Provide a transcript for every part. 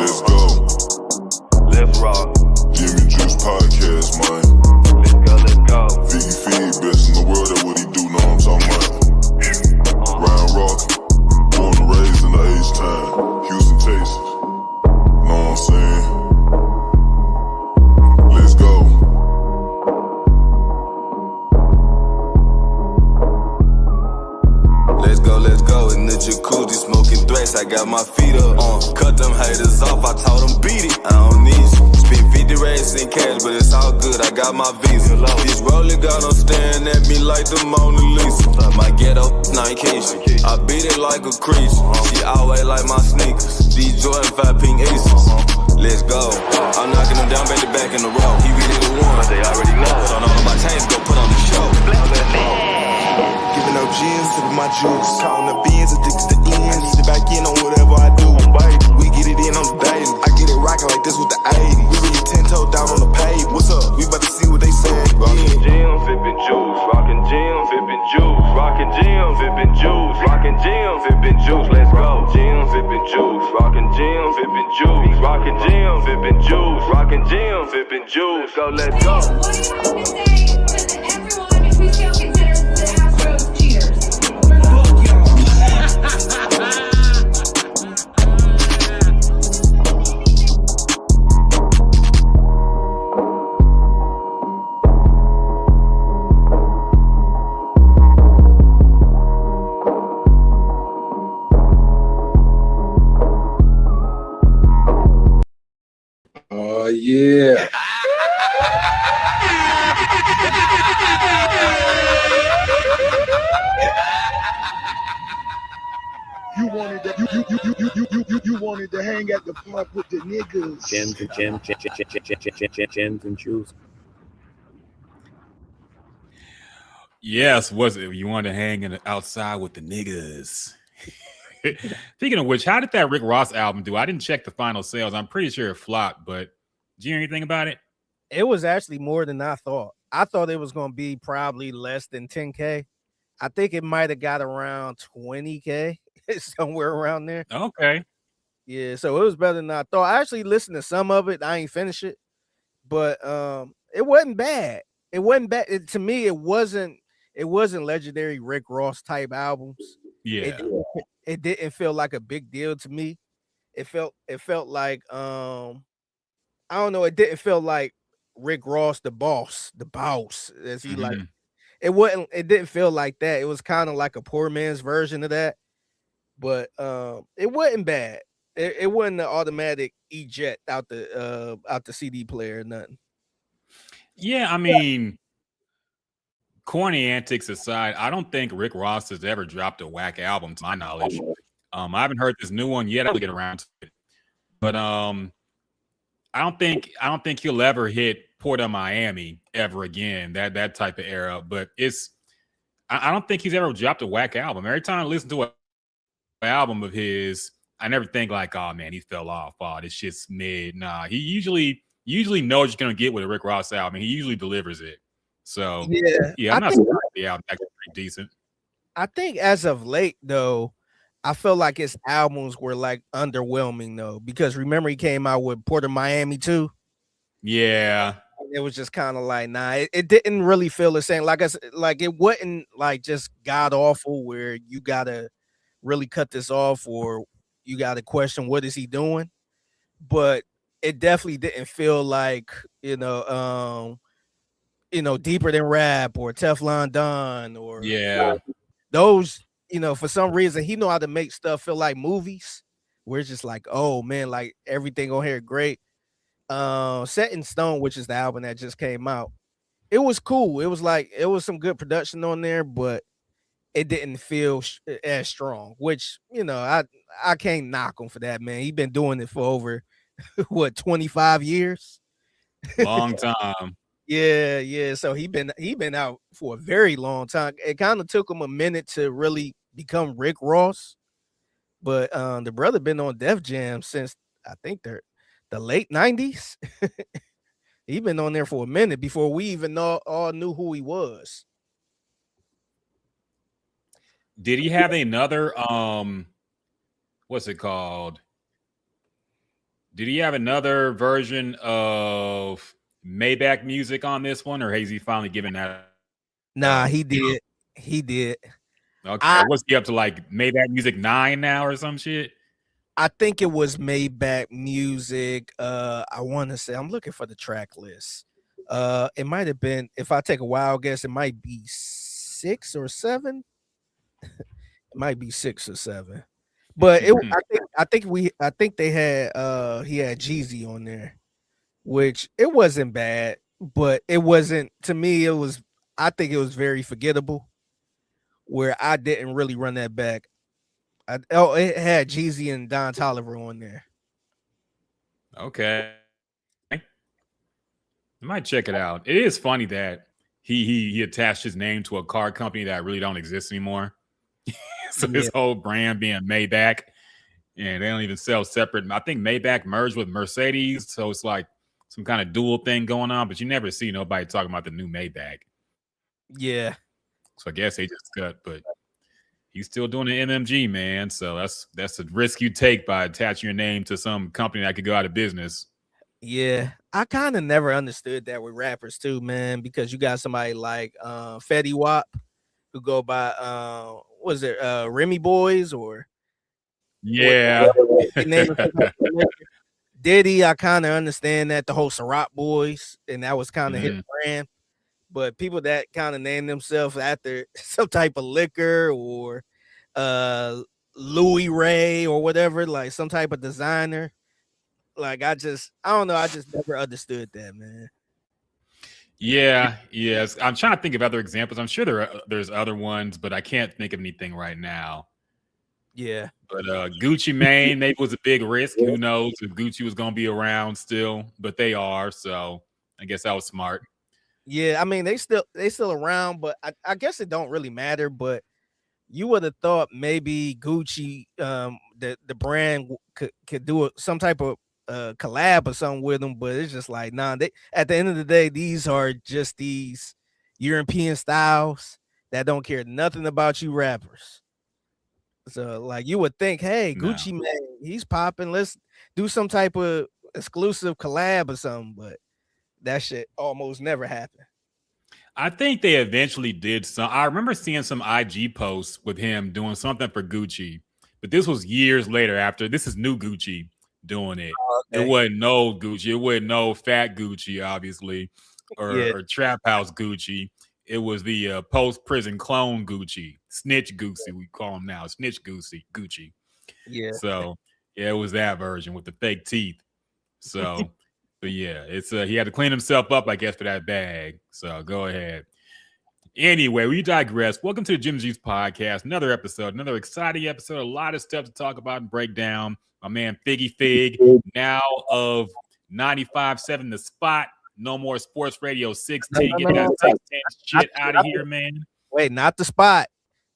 Let's go. Let's rock. Jimmy Juice Podcast, man. Let's go. Figgy, best in the world, that's what he do, know what I'm talking about. Ryan Rockett, born and raised in the H-Town, Houston, Texas. Know what I'm saying? Let's go. Let's go in the jacuzzi, smoking threats. I got my feet up. Cut them haters off, I told them beat it. I don't need you. Spend 50 racks in cash, but it's all good. I got my visa. This rolling got them staring at me like the Mona Lisa. My ghetto, Nikeisha. I beat it like a creature. She always like my sneakers. These Jordan 5 pink aces. Let's go. I'm knocking them down back to back in the row. He really the one. But they already know. So all of my chains go put on the show. Giving up gins, sipping my juice. Counting the beans, addicted to ends. Need to back in on whatever I do. We get it in on the daily. I get it rocking like this with the 80. We really 10 toe down on the pave. What's up? We about to see what they saying. Rockin' gym, sippin' juice. Rockin' gym, sippin' juice. Rockin' gym, sippin' juice. Rockin' gym, sippin' juice. Let's go. Gym, sippin' juice. Rockin' gym, sippin' juice. Rockin' gym, sippin' juice. Rockin' gym, sippin' juice. Let's go. What do you have to say to everyone if we still consider the Astros cheaters? Oh, yeah. You wanted to hang at the park with the niggas. Chins and shoes. Yes, was it? You wanted to hang outside with the niggas. Speaking of which, how did that Rick Ross album do? I didn't check the final sales. I'm pretty sure it flopped, but did you hear anything about it? It was actually more than I thought. I thought it was going to be probably less than 10K. I think it might have got around 20K, somewhere around there. Okay. Yeah, so it was better than I thought. I actually listened to some of it. I ain't finished it, but it wasn't bad. It wasn't bad. To me, it wasn't legendary Rick Ross type albums. Yeah. It didn't feel like a big deal to me. It felt like I don't know, it didn't feel like Rick Ross the boss as he like. It didn't feel like that. It was kind of like a poor man's version of that. But it wasn't bad. It wasn't an automatic eject out the CD player or nothing. Yeah, I mean, corny antics aside, I don't think Rick Ross has ever dropped a whack album, to my knowledge. I haven't heard this new one yet. I'll get around to it. But I don't think he'll ever hit Port of Miami ever again. That type of era. But I don't think he's ever dropped a whack album. Every time I listen to an album of his, I never think like, oh man, he fell off. Oh, this shit's mid. Nah, he usually knows you're gonna get with a Rick Ross album. He usually delivers it. So yeah, I'm not surprised the album actually pretty decent. I think as of late though, I feel like his albums were like underwhelming though, because remember he came out with Port of Miami too. Yeah. It was just kind of like, nah, it didn't really feel the same. Like I said, like it wasn't like just god awful where you gotta really cut this off or you gotta question what is he doing. But it definitely didn't feel like, deeper than rap or Teflon Don or those, for some reason he know how to make stuff feel like movies where it's just like, oh man, like everything on here great. Set in Stone, which is the album that just came out, it was cool. It was some good production on there, but it didn't feel as strong, which I can't knock him for that, man. He's been doing it for over 25 years. Long time. Yeah. So he been out for a very long time. It kind of took him a minute to really become Rick Ross, but the brother been on Def Jam since I think the late 90s. He been on there for a minute before we even all knew who he was. Did he have another what's it called? Did he have another version of Maybach music on this one, or has he finally given that Nah, up? he did. He did. Okay, what's he up to? Like Maybach Music 9 now or some shit? I think it was Maybach Music. I want to say I'm looking for the track list. It might have been, if I take a wild guess, it might be 6 or 7. It might be 6 or 7. But I think they had he had Jeezy on there, which it wasn't bad, but it wasn't, to me, I think it was very forgettable, where I didn't really run that back. It had Jeezy and Don Toliver on there. Okay. I might check it out. It is funny that he attached his name to a car company that really don't exist anymore. So his whole brand being Maybach, and they don't even sell separate. I think Maybach merged with Mercedes, so it's like some kind of dual thing going on, but you never see nobody talking about the new Maybach. Yeah. So I guess they just cut, but he's still doing an MMG, man. So that's a risk you take by attaching your name to some company that could go out of business. Yeah, I kind of never understood that with rappers too, man, because you got somebody like Fetty Wap who go by was it Remy Boys or yeah. Diddy. I kind of understand that, the whole Ciroc Boys, and that was kind of his brand. But people that kind of name themselves after some type of liquor or Louis Ray or whatever, like some type of designer. Like I don't know. I just never understood that, man. Yeah, yes. I'm trying to think of other examples. I'm sure there's other ones, but I can't think of anything right now. Yeah. But Gucci Mane, maybe was a big risk. Who knows if Gucci was going to be around still, but they are. So I guess that was smart. Yeah, I mean they still around, but I guess it don't really matter. But you would have thought maybe Gucci, the brand could do some type of collab or something with them, but it's just like, nah. They, at the end of the day, these are just these European styles that don't care nothing about you rappers. So like you would think, hey, Gucci man, he's popping. Let's do some type of exclusive collab or something, but that shit almost never happened. I think they eventually did some. I remember seeing some IG posts with him doing something for Gucci, but this was years later. After this is new Gucci doing it. Okay. It wasn't no Gucci. It wasn't no fat Gucci, obviously, or Trap House Gucci. It was the post-prison clone Gucci, Snitch Gucci. We call him now, Snitch Gucci. Yeah. So yeah, it was that version with the fake teeth. So. But yeah, it's he had to clean himself up, I guess, for that bag. So go ahead. Anyway, we digress. Welcome to the Jim Juice Podcast. Another episode, another exciting episode. A lot of stuff to talk about and break down. My man Figgy Fig, now of 95.7 The Spot. No more Sports Radio 16. Get that 610 shit out of here, man. Wait, not The Spot.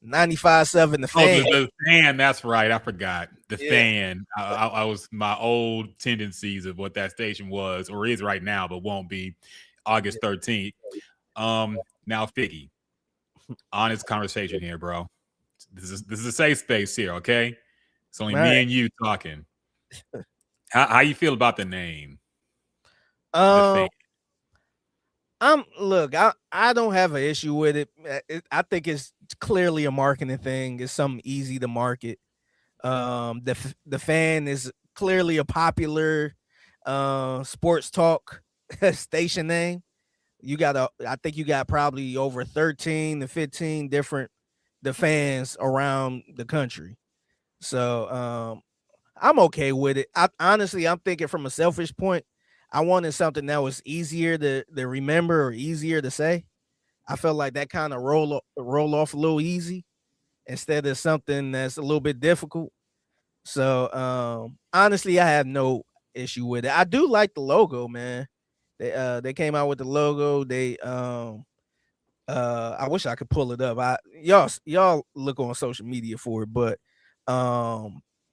95.7 The Fan. Oh, the Fan. That's right. I forgot. The Fan. I was my old tendencies of what that station was or is right now, but won't be August 13th. Now Figgy, honest conversation here, bro. This is a safe space here, okay? It's only me and you talking. How you feel about the name? Look, I don't have an issue with it. I think it's clearly a marketing thing. It's something easy to market. The Fan is clearly a popular sports talk station name. I think you got probably over 13 to 15 different The Fans around the country. So I'm okay with it. Honestly, I'm thinking from a selfish point, I wanted something that was easier to remember or easier to say. I felt like that kind of roll off a little easy instead of something that's a little bit difficult. So honestly, I have no issue with it. I do like the logo, man. They came out with the logo. I wish I could pull it up. Y'all look on social media for it, but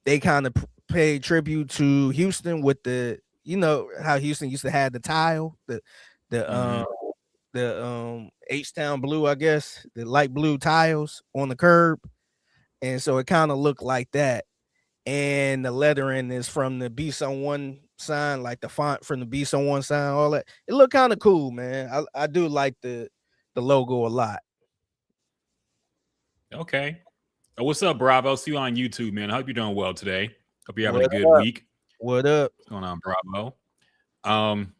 they kind of paid tribute to Houston with the, you know how Houston used to have the tile, the H-Town blue, I guess, the light blue tiles on the curb. And so it kind of looked like that. and the lettering is from the Beast on One sign, like the font from the Beast on One sign, all that. It looked kind of cool, man. I do like the logo a lot. Okay. What's up, Bravo? See you on YouTube, man. I hope you're doing well today. Hope you're having What a good up? week. What up? What's going on, Bravo?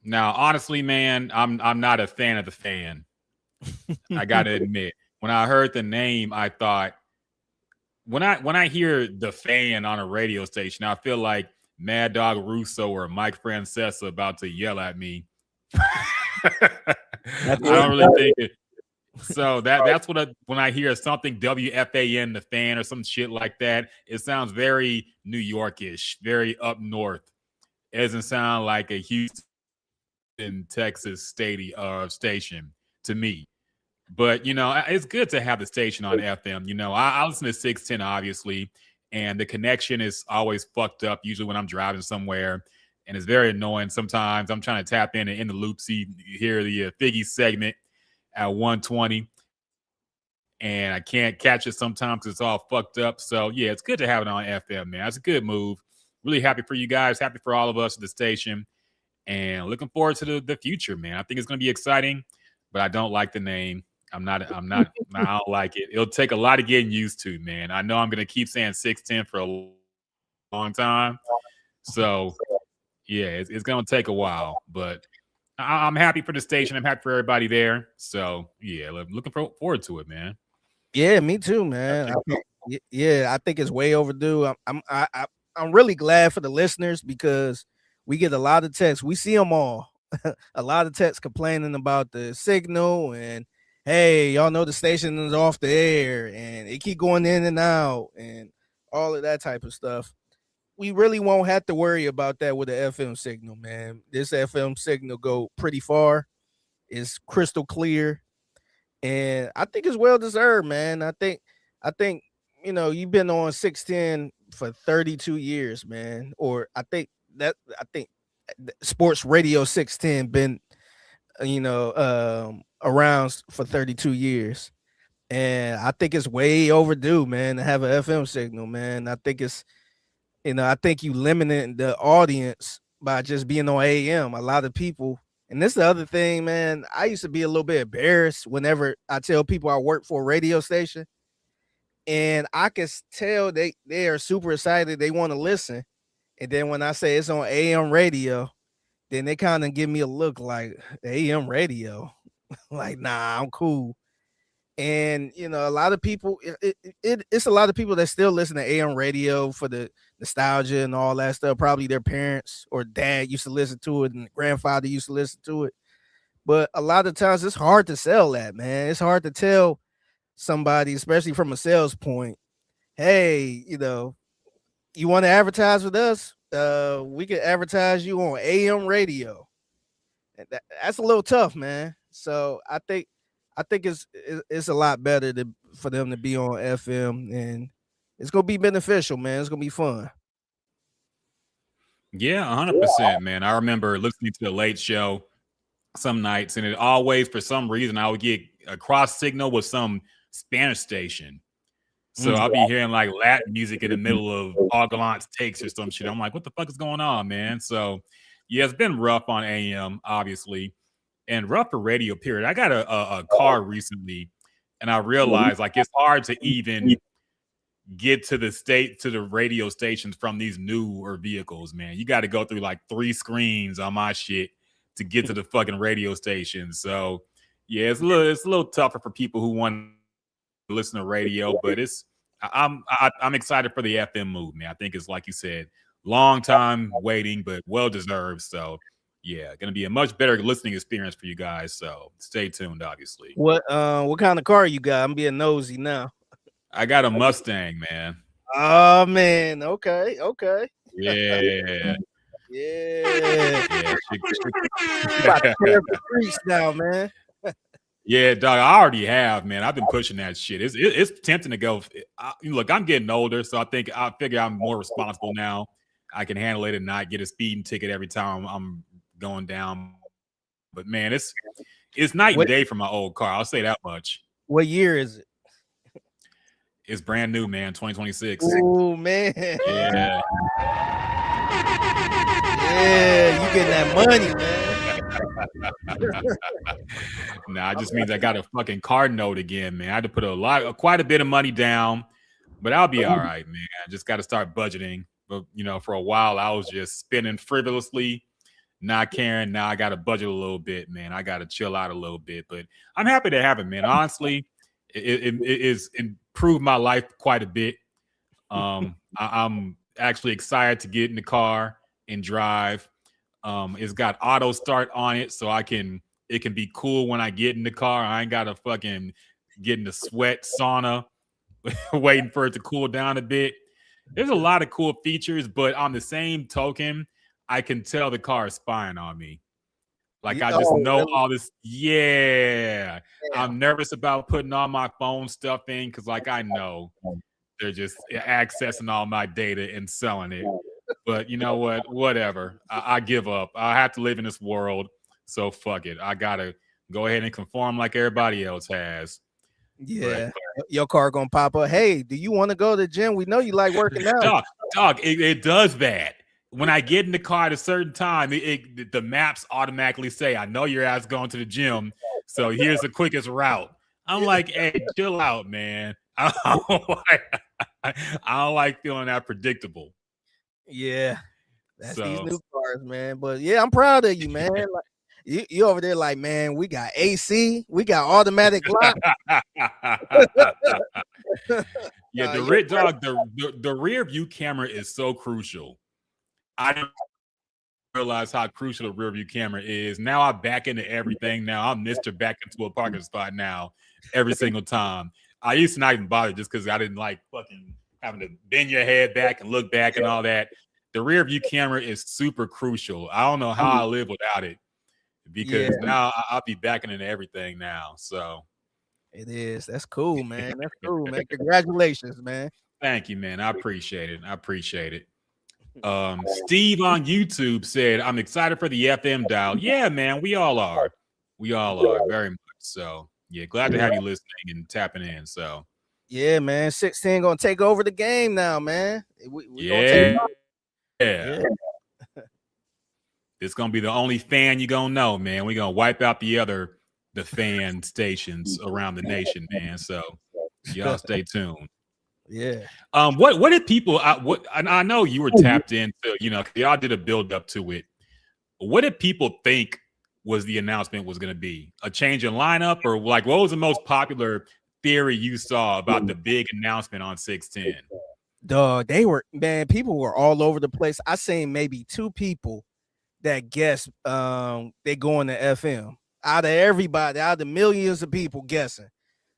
Now, honestly, man, I'm not a fan of the fan. I gotta admit, when I heard the name, I thought when I hear the fan on a radio station, I feel like Mad Dog Russo or Mike Francesa about to yell at me. I don't really think it. So that's what when I hear something WFAN, the fan, or some shit like that, it sounds very New Yorkish, very up north. It doesn't sound like a Houston, Texas station to me. But it's good to have the station on FM. I listen to 610 obviously, and the connection is always fucked up. Usually when I'm driving somewhere, and it's very annoying. Sometimes I'm trying to tap in the loop, see hear the Figgy segment at 120, and I can't catch it sometimes because it's all fucked up. So yeah, it's good to have it on FM, man. That's a good move. Really happy for you guys. Happy for all of us at the station, and looking forward to the future, man. I think it's going to be exciting, but I don't like the name. I don't like it. It'll take a lot of getting used to, man. I know I'm going to keep saying 610 for a long time. So yeah, it's going to take a while, but I'm happy for the station. I'm happy for everybody there. So yeah, looking forward to it, man. Yeah, me too, man. I think it's way overdue. I'm really glad for the listeners because we get a lot of texts. We see them all. A lot of texts complaining about the signal and hey, y'all know the station is off the air and it keep going in and out and all of that type of stuff. We really won't have to worry about that with the FM signal, man. This FM signal go pretty far. It's crystal clear. And I think it's well deserved, man. I think you've been on 610 for 32 years, man. Or I think Sports Radio 610 been around for 32 years. And I think it's way overdue, man, to have an FM signal, man. I think I think you limited the audience by just being on AM. A lot of people, and this is the other thing, man. I used to be a little bit embarrassed whenever I tell people I work for a radio station, and I can tell they are super excited. They want to listen, and then when I say it's on AM radio, then they kind of give me a look like AM radio, like nah, I'm cool. And a lot of people, it's a lot of people that still listen to AM radio for the nostalgia and all that stuff. Probably their parents or dad used to listen to it, and grandfather used to listen to it. But a lot of times, it's hard to sell that, man. It's hard to tell somebody, especially from a sales point, hey, you want to advertise with us? We can advertise you on AM radio. And that's a little tough, man. So I think it's a lot better for them to be on FM, and it's gonna be beneficial, man. It's gonna be fun. Yeah, 100%, man. I remember listening to the Late Show some nights, and it always, for some reason, I would get a cross signal with some Spanish station. So I'll be hearing like Latin music in the middle of Paul Gallant's takes or some shit. I'm like, what the fuck is going on, man? So yeah, it's been rough on AM, obviously, and rough for radio, period. I got a car recently, and I realized like it's hard to even get to the radio stations from these newer vehicles, man. You got to go through like 3 screens on my shit to get to the fucking radio station. So yeah, it's a little tougher for people who want to listen to radio, but I'm excited for the FM move, man. I think it's like you said, long time waiting, but well deserved. So yeah, gonna be a much better listening experience for you guys. So stay tuned, obviously. What kind of car you got? I'm being nosy now. I got a Mustang, man. Oh man, okay. Yeah. Yeah. About to tear up the streets now, man. Yeah, dog. I already have, man. I've been pushing that shit. It's tempting to go. Look, I'm getting older, so I figure I'm more responsible now. I can handle it and not get a speeding ticket every time I'm going down. But man, it's night and day for my old car. I'll say that much. What year is it? It's brand new, man. 2026. Oh man. Yeah. Yeah, you getting that money, man. Nah, it just means I got a fucking card note again, man. I had to put quite a bit of money down, but I'll be all right, man. I just got to start budgeting. But for a while I was just spending frivolously, not caring. Now I got to budget a little bit, man. I got to chill out a little bit, but I'm happy to have it, man. Honestly, it is improved my life quite a bit. I'm actually excited to get in the car and drive. It's got auto start on it, so it can be cool when I get in the car. I ain't gotta fucking get in the sweat sauna waiting for it to cool down a bit. There's a lot of cool features, but on the same token, I can tell the car is spying on me. Like I just know really? all this. Yeah. I'm nervous about putting all my phone stuff in because like I know they're just accessing all my data and selling it. But you know what? Whatever. I give up. I have to live in this world. So fuck it. I gotta go ahead and conform like everybody else has. Yeah. Your car gonna pop up. Hey, do you want to go to the gym? We know you like working out. Dog, it does that. When I get in the car at a certain time, the maps automatically say, I know your ass going to the gym, so here's the quickest route. I'm like, hey, chill out, man. I don't like feeling that predictable. Yeah, that's these new cars, man. But yeah, I'm proud of you, man. Like, you over there, like, man, we got AC, we got automatic lock. Yeah, the rear view camera is so crucial. I didn't realize how crucial the rear view camera is. Now I'm back into everything. Now I'm Mr. Back into a parking spot now every single time. I used to not even bother just because I didn't like fucking having to bend your head back and look back and all that. The rear view camera is super crucial. I don't know how I live without it because now I'll be backing into everything now. So it is. That's cool, man. That's cool, man. Congratulations, man. Thank you, man. I appreciate it. Steve on YouTube said, I'm excited for the FM dial. Yeah, man, we all are. We all are very much. So yeah, glad to have you listening and tapping in. So yeah, man, 16 gonna take over the game now, man. Yeah. It's gonna be the only fan you're gonna know, man. We're gonna wipe out the fan stations around the nation, man. So y'all stay tuned. Yeah. What did people? I know you were tapped into. Y'all did a build up to it. What did people think was the announcement was going to be? A change in lineup, or like what was the most popular theory you saw about the big announcement on 610? Dog, people were all over the place. I seen maybe 2 people that guessed they going to FM out of everybody, out of the millions of people guessing.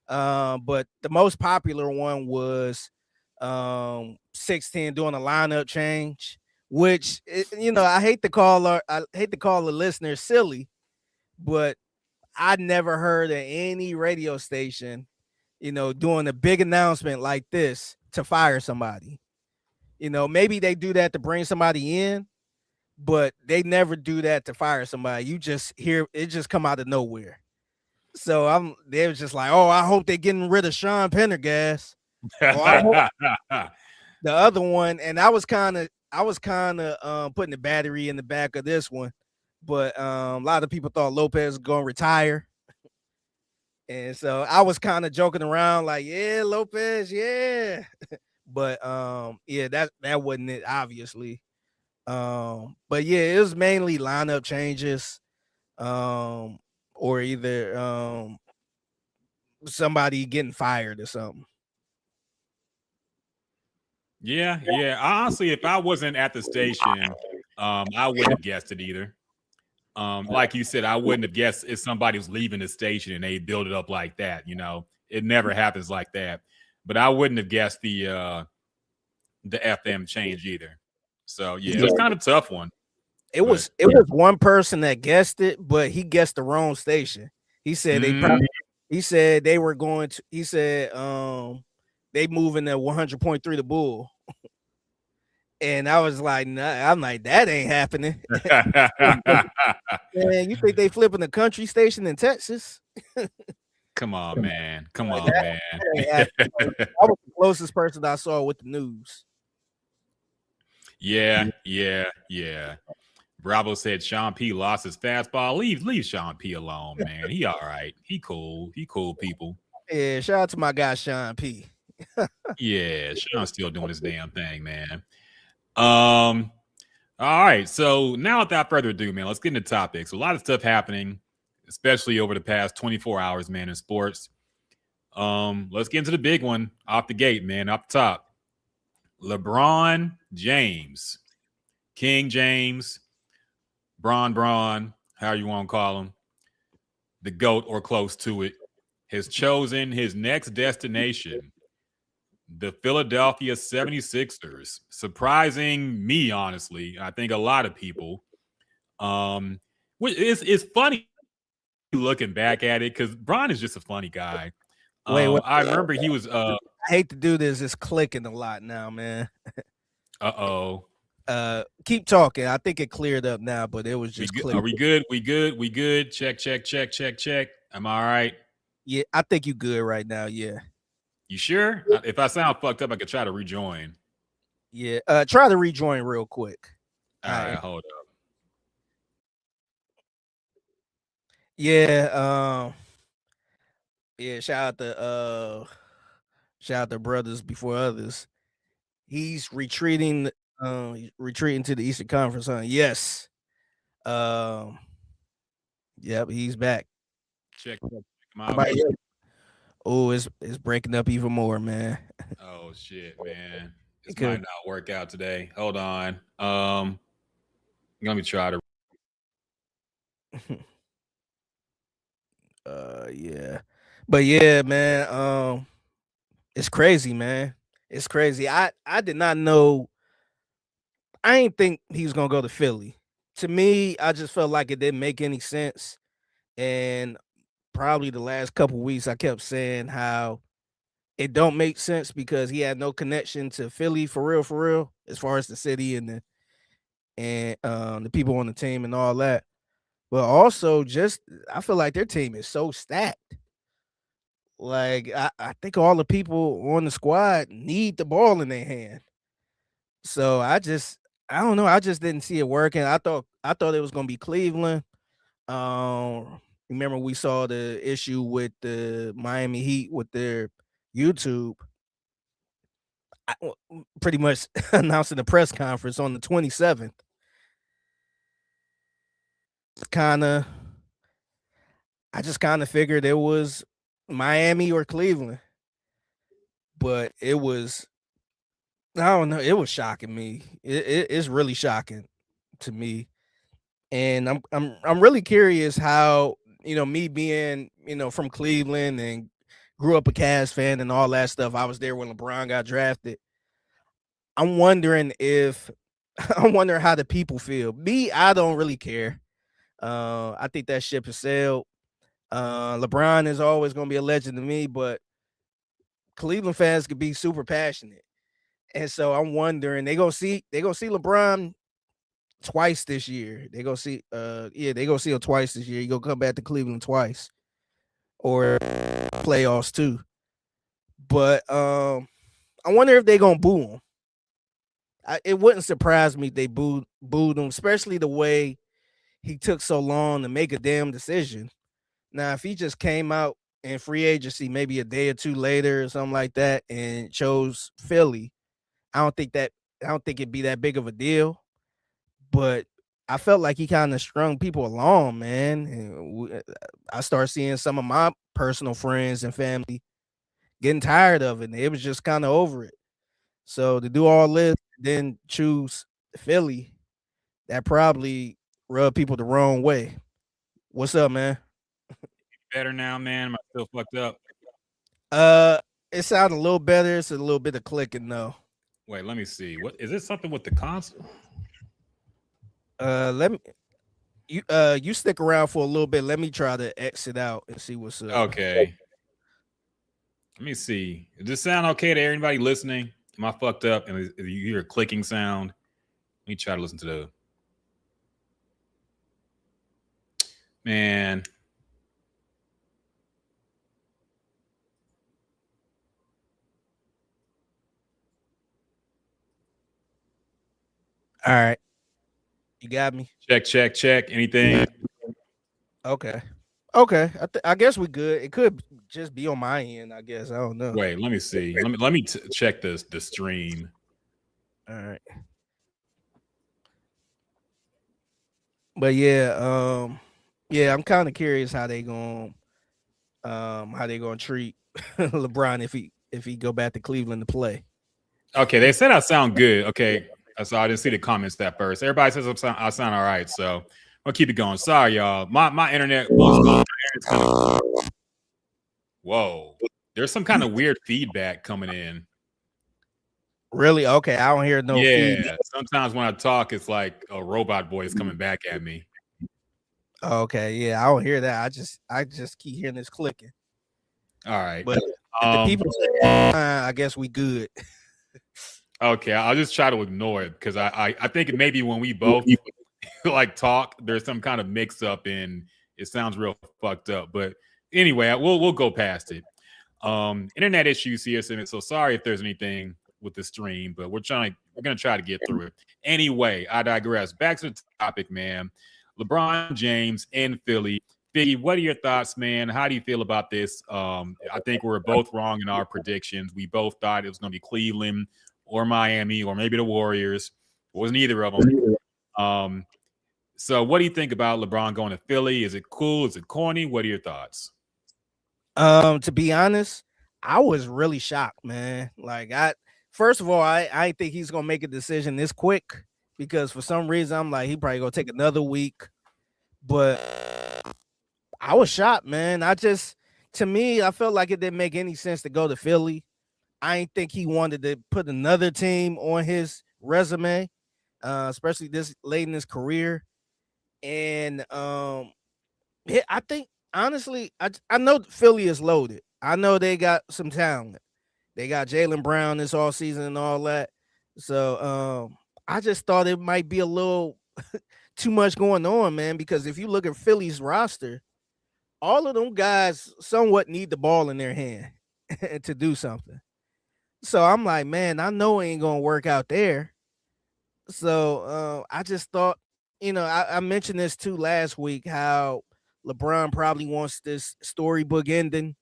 But the most popular one was 610 doing a lineup change, which I hate to call the listeners silly, but I never heard of any radio station, doing a big announcement like this to fire somebody. Maybe they do that to bring somebody in, but they never do that to fire somebody. You just hear it just come out of nowhere. So they was just like, oh, I hope they're getting rid of Sean Pendergast. The other one, and I was kind of putting the battery in the back of this one, but a lot of people thought Lopez was gonna retire. And so I was kind of joking around, like, yeah, Lopez, yeah. But that wasn't it, obviously. But yeah, it was mainly lineup changes. Or either somebody getting fired or something. Yeah. Honestly, if I wasn't at the station, I wouldn't have guessed it either. Like you said, I wouldn't have guessed if somebody was leaving the station and they build it up like that. It never happens like that. But I wouldn't have guessed the FM change either. So yeah, it's kind of a tough one. It was one person that guessed it, but he guessed the wrong station. He said they were going to. He said they moving to 100.3 the Bull, and I was like, nah, I'm like that ain't happening. Man, you think they flipping a country station in Texas? Come on, man. Come on, That man. ain't happening. I was the closest person I saw with the news. Yeah. Bravo said Sean P lost his fastball. Leave Sean P alone, man. He all right. He cool. He cool people. Yeah, shout out to my guy Sean P. Yeah, Sean's still doing his damn thing, man. All right. So now without further ado, man, let's get into topics. A lot of stuff happening, especially over the past 24 hours, man, in sports. Let's get into the big one off the gate, man, up top. LeBron James, King James, Braun, how you want to call him, the GOAT or close to it, has chosen his next destination, the Philadelphia 76ers. Surprising me, honestly. I think a lot of people. It's funny looking back at it because Bron is just a funny guy. Wait. I remember he was I hate to do this. It's clicking a lot now, man. Keep talking. I think it cleared up now, but it was just clicking. Are we good? We good. Check. Am I all right? Yeah, I think you good right now. Yeah. You sure? If I sound fucked up, I could try to rejoin. Yeah. Try to rejoin real quick. All right, hold up. Yeah. Yeah. Shout out to brothers before others. He's retreating. Retreating to the Eastern Conference, huh? Yes. Yep, he's back. Check him out. Oh, it's breaking up even more, man. Oh shit, man. This might not work out today. Hold on. Let me try to. Yeah. But yeah, man. It's crazy, man. It's crazy. I did not know. I didn't think he was gonna go to Philly. To me, I just felt like it didn't make any sense. And probably the last couple weeks, I kept saying how it don't make sense because he had no connection to Philly for real, as far as the city and the people on the team and all that. But also, just I feel like their team is so stacked. Like I think all the people on the squad need the ball in their hand. So I don't know. I just didn't see it working. I thought it was gonna be Cleveland. Remember we saw the issue with the Miami Heat with their YouTube. Pretty much announcing the press conference on the 27th. I just kind of figured it was Miami or Cleveland, but it was, I don't know, it was shocking me. It's really shocking to me, and I'm really curious how, me being, from Cleveland and grew up a Cavs fan and all that stuff. I was there when LeBron got drafted. I'm wondering how the people feel. Me, I don't really care. I think that ship has sailed. LeBron is always going to be a legend to me, but Cleveland fans could be super passionate. And so I'm wondering, they gonna see LeBron twice this year. They gonna see him twice this year. He gonna come back to Cleveland twice, or playoffs too. But I wonder if they gonna boo him. It wouldn't surprise me if they booed him, especially the way he took so long to make a damn decision. Now, if he just came out in free agency maybe a day or two later or something like that and chose Philly, I don't think it'd be that big of a deal. But I felt like he kind of strung people along, man. And I started seeing some of my personal friends and family getting tired of it. And it was just kind of over it. So to do all this, then choose Philly, that probably rubbed people the wrong way. What's up, man? Better now, man. Am I still fucked up? It sounded a little better. It's a little bit of clicking though. Wait, let me see. What is this? Something with the console? You stick around for a little bit. Let me try to exit out and see what's up. Okay. Let me see. Does this sound okay to everybody listening? Am I fucked up? And you hear a clicking sound? Let me try to listen to the. Man. All right. You got me. Check. Anything? Okay. I guess we good. It could just be on my end. I guess I don't know. Wait, let me see. Let me check the stream. All right. But yeah, I'm kind of curious how they gonna treat LeBron if he go back to Cleveland to play. Okay, they said I sound good. Okay, so I didn't see the comments at first. Everybody says I sound all right, so I'll keep it going. Sorry, y'all. My internet was. Whoa, there's some kind of weird feedback coming in. Really? Okay, I don't hear no feedback. Sometimes when I talk, it's like a robot voice coming back at me. Okay, yeah, I don't hear that. I just keep hearing this clicking. All right, but the people say, I guess we good. Okay, I'll just try to ignore it because I think maybe when we both like talk, there's some kind of mix up and it sounds real fucked up. But anyway, we'll go past it. Internet issues here, so sorry if there's anything with the stream, but we're gonna try to get through it. Anyway, I digress. Back to the topic, man. LeBron James in Philly. Figgy, what are your thoughts, man? How do you feel about this? I think we're both wrong in our predictions. We both thought it was gonna be Cleveland or Miami or maybe the Warriors. It wasn't either of them. So what do you think about LeBron going to Philly? Is it cool? Is it corny? What are your thoughts? To be honest, I was really shocked, man. Like first of all, I didn't think he's gonna make a decision this quick because for some reason I'm like he probably gonna take another week. But I was shocked, man. To me, I felt like it didn't make any sense to go to Philly. I didn't think he wanted to put another team on his resume, especially this late in his career. And I think honestly, I know Philly is loaded. I know they got some talent. They got Jaylen Brown this all season and all that. So I just thought it might be a little too much going on, man. Because if you look at Philly's roster, all of them guys somewhat need the ball in their hand to do something. So I'm like, man, I know it ain't gonna work out there. So I just thought, I mentioned this too last week, how LeBron probably wants this storybook ending,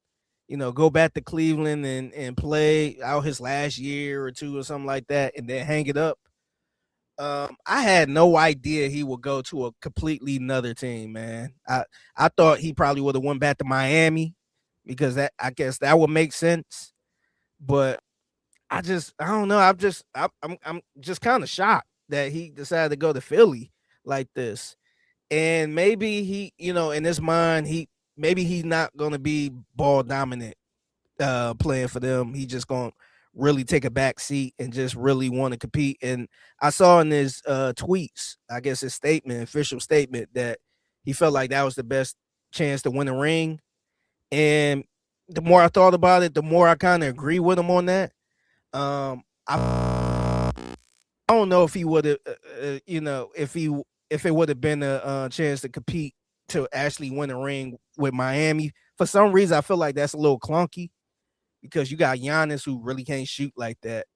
go back to Cleveland and play out his last year or two or something like that, and then hang it up. I had no idea he would go to a completely another team, man. I thought he probably would have went back to Miami because I guess that would make sense. But I don't know. I'm just kind of shocked that he decided to go to Philly like this. And maybe he, in his mind, maybe he's not going to be ball dominant playing for them. He just going to really take a back seat and just really want to compete. And I saw in his tweets, I guess his official statement, that he felt like that was the best chance to win a ring. And the more I thought about it, the more I kind of agree with him on that. I don't know if he would have, if it would have been a chance to compete to actually win a ring with Miami. For some reason, I feel like that's a little clunky because you got Giannis who really can't shoot like that.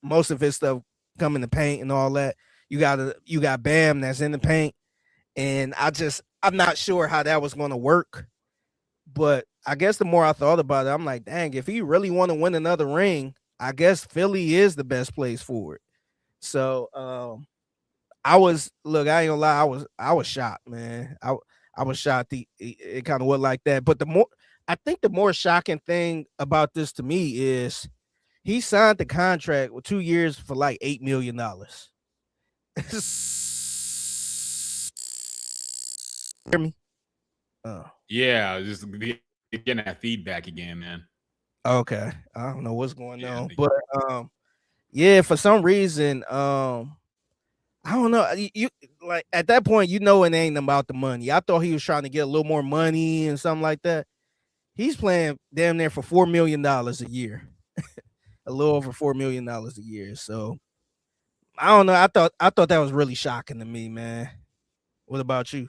Most of his stuff come in the paint and all that. You got Bam that's in the paint, and I'm not sure how that was going to work. But I guess the more I thought about it, I'm like, dang, if he really want to win another ring, I guess Philly is the best place for it. So I ain't gonna lie, I was shocked, man. I was shocked it kind of went like that. But I think the more shocking thing about this to me is he signed the contract with 2 years for like $8 million. Hear me? Yeah, just getting that feedback again, man. Okay, I don't know what's going on, but yeah, for some reason, I don't know. You like at that point, it ain't about the money. I thought he was trying to get a little more money and something like that. He's playing damn near for $4 million a year, a little over $4 million a year. So I don't know. I thought that was really shocking to me, man. What about you?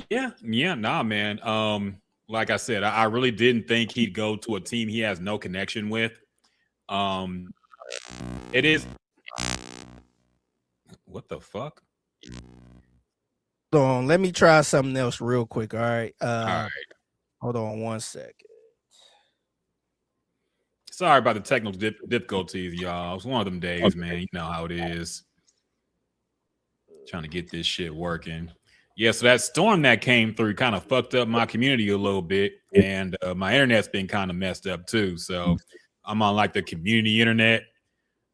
Yeah, nah, man. Like I said, I really didn't think he'd go to a team he has no connection with. It is What the fuck? Hold on, let me try something else real quick. All right. All right. Hold on 1 second. Sorry about the technical difficulties, y'all. It's one of them days, man. You know how it is. Trying to get this shit working. Yeah, so that storm that came through kind of fucked up my community a little bit, and my internet's been kind of messed up too. So I'm on like the community internet.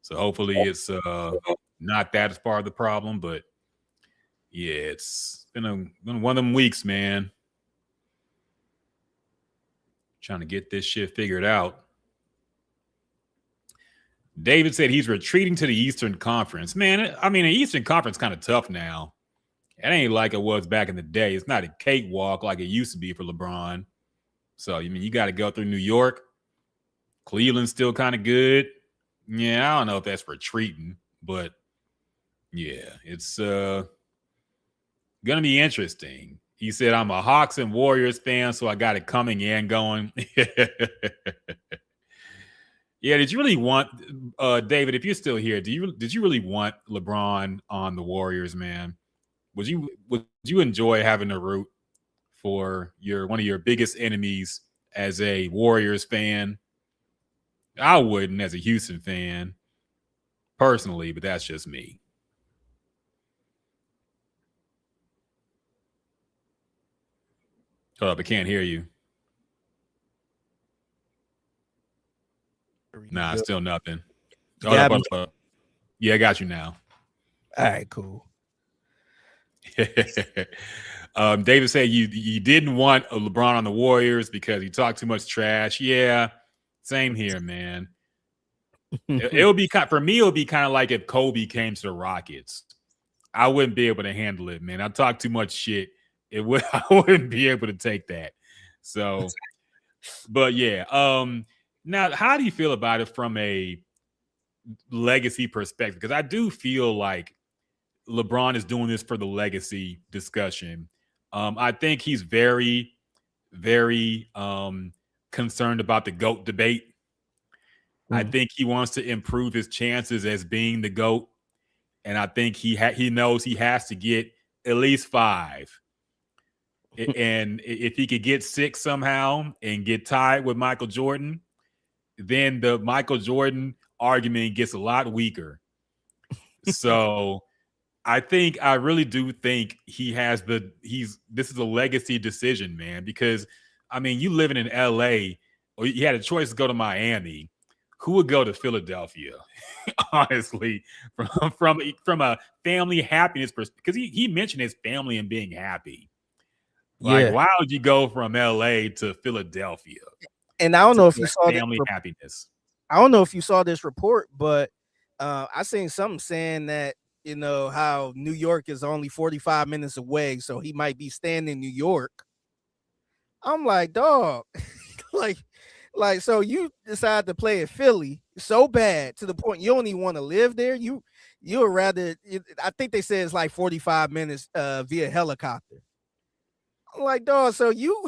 So hopefully it's not that as part of the problem, but yeah, it's been one of them weeks, man. Trying to get this shit figured out. David said he's retreating to the Eastern Conference. Man, I mean, the Eastern Conference kind of tough now. It ain't like it was back in the day. It's not a cakewalk like it used to be for LeBron. So, I mean, you got to go through New York. Cleveland's still kind of good. Yeah, I don't know if that's retreating, but yeah, it's going to be interesting. He said, I'm a Hawks and Warriors fan, so I got it coming and going. Yeah, did you really want David? If you're still here, did you really want LeBron on the Warriors, man? Would you enjoy having to root for one of your biggest enemies as a Warriors fan? I wouldn't as a Houston fan, personally, but that's just me. Hold up, I can't hear you. Nah, still nothing. Hold up. Yeah, I got you now. All right, cool. David said you didn't want a LeBron on the Warriors because he talked too much trash. Yeah, same here, man. It'll be for me. It'll be kind of like if Kobe came to the Rockets. I wouldn't be able to handle it, man. I talk too much shit. I wouldn't be able to take that. So, but yeah. Now, how do you feel about it from a legacy perspective? Because I do feel like LeBron is doing this for the legacy discussion. I think he's very, very concerned about the GOAT debate. I think he wants to improve his chances as being the GOAT. And I think he knows he has to get at least 5. And if he could get 6 somehow and get tied with Michael Jordan, then the Michael Jordan argument gets a lot weaker. So I really do think this is a legacy decision, man, because I mean, you living in LA or you had a choice to go to Miami. Who would go to Philadelphia? Honestly, from a family happiness perspective, because he mentioned his family and being happy. Like, why would you go from LA to Philadelphia? And I don't know if you saw family happiness. I don't know if you saw this report, but I seen something saying that, you know, how New York is only 45 minutes away, so he might be staying in New York. I'm like, dog, like, so you decide to play at Philly so bad to the point you don't even want to live there. You'd rather, I think they said it's like 45 minutes via helicopter. I'm like, dog, so you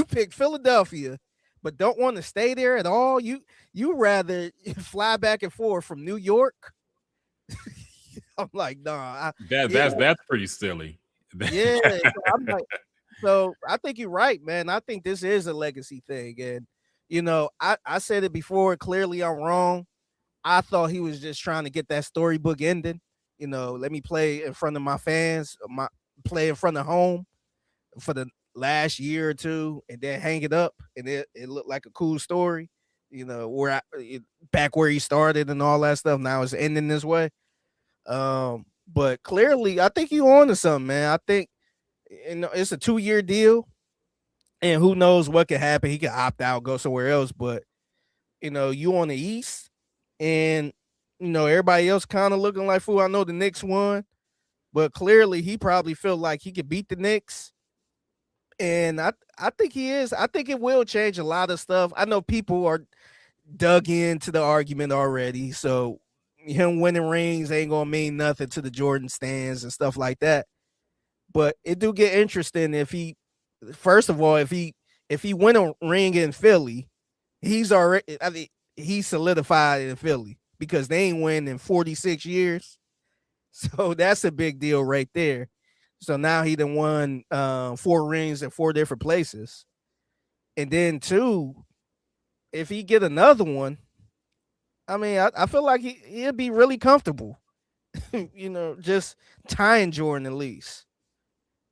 pick Philadelphia, but don't want to stay there at all. You rather fly back and forth from New York. I'm like, nah. That's pretty silly. Yeah. So I think you're right, man. I think this is a legacy thing. And, you know, I said it before. Clearly I'm wrong. I thought he was just trying to get that storybook ending. You know, let me play in front of my fans, play in front of home for the last year or two, and then hang it up. And it looked like a cool story, you know, back where he started and all that stuff. Now it's ending this way. But clearly, I think you on to something, man. I think, you know, it's a 2-year deal, and who knows what could happen. He could opt out, go somewhere else. But, you know, you on the East, and, you know, everybody else kind of looking like fool. I know the Knicks won, but clearly he probably felt like he could beat the Knicks. And I think he is. I think it will change a lot of stuff. I know people are dug into the argument already. So him winning rings ain't gonna mean nothing to the Jordan stands and stuff like that. But it do get interesting if he, first of all, if he win a ring in Philly, he's solidified in Philly because they ain't win in 46 years. So that's a big deal right there. So now he done won 4 rings in 4 different places. And then 2, if he get another one, I mean, I feel like he'll be really comfortable, just tying Jordan at least.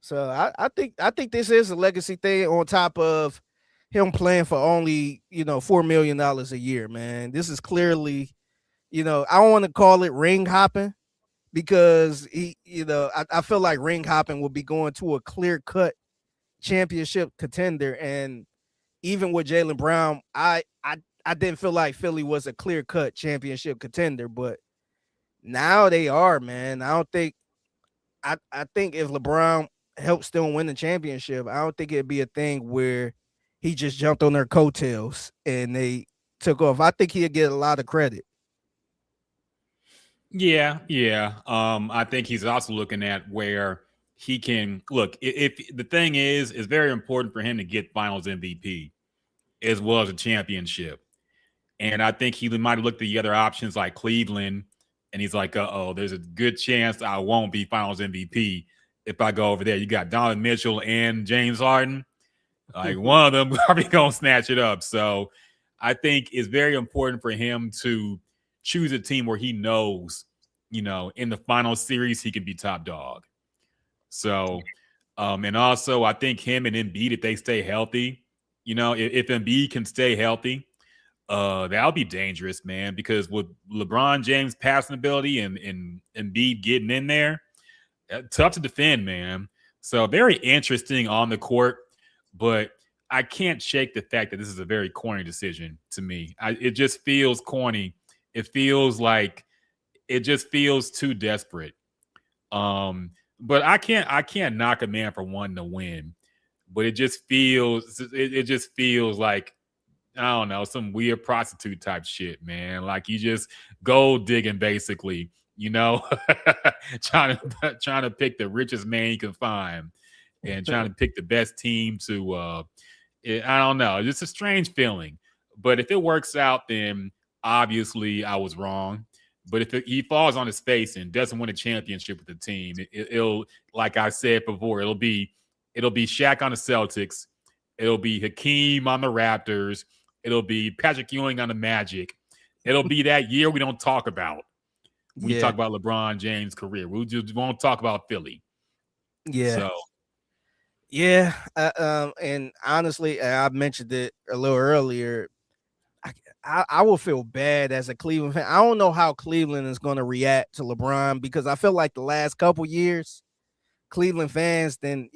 So I think this is a legacy thing on top of him playing for only, $4 million a year, man. This is clearly, I don't want to call it ring hopping because I feel like ring hopping would be going to a clear cut championship contender. And even with Jaylen Brown, I didn't feel like Philly was a clear cut championship contender, but now they are, man. I think if LeBron helps them win the championship, I don't think it'd be a thing where he just jumped on their coattails and they took off. I think he'd get a lot of credit. Yeah. I think he's also looking at where he can look. If the thing is, it's very important for him to get Finals MVP as well as a championship. And I think he might have looked at the other options like Cleveland, and he's like, there's a good chance I won't be Finals MVP if I go over there. You got Donovan Mitchell and James Harden. Like one of them probably going to snatch it up. So I think it's very important for him to choose a team where he knows, in the final series, he can be top dog. So, and also I think him and Embiid, if they stay healthy, if Embiid can stay healthy, that'll be dangerous, man, because with LeBron James' passing ability and Embiid getting in there, tough to defend, man. So very interesting on the court, but I can't shake the fact that this is a very corny decision to me. It just feels corny. It feels like it just feels too desperate. But I can't knock a man for wanting to win, but it just feels like, I don't know, some weird prostitute type shit, man. Like you just gold digging, basically, trying to pick the richest man you can find and trying to pick the best team to. I don't know, it's a strange feeling. But if it works out, then obviously I was wrong. But if he falls on his face and doesn't win a championship with the team, it'll, like I said before, it'll be Shaq on the Celtics, it'll be Hakeem on the Raptors. It'll be Patrick Ewing on the Magic. It'll be that year we don't talk about. We talk about LeBron James' career. We just won't talk about Philly. Yeah. So. Yeah. And honestly, I mentioned it a little earlier. I will feel bad as a Cleveland fan. I don't know how Cleveland is going to react to LeBron because I feel like the last couple years, Cleveland fans been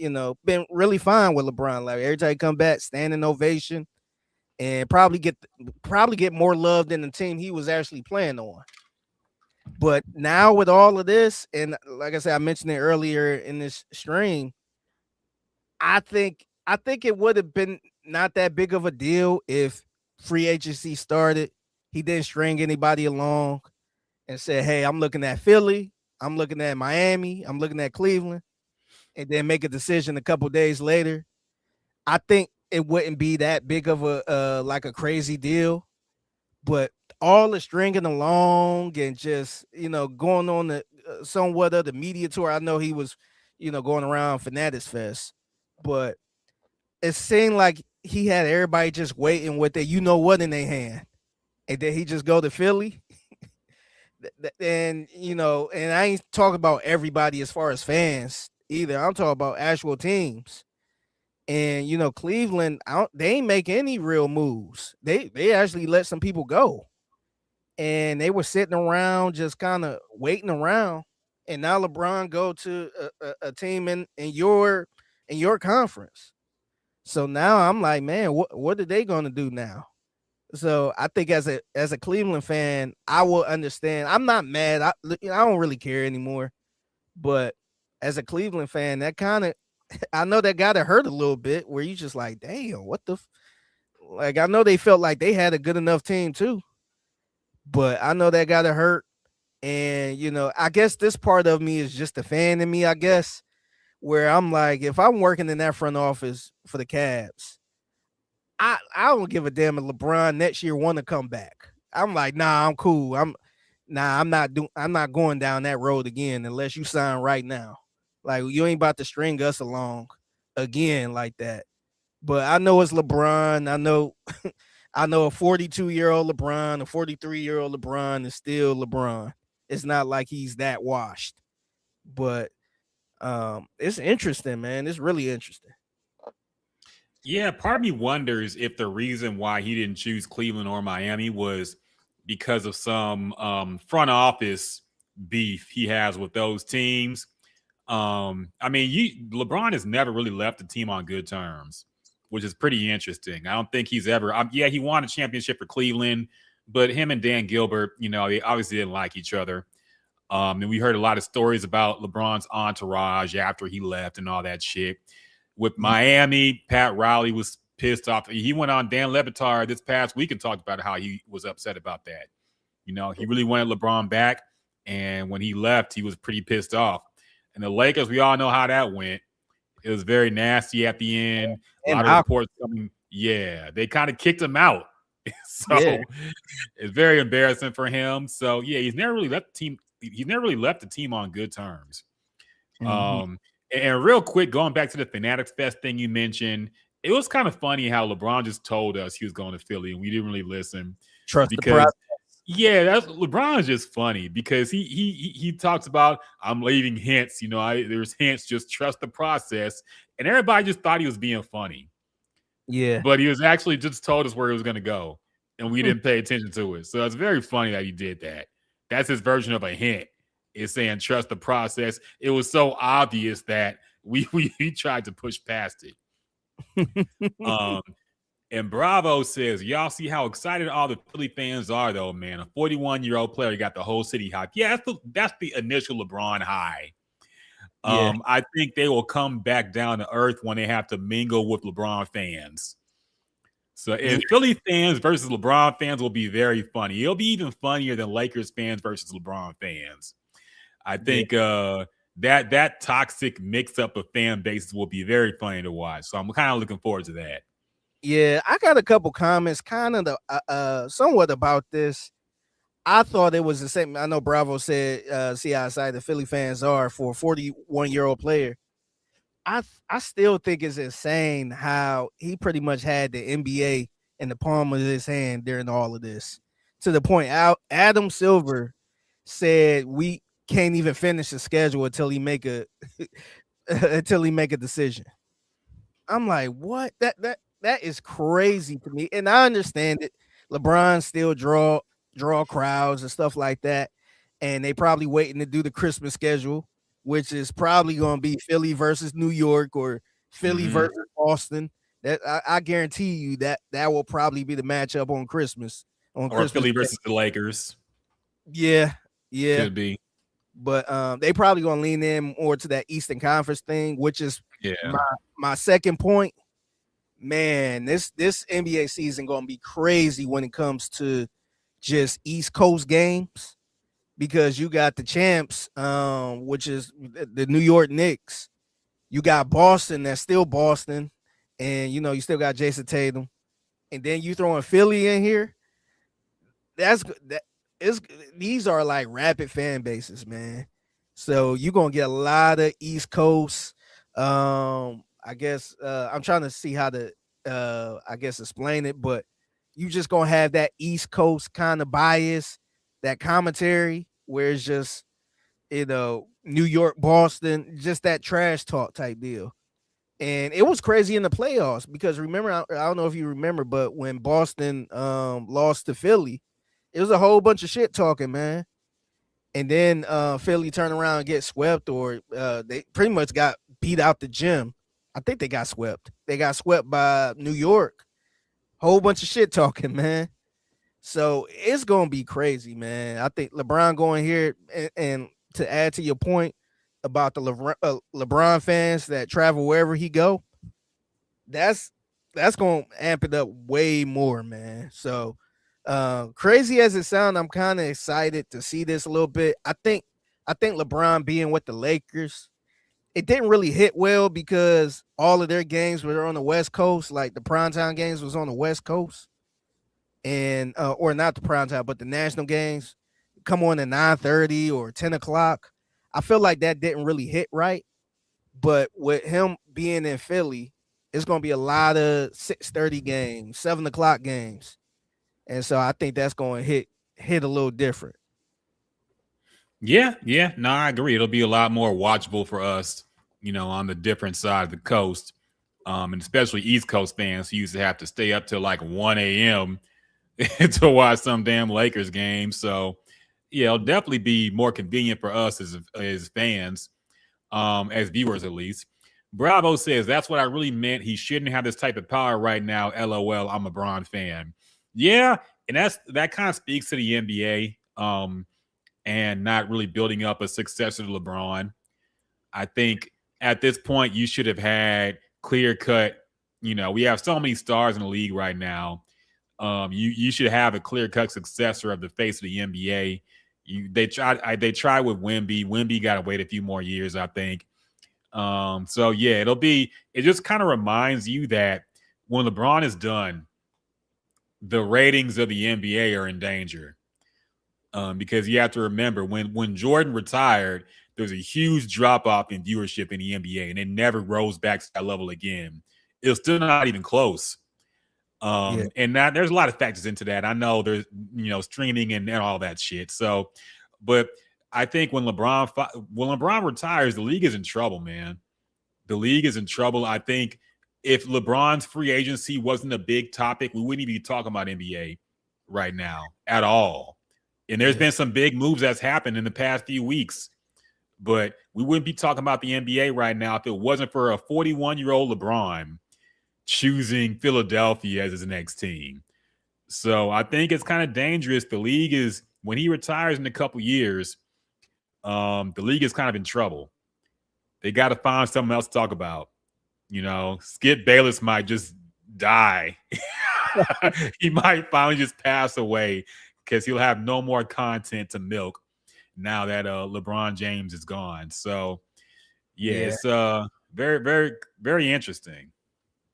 really fine with LeBron. Like every time he come back, standing ovation. And probably get more love than the team he was actually playing on. But now with all of this, and like I said, I mentioned it earlier in this stream, I think it would have been not that big of a deal if free agency started. He didn't string anybody along and said, hey, I'm looking at Philly, I'm looking at Miami, I'm looking at Cleveland, and then make a decision a couple days later. I think it wouldn't be that big of a like a crazy deal, but all the stringing along and just going on the somewhat of the media tour. I know he was going around Fanatics Fest, but it seemed like he had everybody just waiting with it, what in their hand, and then he just go to Philly. And and I ain't talking about everybody as far as fans either. I'm talking about actual teams. And Cleveland, they ain't make any real moves. They actually let some people go, and they were sitting around just kind of waiting around. And now LeBron go to a team in your conference. So now I'm like, man, what are they going to do now? So I think as a Cleveland fan, I will understand. I'm not mad. I don't really care anymore. But as a Cleveland fan, that kind of, I know that got to hurt a little bit where you just like, damn, what the like, I know they felt like they had a good enough team too, but I know that got to hurt. And, I guess this part of me is just a fan in me, I guess, where I'm like, if I'm working in that front office for the Cavs, I don't give a damn if LeBron next year want to come back. I'm like, nah, I'm cool. nah, I'm not going down that road again unless you sign right now. Like you ain't about to string us along again like that. But I know it's LeBron. I know I know a 42-year-old LeBron, a 43-year-old LeBron is still LeBron. It's not like he's that washed. But it's interesting, man. It's really interesting. Yeah, part of me wonders if the reason why he didn't choose Cleveland or Miami was because of some front office beef he has with those teams. I mean, LeBron has never really left the team on good terms, which is pretty interesting. I don't think he's ever. Yeah, he won a championship for Cleveland, but him and Dan Gilbert, they obviously didn't like each other. And we heard a lot of stories about LeBron's entourage after he left and all that shit. With Miami, Pat Riley was pissed off. He went on Dan Le Batard this past week and talked about how he was upset about that. He really wanted LeBron back, and when he left, he was pretty pissed off. And the Lakers, we all know how that went. It was very nasty at the end. A lot of reports coming. Yeah, they kind of kicked him out. So it's very embarrassing for him. So yeah, he's never really left the team. He's never really left the team on good terms. And real quick, going back to the Fanatics Fest thing you mentioned, it was kind of funny how LeBron just told us he was going to Philly, and we didn't really listen. Trust the process. Yeah, LeBron is just funny because he talks about I'm leaving hints. There's hints. Just trust the process, and everybody just thought he was being funny. Yeah, but he was actually just told us where he was going to go, and we didn't pay attention to it. So it's very funny that he did that. That's his version of a hint. Is saying trust the process. It was so obvious that we tried to push past it. And Bravo says, y'all see how excited all the Philly fans are, though, man. A 41-year-old player got the whole city hyped. Yeah, that's the initial LeBron high. I think they will come back down to earth when they have to mingle with LeBron fans. So if Philly fans versus LeBron fans will be very funny. It'll be even funnier than Lakers fans versus LeBron fans. I think that toxic mix-up of fan bases will be very funny to watch. So I'm kind of looking forward to that. Yeah, I got a couple comments kind of somewhat about this. I thought it was the same. I know Bravo said, see how excited the Philly fans are for a 41-year-old player. I still think it's insane how he pretty much had the NBA in the palm of his hand during all of this. To the point, Adam Silver said we can't even finish the schedule until he make a decision. I'm like, what? That is crazy to me. And I understand it. LeBron still draw crowds and stuff like that. And they probably waiting to do the Christmas schedule, which is probably going to be Philly versus New York or Philly versus Boston. That I guarantee you that will probably be the matchup on Christmas. Or Philly versus the Lakers. Yeah. Could be. But they probably going to lean in more to that Eastern Conference thing, which is my second point. Man, this NBA season going to be crazy when it comes to just East Coast games, because you got the champs, which is the New York Knicks. You got Boston, that's still Boston, and you still got Jason Tatum, and then you throwing Philly in here. These are like rapid fan bases, man. So you're gonna get a lot of East Coast. I guess I'm trying to see how to explain it, but you just gonna have that East Coast kind of bias, that commentary where it's just New York, Boston, just that trash talk type deal. And it was crazy in the playoffs because remember, I don't know if you remember, but when Boston lost to Philly, it was a whole bunch of shit talking, man. And then Philly turned around and get swept, or they pretty much got beat out the gym. I think they got swept. They got swept by New York. Whole bunch of shit talking, man. So it's gonna be crazy, man. I think LeBron going here, and to add to your point about the LeBron fans that travel wherever he go, that's gonna amp it up way more, man. So crazy as it sounds, I'm kind of excited to see this a little bit. I think LeBron being with the Lakers, it didn't really hit well because all of their games were on the West Coast. Like the primetime games was on the West Coast, and or not the primetime, but the national games. come on at 9:30 or 10 o'clock. I feel like that didn't really hit right. But with him being in Philly, it's gonna be a lot of 6:30 games, 7 o'clock games. And so I think that's gonna hit a little different. Yeah, no, I agree. It'll be a lot more watchable for us, on the different side of the coast, and especially East Coast fans who used to have to stay up till like 1 a.m. to watch some damn Lakers game. So, yeah, it'll definitely be more convenient for us as fans, as viewers at least. Bravo says that's what I really meant. He shouldn't have this type of power right now. LOL. I'm a Bron fan. Yeah, and that kind of speaks to the NBA. And not really building up a successor to LeBron. I think at this point you should have had clear cut. We have so many stars in the league right now. You should have a clear cut successor of the face of the NBA. They tried with Wemby. Wemby got to wait a few more years, I think. So yeah, it just kind of reminds you that when LeBron is done, the ratings of the NBA are in danger. Because you have to remember when Jordan retired, there was a huge drop off in viewership in the NBA, and it never rose back to that level again. It was still not even close. And that there's a lot of factors into that. I know there's streaming and all that shit. So, but I think when LeBron retires, the league is in trouble, man. The league is in trouble. I think if LeBron's free agency wasn't a big topic, we wouldn't even be talking about NBA right now at all. And there's been some big moves that's happened in the past few weeks, but we wouldn't be talking about the NBA right now if it wasn't for a 41-year-old LeBron choosing Philadelphia as his next team. So I think it's kind of dangerous. The league is, when he retires in a couple years, the league is kind of in trouble. They got to find something else to talk about. Skip Bayless might just die. He might finally just pass away, because he'll have no more content to milk now that LeBron James is gone. So, it's very, very, very interesting.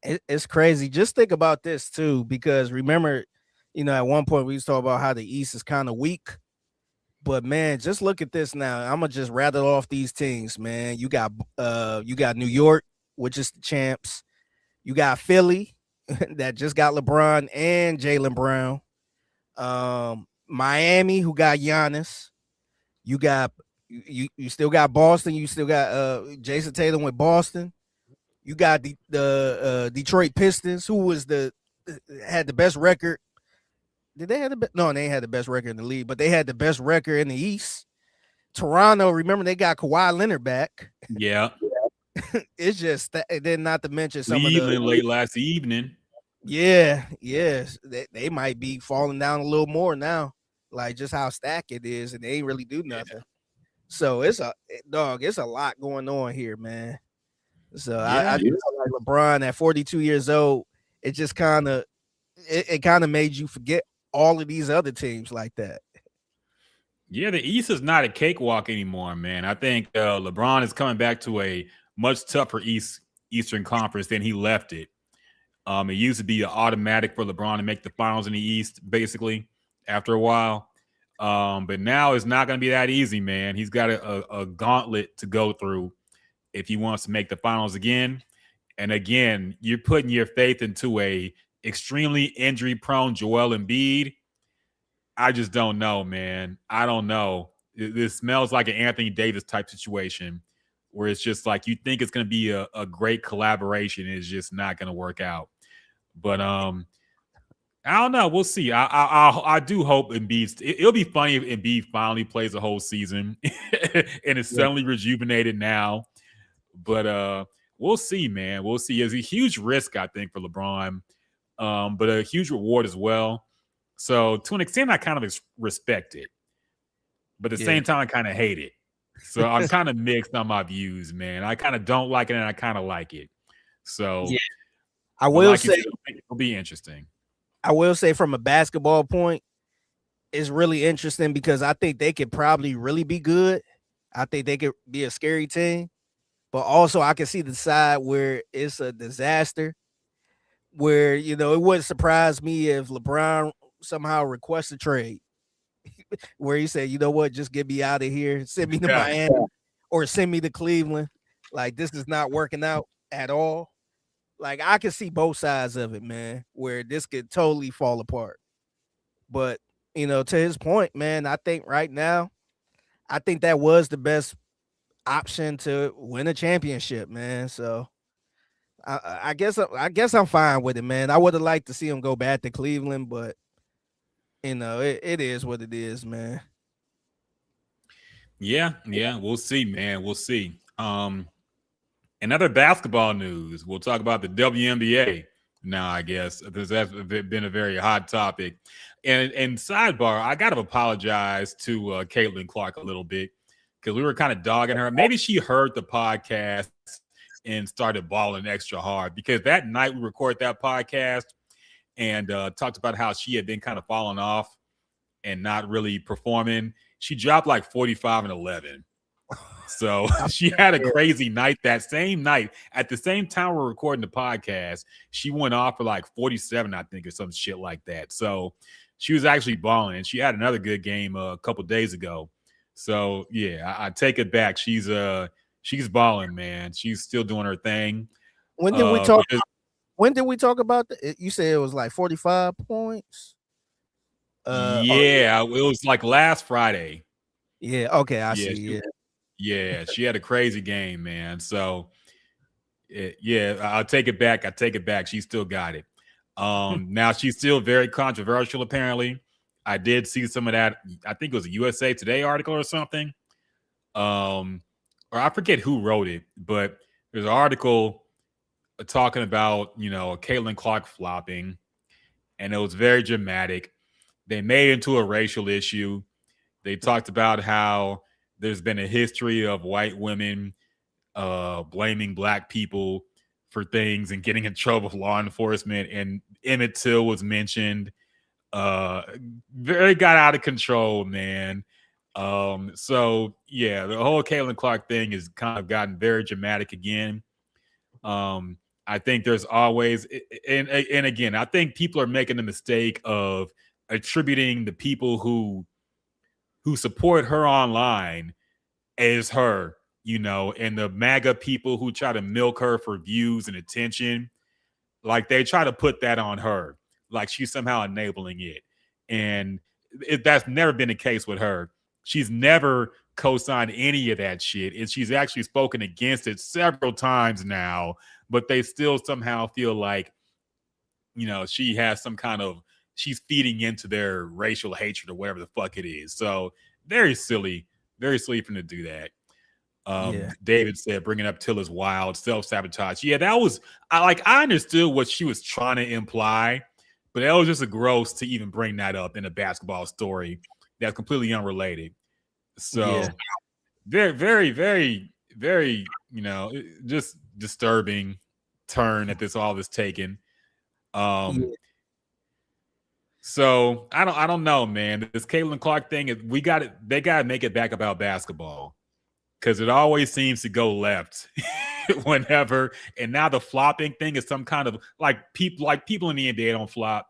It's crazy. Just think about this too, because remember, at one point we was talking about how the East is kind of weak. But man, just look at this now. I'm gonna just rattle off these teams, man. You got New York, which is the champs. You got Philly, that just got LeBron and Jaylen Brown. Miami, who got Giannis. You still got Boston. You still got Jason Tatum with Boston. You got the Detroit Pistons, who had the best record. Did they have no? They had the best record in the league, but they had the best record in the East. Toronto, remember they got Kawhi Leonard back. Yeah, it's just that. And then not to mention some Cleveland of the late last evening. Yeah, yes, they might be falling down a little more now, like just how stacked it is, and they ain't really do nothing. So it's a lot going on here, man. So I feel like LeBron at 42 years old, it just kind of made you forget all of these other teams like that. Yeah, the East is not a cakewalk anymore, man. I think LeBron is coming back to a much tougher Eastern Conference than he left it. It used to be an automatic for LeBron to make the finals in the East, basically, after a while. But now it's not going to be that easy, man. He's got a gauntlet to go through if he wants to make the finals again. And again, you're putting your faith into a extremely injury-prone Joel Embiid. I just don't know, man. I don't know. This smells like an Anthony Davis type situation, where it's just like you think it's going to be a great collaboration. It's just not going to work out. But I don't know. We'll see. I do hope Embiid. It'll be funny if Embiid finally plays a whole season and is suddenly rejuvenated now. But we'll see, man. We'll see. It's a huge risk, I think, for LeBron, but a huge reward as well. So to an extent, I kind of respect it, but at the same time, I kind of hate it. So I'm kind of mixed on my views, man. I kind of don't like it, and I kind of like it. So I will like say it'll be interesting. I will say from a basketball point, it's really interesting because I think they could probably really be good. I think they could be a scary team, but also I can see the side where it's a disaster, where, it wouldn't surprise me if LeBron somehow requests a trade where he said, you know what, just get me out of here, send me to Yeah. Miami or send me to Cleveland. Like, this is not working out at all. Like, I can see both sides of it, man, where this could totally fall apart. But, to his point, man, I think right now, I think that was the best option to win a championship, man. So I guess I'm fine with it, man. I would have liked to see him go back to Cleveland, but it is what it is, man. Yeah, we'll see, man. We'll see. In other basketball news, we'll talk about the WNBA now, I guess, because that's been a very hot topic. And sidebar, I got to apologize to Caitlin Clark a little bit because we were kind of dogging her. Maybe she heard the podcast and started balling extra hard because that night we recorded that podcast and talked about how she had been kind of falling off and not really performing. She dropped like 45 and 11. So she had a crazy night that same night. At the same time we're recording the podcast, she went off for like 47, I think, or some shit like that. So she was actually balling, and she had another good game a couple days ago. So yeah, I take it back. She's balling, man. She's still doing her thing. When did we talk? When did we talk about that? You said it was like 45 points. Yeah, it was like last Friday. Yeah. Okay, I see. Yeah, she had a crazy game, man. So, yeah, I'll take it back. She still got it. Now she's still very controversial. Apparently, I did see some of that. I think it was a USA Today article or something. Or I forget who wrote it, but there's an article talking about Caitlin Clark flopping, and it was very dramatic. They made it into a racial issue. They talked about how there's been a history of white women blaming black people for things and getting in trouble with law enforcement. And Emmett Till was mentioned. Very got out of control, man. So, yeah, the whole Caitlin Clark thing has kind of gotten very dramatic again. I think there's always, and again, I think people are making the mistake of attributing the people who support her online as her, and the MAGA people who try to milk her for views and attention, like they try to put that on her, like she's somehow enabling it. And that's never been the case with her. She's never co-signed any of that shit, and she's actually spoken against it several times now, but they still somehow feel like, she has some kind of, she's feeding into their racial hatred or whatever the fuck it is. So very silly for them to do that. David said, bringing up Till is wild, self-sabotage. Yeah, that was, I understood what she was trying to imply, but that was just a gross to even bring that up in a basketball story that's completely unrelated. So very, very, very, very, just disturbing turn that all this taken. So I don't know, man. This Caitlin Clark thing is they gotta make it back about basketball, because it always seems to go left whenever. And now the flopping thing is some kind of people in the NBA don't flop.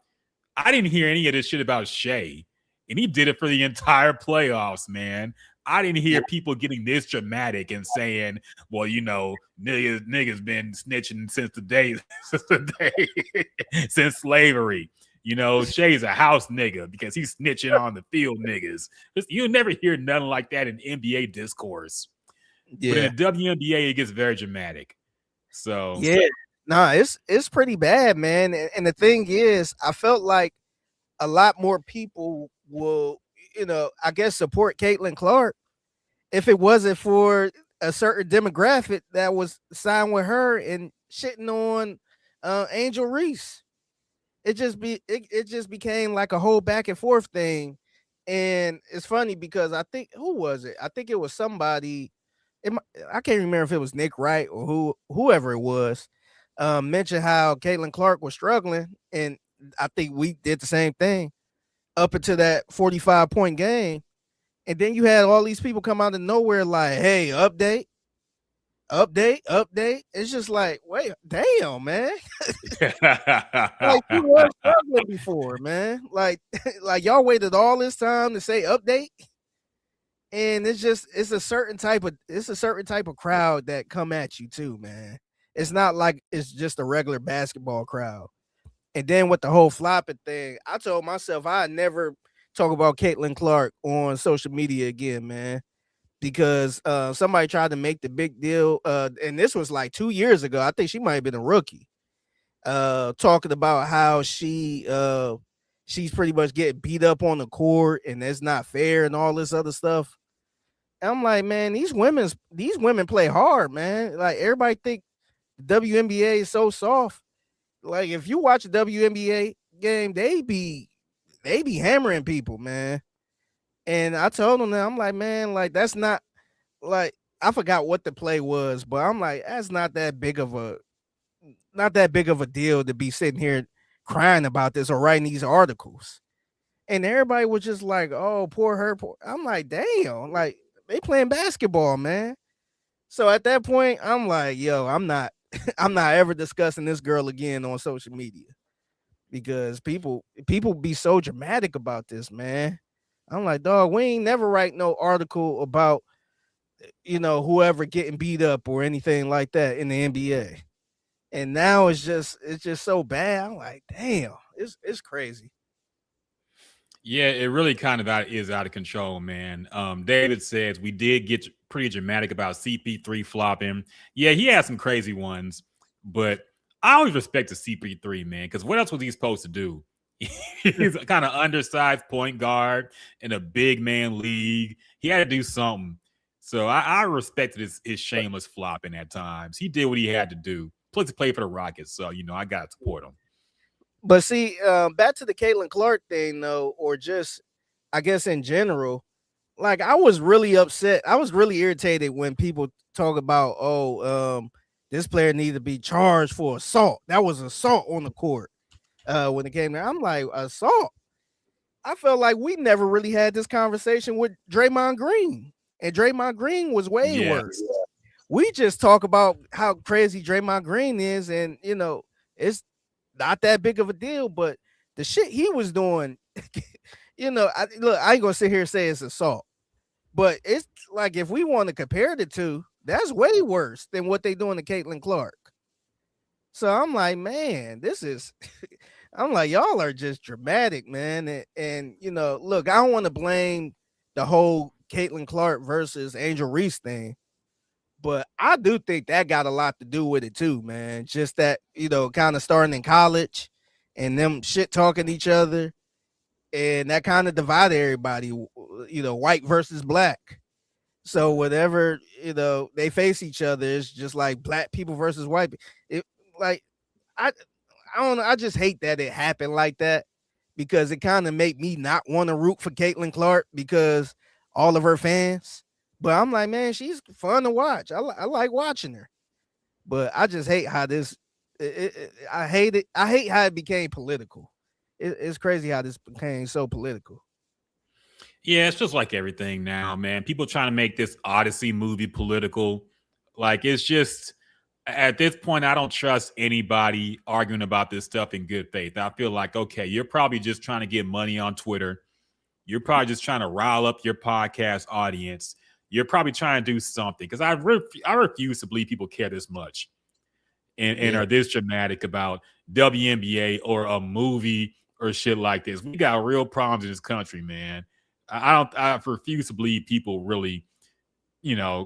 I didn't hear any of this shit about Shea, and he did it for the entire playoffs, man. I didn't hear people getting this dramatic and saying, well, niggas been snitching since slavery. Shea's a house nigga because he's snitching on the field niggas. You'll never hear nothing like that in NBA discourse. Yeah. But in the WNBA, it gets very dramatic. So it's pretty bad, man. And the thing is, I felt like a lot more people will, I guess, support Caitlin Clark if it wasn't for a certain demographic that was signed with her and shitting on Angel Reese. It just became like a whole back and forth thing. And it's funny because I think, who was it? I think it was somebody. I can't remember if it was Nick Wright or whoever it was, mentioned how Caitlin Clark was struggling. And I think we did the same thing up until that 45-point game. And then you had all these people come out of nowhere like, hey, update. update. It's just like, wait, damn, man. Like you were struggling before, man. Like, like y'all waited all this time to say update, and it's a certain type of crowd that come at you too, man. It's not like it's just a regular basketball crowd. And then with the whole flopping thing, I told myself I'd never talk about Caitlin Clark on social media again, man. Because somebody tried to make the big deal, and this was like 2 years ago. I think she might have been a rookie. Talking about how she's pretty much getting beat up on the court and that's not fair and all this other stuff. And I'm like, man, these women play hard, man. Like everybody think the WNBA is so soft. Like if you watch a WNBA game, they be hammering people, man. And I told them that I'm like, man, like that's not like I forgot what the play was, but I'm like, that's not that big of a deal to be sitting here crying about this or writing these articles. And everybody was just like, oh, poor her. Poor. I'm like, damn, like they playing basketball, man. So at that point, I'm like, yo, I'm not ever discussing this girl again on social media because people be so dramatic about this, man. I'm like, dog, we ain't never write no article about, whoever getting beat up or anything like that in the NBA. And now it's just so bad. I'm like, damn, it's crazy. Yeah, it really kind of is out of control, man. David says we did get pretty dramatic about CP3 flopping. Yeah, he had some crazy ones, but I always respect the CP3, man, because what else was he supposed to do? He's a kind of undersized point guard in a big man league. He had to do something. So I respected his shameless flopping at times. He did what he had to do. Plus, he played for the Rockets, so I got to support him. But see, back to the Caitlin Clark thing, though, or just I guess in general, like I was really upset. I was really irritated when people talk about, this player needed to be charged for assault. That was assault on the court. When it came there, I'm like, assault. I felt like we never really had this conversation with Draymond Green, and Draymond Green was way worse. We just talk about how crazy Draymond Green is, and it's not that big of a deal. But the shit he was doing, I ain't gonna sit here and say it's assault, but it's like if we want to compare the two, that's way worse than what they doing to Caitlin Clark. So I'm like, man, this is. I'm like, y'all are just dramatic, man. And look, I don't want to blame the whole Caitlin Clark versus Angel Reese thing, but I do think that got a lot to do with it too, man. Just that, kind of starting in college and them shit talking each other, and that kind of divided everybody, white versus black. So whatever, they face each other, it's just like black people versus white people. I don't know. I just hate that it happened like that because it kind of made me not want to root for Caitlin Clark because all of her fans. But I'm like, man, she's fun to watch. I like watching her. But I just hate how this. I hate it. I hate how it became political. It's crazy how this became so political. Yeah, it's just like everything now, man. People trying to make this Odyssey movie political. Like it's just. At this point, I don't trust anybody arguing about this stuff in good faith. I feel like, okay, you're probably just trying to get money on Twitter. You're probably just trying to rile up your podcast audience. You're probably trying to do something because I refuse to believe people care this much and are this dramatic about WNBA or a movie or shit like this. We got real problems in this country, man. I refuse to believe people really,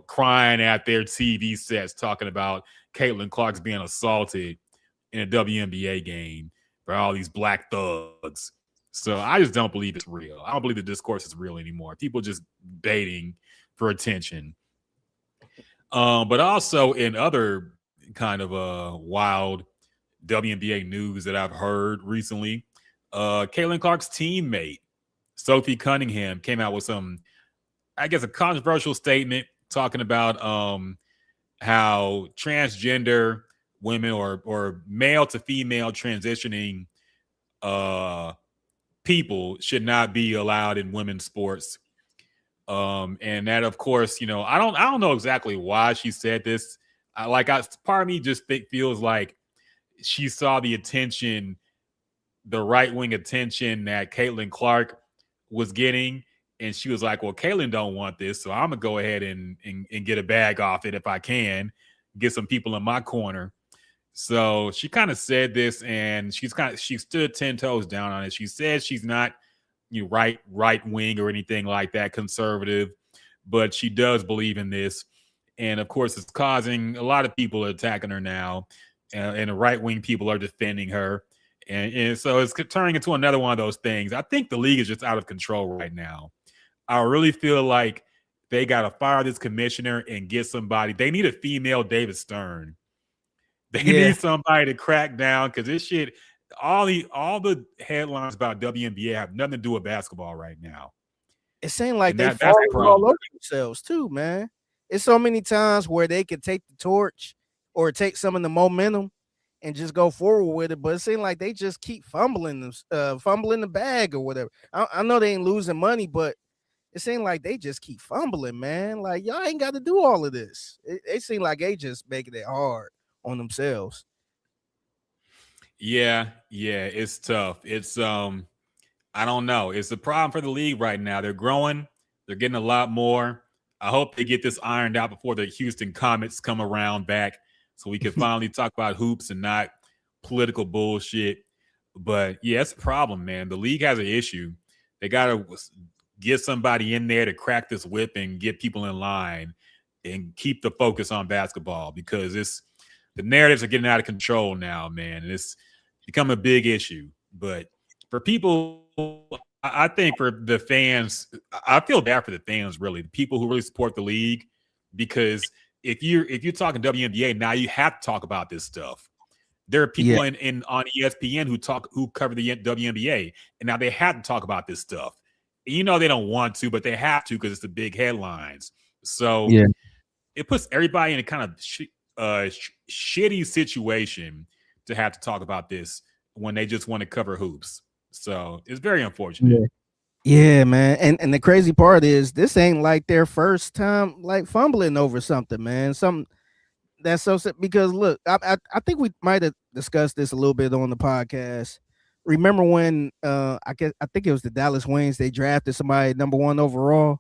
crying at their TV sets talking about Caitlin Clark's being assaulted in a WNBA game by all these black thugs. So I just don't believe it's real. I don't believe the discourse is real anymore. People just baiting for attention. But also in other kind of wild WNBA news that I've heard recently, Caitlin Clark's teammate, Sophie Cunningham, came out with some, I guess, a controversial statement talking about how transgender women or male to female transitioning people should not be allowed in women's sports. And that, of course, I don't know exactly why she said this, Part of me just feels like she saw the attention, the right wing attention that Caitlin Clark was getting, and she was like, "Well, Caitlin don't want this, so I'm gonna go ahead and get a bag off it if I can, get some people in my corner." So she kind of said this, and she stood 10 toes down on it. She said she's not right wing or anything like that, conservative, but she does believe in this. And of course, it's causing a lot of people attacking her now, and the right wing people are defending her. And so it's turning into another one of those things. I think the league is just out of control right now. I really feel like they got to fire this commissioner and get somebody. They need a female David Stern. They need somebody to crack down, because this shit, all the headlines about WNBA have nothing to do with basketball right now. It seems like they fall all over themselves too, man. It's so many times where they could take the torch or take some of the momentum and just go forward with it, but it seems like they just keep fumbling the bag or whatever. I know they ain't losing money, but it seems like they just keep fumbling, man. Like, y'all ain't got to do all of this. It seems like they just making it hard on themselves. Yeah, it's tough. It's I don't know. It's a problem for the league right now. They're growing. They're getting a lot more. I hope they get this ironed out before the Houston Comets come around back, so we can finally talk about hoops and not political bullshit. But yeah, it's a problem, man. The league has an issue. They got to get somebody in there to crack this whip and get people in line and keep the focus on basketball, because the narratives are getting out of control now, man. And it's become a big issue. But for people, I think for the fans, I feel bad for the fans, really, the people who really support the league, because if you're talking WNBA now, you have to talk about this stuff. There are people on ESPN who cover the WNBA, and now they have to talk about this stuff. They don't want to, but they have to, because it's the big headlines. So it puts everybody in a kind of shitty situation to have to talk about this when they just want to cover hoops. So it's very unfortunate. Yeah, man. And the crazy part is, this ain't like their first time like fumbling over something, man. Something that's so sad, because look, I think we might have discussed this a little bit on the podcast. Remember when I think it was the Dallas Wings, they drafted somebody number 1 overall,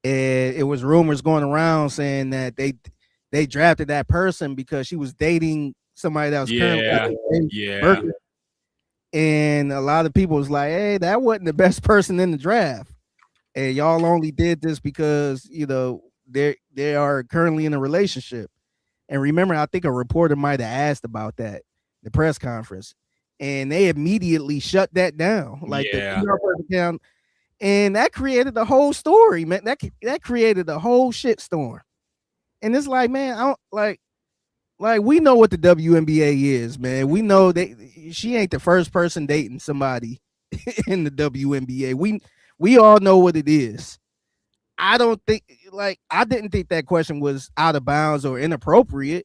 and it was rumors going around saying that they drafted that person because she was dating somebody that was currently and a lot of people was like, hey, that wasn't the best person in the draft, and y'all only did this because they are currently in a relationship. And remember, I think a reporter might have asked about that, the press conference, and they immediately shut that down. Like down, and that created the whole story, man. That created the whole shit storm. And it's like, man, I don't like we know what the WNBA is, man. We know she ain't the first person dating somebody in the WNBA. We all know what it is. I didn't think that question was out of bounds or inappropriate.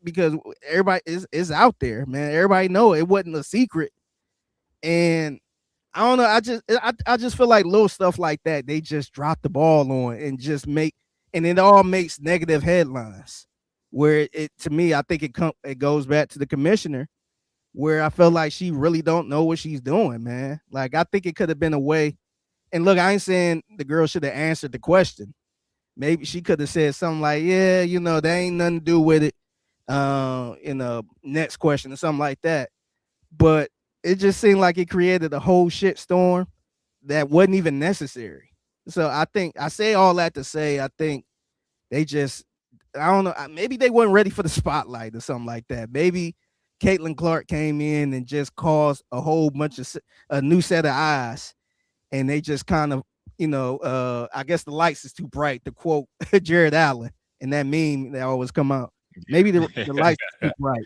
Because everybody is out there, man. Everybody know it wasn't a secret. And I don't know. I just feel like little stuff like that, they just drop the ball on and just and it all makes negative headlines. Where to me, I think it goes back to the commissioner, where I feel like she really don't know what she's doing, man. Like, I think it could have been a way. And look, I ain't saying the girl should have answered the question. Maybe she could have said something like, yeah, there ain't nothing to do with it. In the next question or something like that. But it just seemed like it created a whole shit storm that wasn't even necessary. So I say all that to say, I think they just, I don't know, maybe they weren't ready for the spotlight or something like that. Maybe Caitlin Clark came in and just caused a whole bunch of a new set of eyes, and they just kind of, I guess the lights is too bright, to quote Jared Allen and that meme that always come out. Maybe the lights are too bright,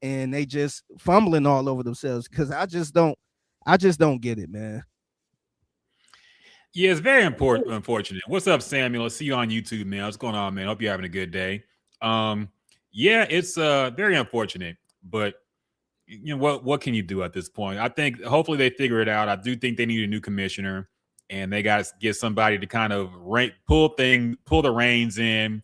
and they just fumbling all over themselves, because I just don't get it, man. Yeah, it's very unfortunate. What's up, Samuel? I see you on YouTube, man. What's going on, man? Hope you're having a good day. Yeah, it's very unfortunate, but what can you do at this point? I think hopefully they figure it out. I do think they need a new commissioner, and they got to get somebody to kind of pull the reins in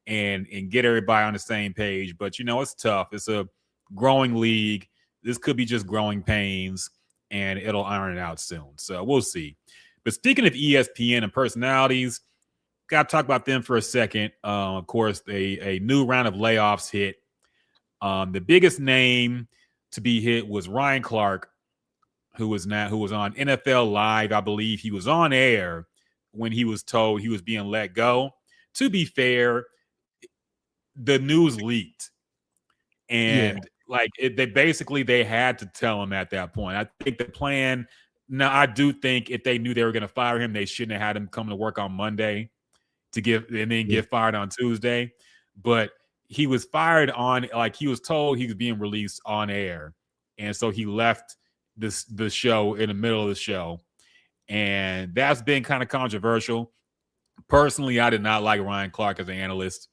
and get everybody on the same page. But it's tough. It's a growing league. This could be just growing pains, and it'll iron it out soon. So we'll see. But speaking of ESPN and personalities, got to talk about them for a second. Of course, a new round of layoffs hit. The biggest name to be hit was Ryan Clark, who was on NFL Live. I believe he was on air when he was told he was being let go. To be fair, the news leaked, and they had to tell him at that point. I think the plan. Now, I do think if they knew they were going to fire him, they shouldn't have had him come to work on Monday get fired on Tuesday. But he was fired on, he was told he was being released on air, and so he left the show in the middle of the show, and that's been kind of controversial. Personally, I did not like Ryan Clark as an analyst.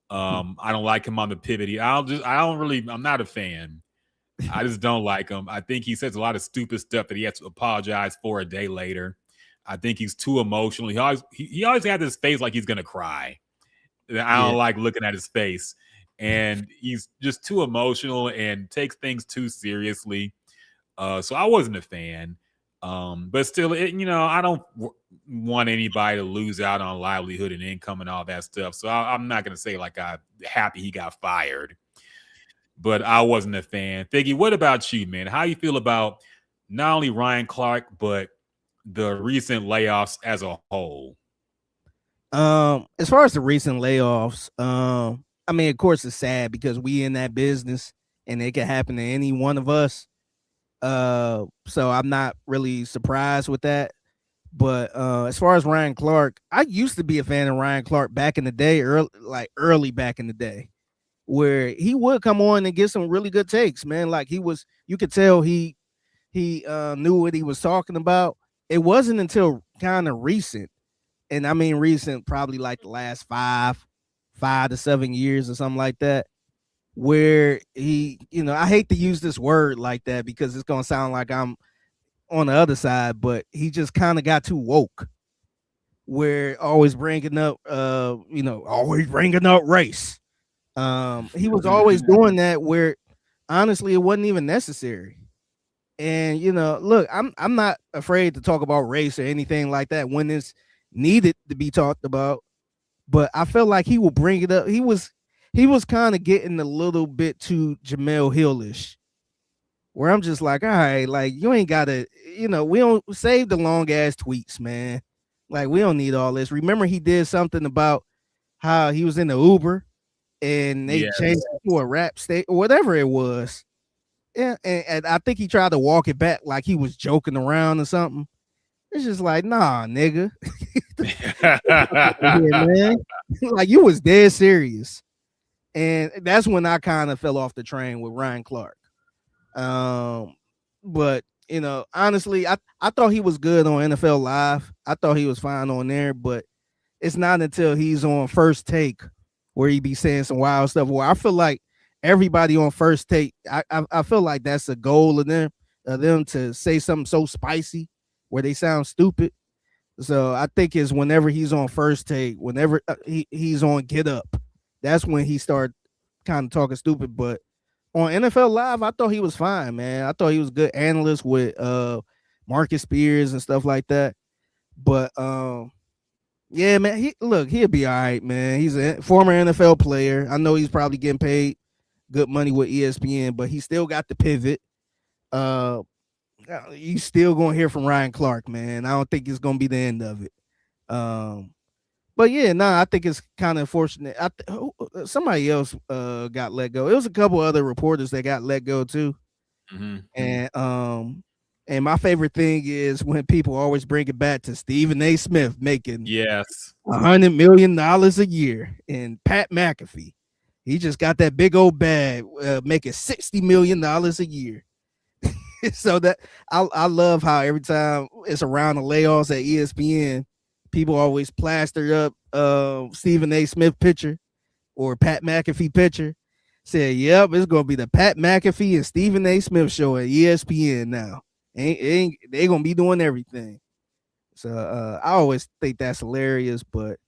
I don't like him on the pivot. I'm not a fan. I just don't like him. I think he says a lot of stupid stuff that he has to apologize for a day later. I think he's too emotional. He always had this face like he's gonna cry. I don't like looking at his face, and he's just too emotional and takes things too seriously. So I wasn't a fan. But still, I don't want anybody to lose out on livelihood and income and all that stuff. So I'm not gonna say I'm happy he got fired. But I wasn't a fan. Figgy, what about you, man? How you feel about not only Ryan Clark, but the recent layoffs as a whole? As far as the recent layoffs, I mean, of course, it's sad because we in that business and it can happen to any one of us. So I'm not really surprised with that. But as far as Ryan Clark, I used to be a fan of Ryan Clark back in the day, early back in the day, where he would come on and get some really good takes, man. You could tell he knew what he was talking about. It wasn't until kind of recent, and I mean recent, probably like the last 5 to 7 years or something like that, where he, I hate to use this word like that because it's gonna sound like I'm on the other side, but he just kind of got too woke, where always bringing up race. He was always doing that where honestly it wasn't even necessary. And look, I'm not afraid to talk about race or anything like that when it's needed to be talked about, but I felt like he would bring it up. He was kind of getting a little bit too Jamel Hill-ish, where I'm just like, all right, like you ain't gotta, we don't save the long ass tweets, man. Like we don't need all this. Remember he did something about how he was in the Uber and they changed it to a rap state or whatever it was. Yeah, and I think he tried to walk it back like he was joking around or something. It's just like, nah, nigga. Yeah, man. Like you was dead serious. And that's when I kind of fell off the train with Ryan Clark. But honestly, I thought he was good on NFL Live. I thought he was fine on there, but it's not until he's on First Take where he be saying some wild stuff. Where I feel like everybody on First Take, I feel like that's a goal of them to say something so spicy where they sound stupid. So I think it's whenever he's on First Take, whenever he's on Get Up, that's when he started kind of talking stupid. But on NFL Live, I thought he was fine, man. I thought he was a good analyst with Marcus Spears and stuff like that. But yeah, man, he'll be all right, man. He's a former NFL player. I know he's probably getting paid good money with ESPN, but he still got the pivot. You still gonna hear from Ryan Clark, man. I don't think it's gonna be the end of it. But yeah, I think it's kind of unfortunate. Somebody else got let go. It was a couple other reporters that got let go too. Mm-hmm. And my favorite thing is when people always bring it back to Stephen A. Smith making $100 million a year, and Pat McAfee, he just got that big old bag, making $60 million a year. So that I love how every time it's around the layoffs at ESPN, people always plaster up Stephen A. Smith picture or Pat McAfee picture. Say, yep, it's gonna be the Pat McAfee and Stephen A. Smith show at ESPN now. They gonna be doing everything. So I always think that's hilarious, but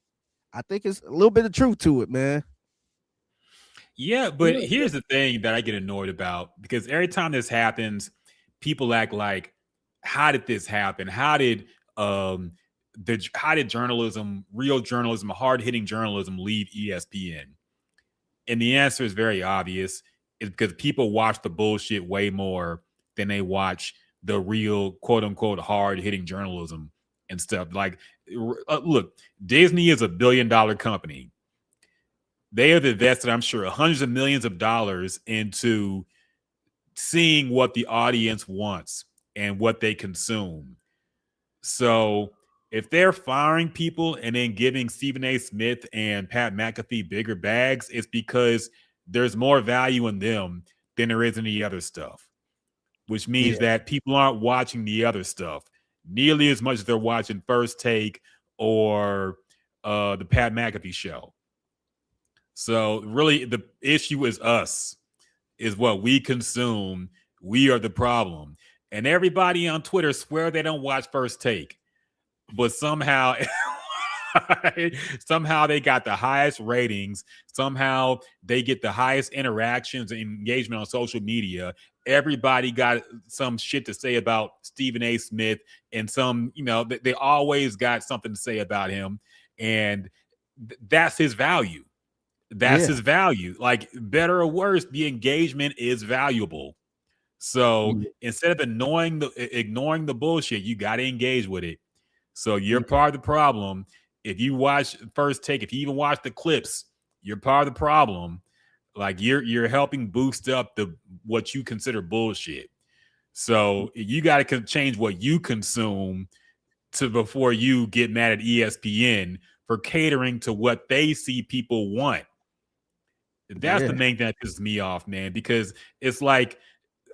I think it's a little bit of truth to it, man. Yeah, but here's the thing that I get annoyed about, because every time this happens, people act like, how did this happen? How did journalism, real journalism, hard-hitting journalism leave ESPN? And the answer is very obvious. It's because people watch the bullshit way more than they watch the real quote unquote hard-hitting journalism and stuff. Like, look, Disney is $1 billion company. They have invested, I'm sure, hundreds of millions of dollars into seeing what the audience wants and what they consume. So if they're firing people and then giving Stephen A. Smith and Pat McAfee bigger bags, it's because there's more value in them than there is in the other stuff, which means that people aren't watching the other stuff nearly as much as they're watching First Take or the Pat McAfee show. So really the issue is us, is what we consume. We are the problem. And everybody on Twitter swear they don't watch First Take, but somehow somehow they got the highest ratings. Somehow they get the highest interactions and engagement on social media. Everybody got some shit to say about Stephen A. Smith, and some, they always got something to say about him. And that's his value. That's his value. Like, better or worse, the engagement is valuable. So instead of ignoring the bullshit, you got to engage with it. So you're part of the problem. If you watch First Take, if you even watch the clips, you're part of the problem. Like, you're helping boost up what you consider bullshit. So you got to change what you consume before you get mad at ESPN for catering to what they see people want. That's the main thing that pisses me off, man, because it's like,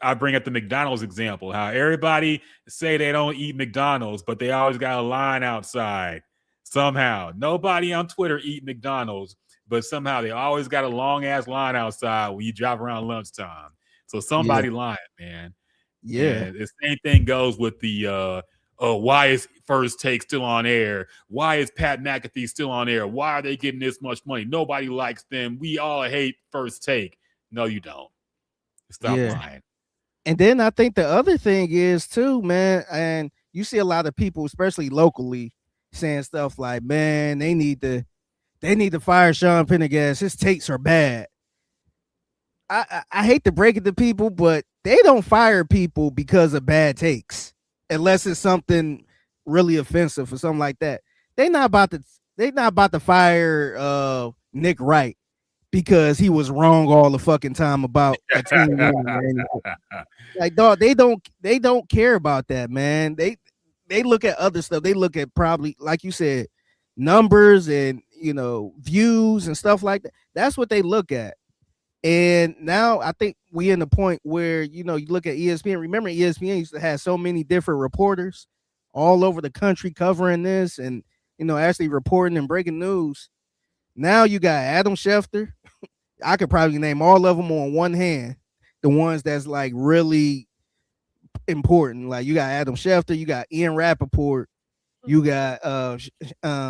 I bring up the McDonald's example, how everybody say they don't eat McDonald's, but they always got a line outside. Somehow nobody on Twitter eat McDonald's, but somehow they always got a long ass line outside when you drive around lunchtime. So somebody lying, man. Yeah. And the same thing goes with the why is First Take still on air? Why is Pat McAfee still on air? Why are they getting this much money? Nobody likes them. We all hate First Take. No, you don't. Stop lying. And then I think the other thing is too, man, and you see a lot of people, especially locally, saying stuff like, man, they need to fire Sean Pendergast. His takes are bad. I hate to break it to people, but they don't fire people because of bad takes, unless it's something really offensive or something like that. They're not about to fire Nick Wright because he was wrong all the fucking time about a team. Like, dog, they don't care about that, man. They look at other stuff. They look at, probably, like you said, numbers and views and stuff like that. That's what they look at. And now I think we in the point where you look at ESPN. Remember, ESPN used to have so many different reporters all over the country covering this and actually reporting and breaking news. Now you got Adam Schefter. I could probably name all of them on one hand, the ones that's like really important. Like, you got Adam Schefter, you got Ian Rappaport, you got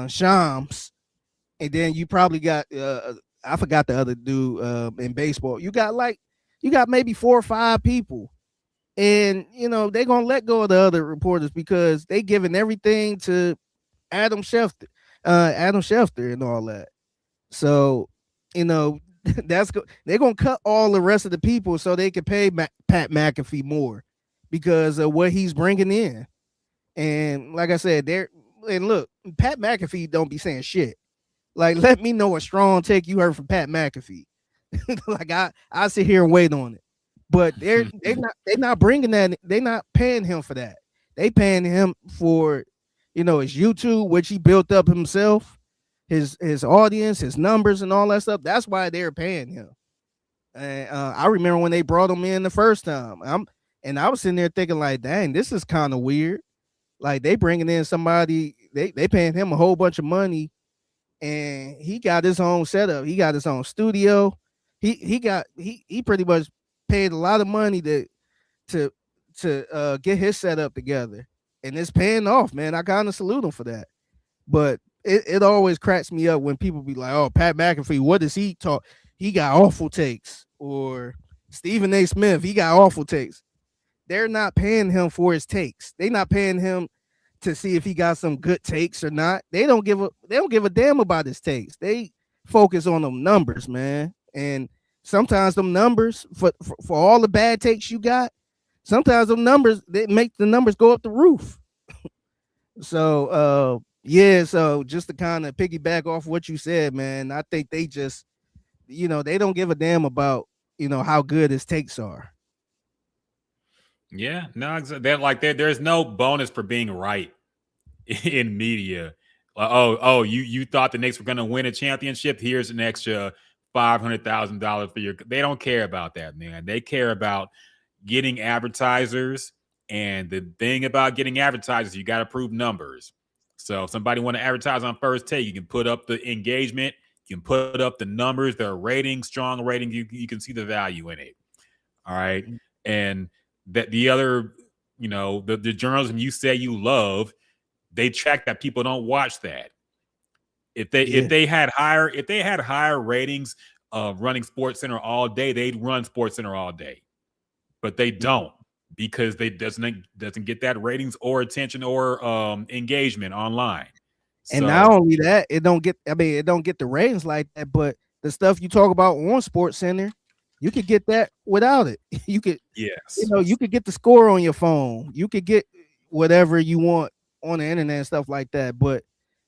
Shams, and then you probably got I forgot the other dude in baseball. You got maybe 4 or 5 people, and they're gonna let go of the other reporters because they giving everything to Adam Schefter and all that. So they're gonna cut all the rest of the people so they can pay Pat McAfee more because of what he's bringing in. And like I said, look, Pat McAfee don't be saying shit. Like, let me know a strong take you heard from Pat McAfee. Like, I sit here and wait on it. But they're not bringing that. They're not paying him for that. They paying him for his YouTube, which he built up himself, his audience, his numbers, and all that stuff. That's why they're paying him. And I remember when they brought him in the first time. I was sitting there thinking, like, dang, this is kind of weird. Like, they bringing in somebody, they paying him a whole bunch of money, and he got his own setup. He got his own studio. He pretty much paid a lot of money to get his setup together, and it's paying off, man. I kind of salute him for that. But it always cracks me up when people be like, "Oh, Pat McAfee, what does he talk? He got awful takes," or Stephen A. Smith, he got awful takes. They're not paying him for his takes. They're not paying him to see if he got some good takes or not. They don't give a damn about his takes. They focus on them numbers, man. And sometimes them numbers for all the bad takes you got, sometimes them numbers they make the numbers go up the roof. So yeah, so just to kind of piggyback off what you said, man, I think they just, they don't give a damn about, how good his takes are. Yeah, no, they're like there's no bonus for being right in media. You thought the Knicks were going to win a championship? Here's an extra $500,000 for your. They don't care about that, man. They care about getting advertisers, and the thing about getting advertisers, you got to prove numbers. So if somebody want to advertise on First Take, you can put up the engagement, you can put up the numbers, their ratings, strong ratings. You can see the value in it. All right, and that the other, the journalism you say you love, they track that people don't watch that. If they had higher ratings of running Sports Center all day, they'd run Sports Center all day. But they don't, because they doesn't get that ratings or attention or engagement online. And not only that, it don't get the ratings like that, but the stuff you talk about on Sports Center, you could get that without it. You could, you could get the score on your phone. You could get whatever you want on the internet and stuff like that. But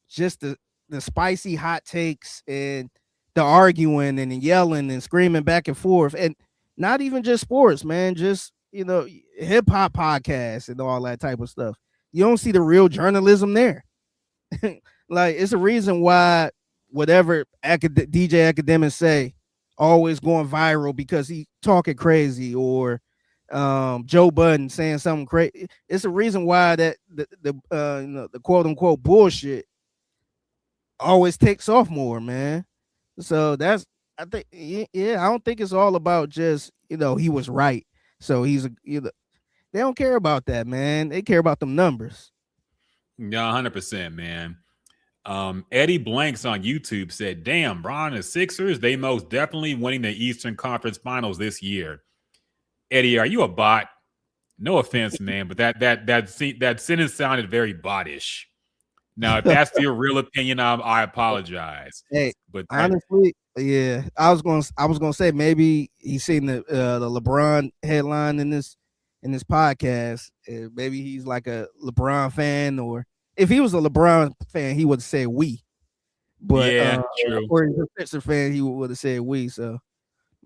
just the spicy hot takes and the arguing and the yelling and screaming back and forth, and not even just sports, man, just hip hop podcasts and all that type of stuff. You don't see the real journalism there. Like, it's a reason why whatever DJ Academics say always going viral, because he talking crazy, or Joe Budden saying something crazy. It's a reason why that the quote unquote bullshit always takes off more, man. So that's, I think, I don't think it's all about just, he was right. So he's they don't care about that, man. They care about them numbers. Yeah, 100%, man. Eddie Blanks on YouTube said, "Damn, Bron and Sixers, they most definitely winning the Eastern Conference Finals this year." Eddie, are you a bot? No offense, man, but that sentence sounded very bottish. Now, if that's your real opinion, I apologize. Hey, but honestly, yeah, I was gonna say maybe he's seen the LeBron headline in this podcast. Maybe he's like a LeBron fan, or if he was a LeBron fan, he would say we. But yeah, true. Or he's a Sixers fan, he would have said we. So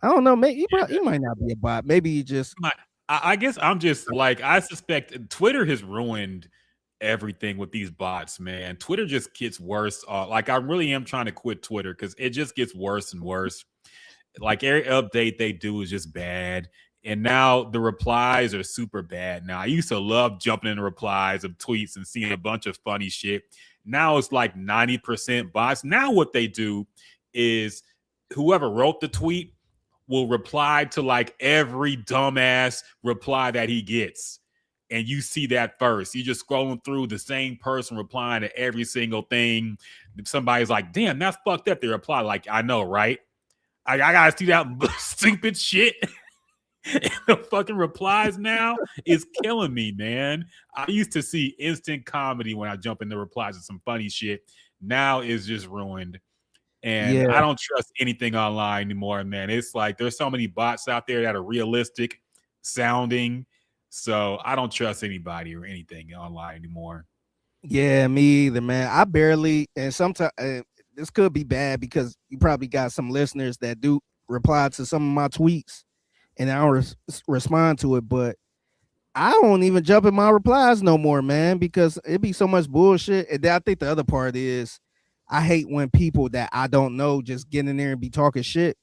I don't know. Maybe he might not be a bot. Maybe he just. I guess I'm just like, I suspect Twitter has ruined everything with these bots, man. Twitter just gets worse. Like, I really am trying to quit Twitter because it just gets worse and worse. Like, every update they do is just bad. And now the replies are super bad. Now, I used to love jumping in the replies of tweets and seeing a bunch of funny shit. Now it's like 90% bots. Now what they do is whoever wrote the tweet will reply to like every dumbass reply that he gets. And you see that first. You're just scrolling through the same person replying to every single thing. Somebody's like, damn, that's fucked up. They reply like, I know, right? I gotta see that stupid shit. And the fucking replies now is killing me, man. I used to see instant comedy when I jump in the replies of some funny shit. Now it's just ruined. And I don't trust anything online anymore, man. It's like there's so many bots out there that are realistic sounding. So I don't trust anybody or anything online anymore. Yeah, me either, man. I barely, and sometimes this could be bad because you probably got some listeners that do reply to some of my tweets and I don't respond to it, but I don't even jump in my replies no more, man, because it'd be so much bullshit. And I think the other part is I hate when people that I don't know just get in there and be talking shit.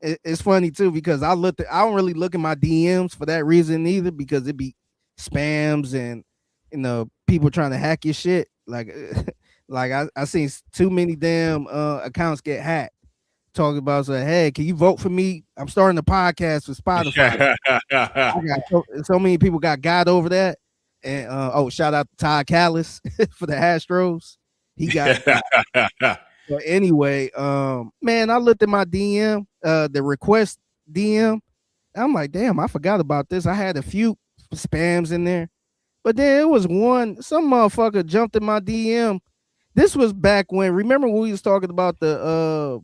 It's funny too, because I don't really look at my DMs for that reason either, because it be spams and people trying to hack your shit. Like I seen too many damn accounts get hacked. Talking about, say, hey, can you vote for me? I'm starting a podcast with Spotify. So many people got over that. And shout out to Todd Callis for the Astros. He got but anyway, man, I looked at my DM, the request DM. I'm like, damn, I forgot about this. I had a few spams in there, but then it was one. Some motherfucker jumped in my DM. This was back when. Remember when we was talking about the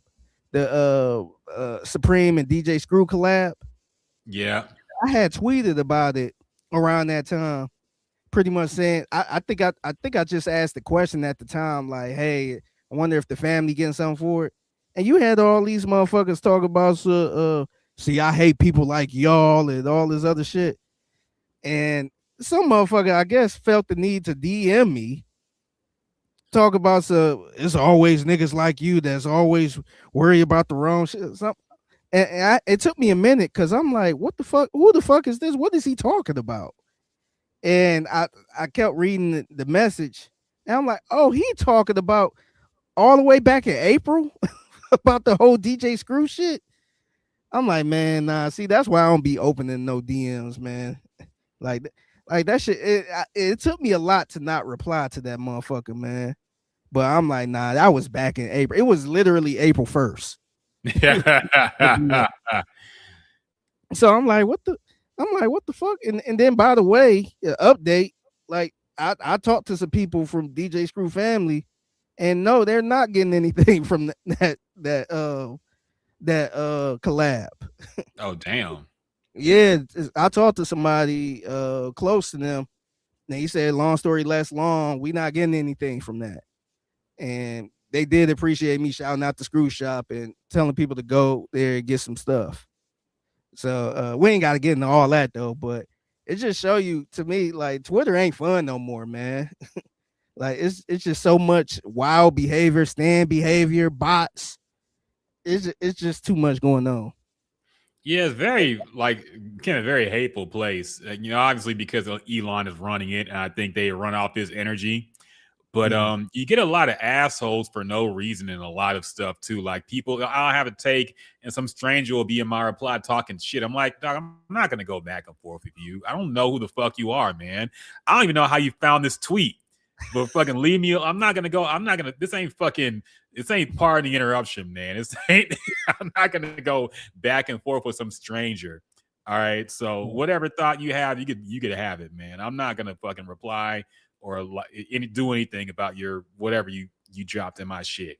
Supreme and DJ Screw collab? Yeah. I had tweeted about it around that time, pretty much saying I think I just asked the question at the time, like, hey, I wonder if the family getting something for it. And you had all these motherfuckers talk about see, I hate people like y'all and all this other shit. And some motherfucker, I guess, felt the need to DM me, talk about it's always niggas like you that's always worry about the wrong shit. And it took me a minute because I'm like, what the fuck? Who the fuck is this? What is he talking about? And I kept reading the message, and I'm like, oh, he talking about all the way back in April about the whole DJ Screw shit. I'm like, man, nah. See, that's why I don't be opening no DMs, man. Like that shit. It took me a lot to not reply to that motherfucker, man. But I'm like, nah, that was back in April. It was literally April 1st. So I'm like, what the fuck? And then by the way, update, like I talked to some people from DJ Screw family, and no, they're not getting anything from that collab. Oh, damn. Yeah, I talked to somebody close to them, and he said, long story less long, we not getting anything from that. And they did appreciate me shouting out the Screw Shop and telling people to go there and get some stuff. So we ain't got to get into all that though, but it just show you, to me, like, Twitter ain't fun no more, man. Like it's just so much wild behavior, stand behavior, bots. It's just too much going on. Yeah, it's very kind of very hateful place. Obviously because Elon is running it, and I think they run off his energy. But you get a lot of assholes for no reason and a lot of stuff too. Like people, I'll have a take, and some stranger will be in my reply talking shit. I'm like, dog, I'm not gonna go back and forth with you. I don't know who the fuck you are, man. I don't even know how you found this tweet. But fucking leave me. I'm not gonna. This ain't part of the interruption, man. I'm not gonna go back and forth with some stranger. All right. So whatever thought you have, you could have it, man. I'm not gonna fucking reply or do anything about your whatever you dropped in my shit.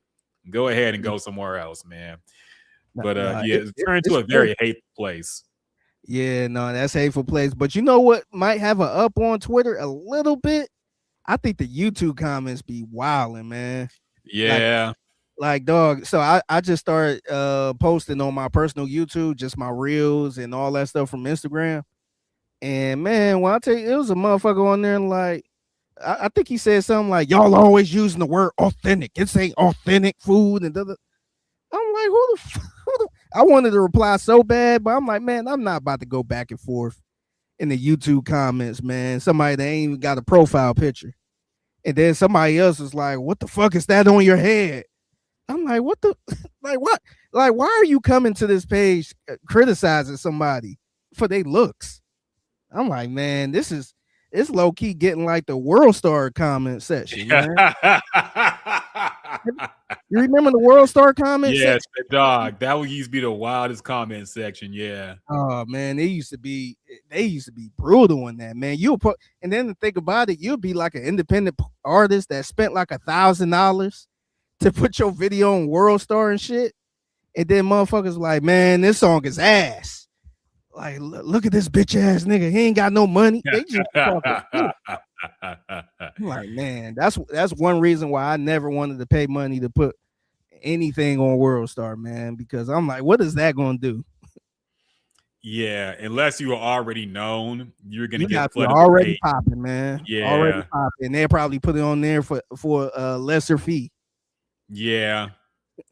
Go ahead and go somewhere else, man. But it's turned into a very hateful place. Yeah, no, that's hateful place. But you know what might have an up on Twitter a little bit? I think the YouTube comments be wilding, man. Yeah. Like dog. So I just started posting on my personal YouTube, just my reels and all that stuff from Instagram. And man, when I tell you, it was a motherfucker on there, like, I think he said something like, y'all always using the word authentic. It's ain't authentic food. And I'm like, who the fuck? I wanted to reply so bad, but I'm like, man, I'm not about to go back and forth in the YouTube comments, man. Somebody that ain't even got a profile picture. And then somebody else is like, what the fuck is that on your head? I'm like, what the, like, what? Like, why are you coming to this page criticizing somebody for their looks? I'm like, man, it's low key getting like the World Star comment section, man. You remember the World Star comment section? Yes, dog. That would used to be the wildest comment section. Yeah. Oh man, they used to be brutal in that, man. And then to think about it, you'll be like an independent artist that spent like $1,000 to put your video on World Star and shit. And then motherfuckers like, man, this song is ass. Like, look at this bitch ass nigga. He ain't got no money. They just talking. I'm like, man, that's one reason why I never wanted to pay money to put anything on World Star, man, because I'm like, what is that gonna do? Yeah, unless you are already known, you're gonna get flooded. Already popping, man. Yeah, already popping. They'll probably put it on there for a lesser fee. Yeah,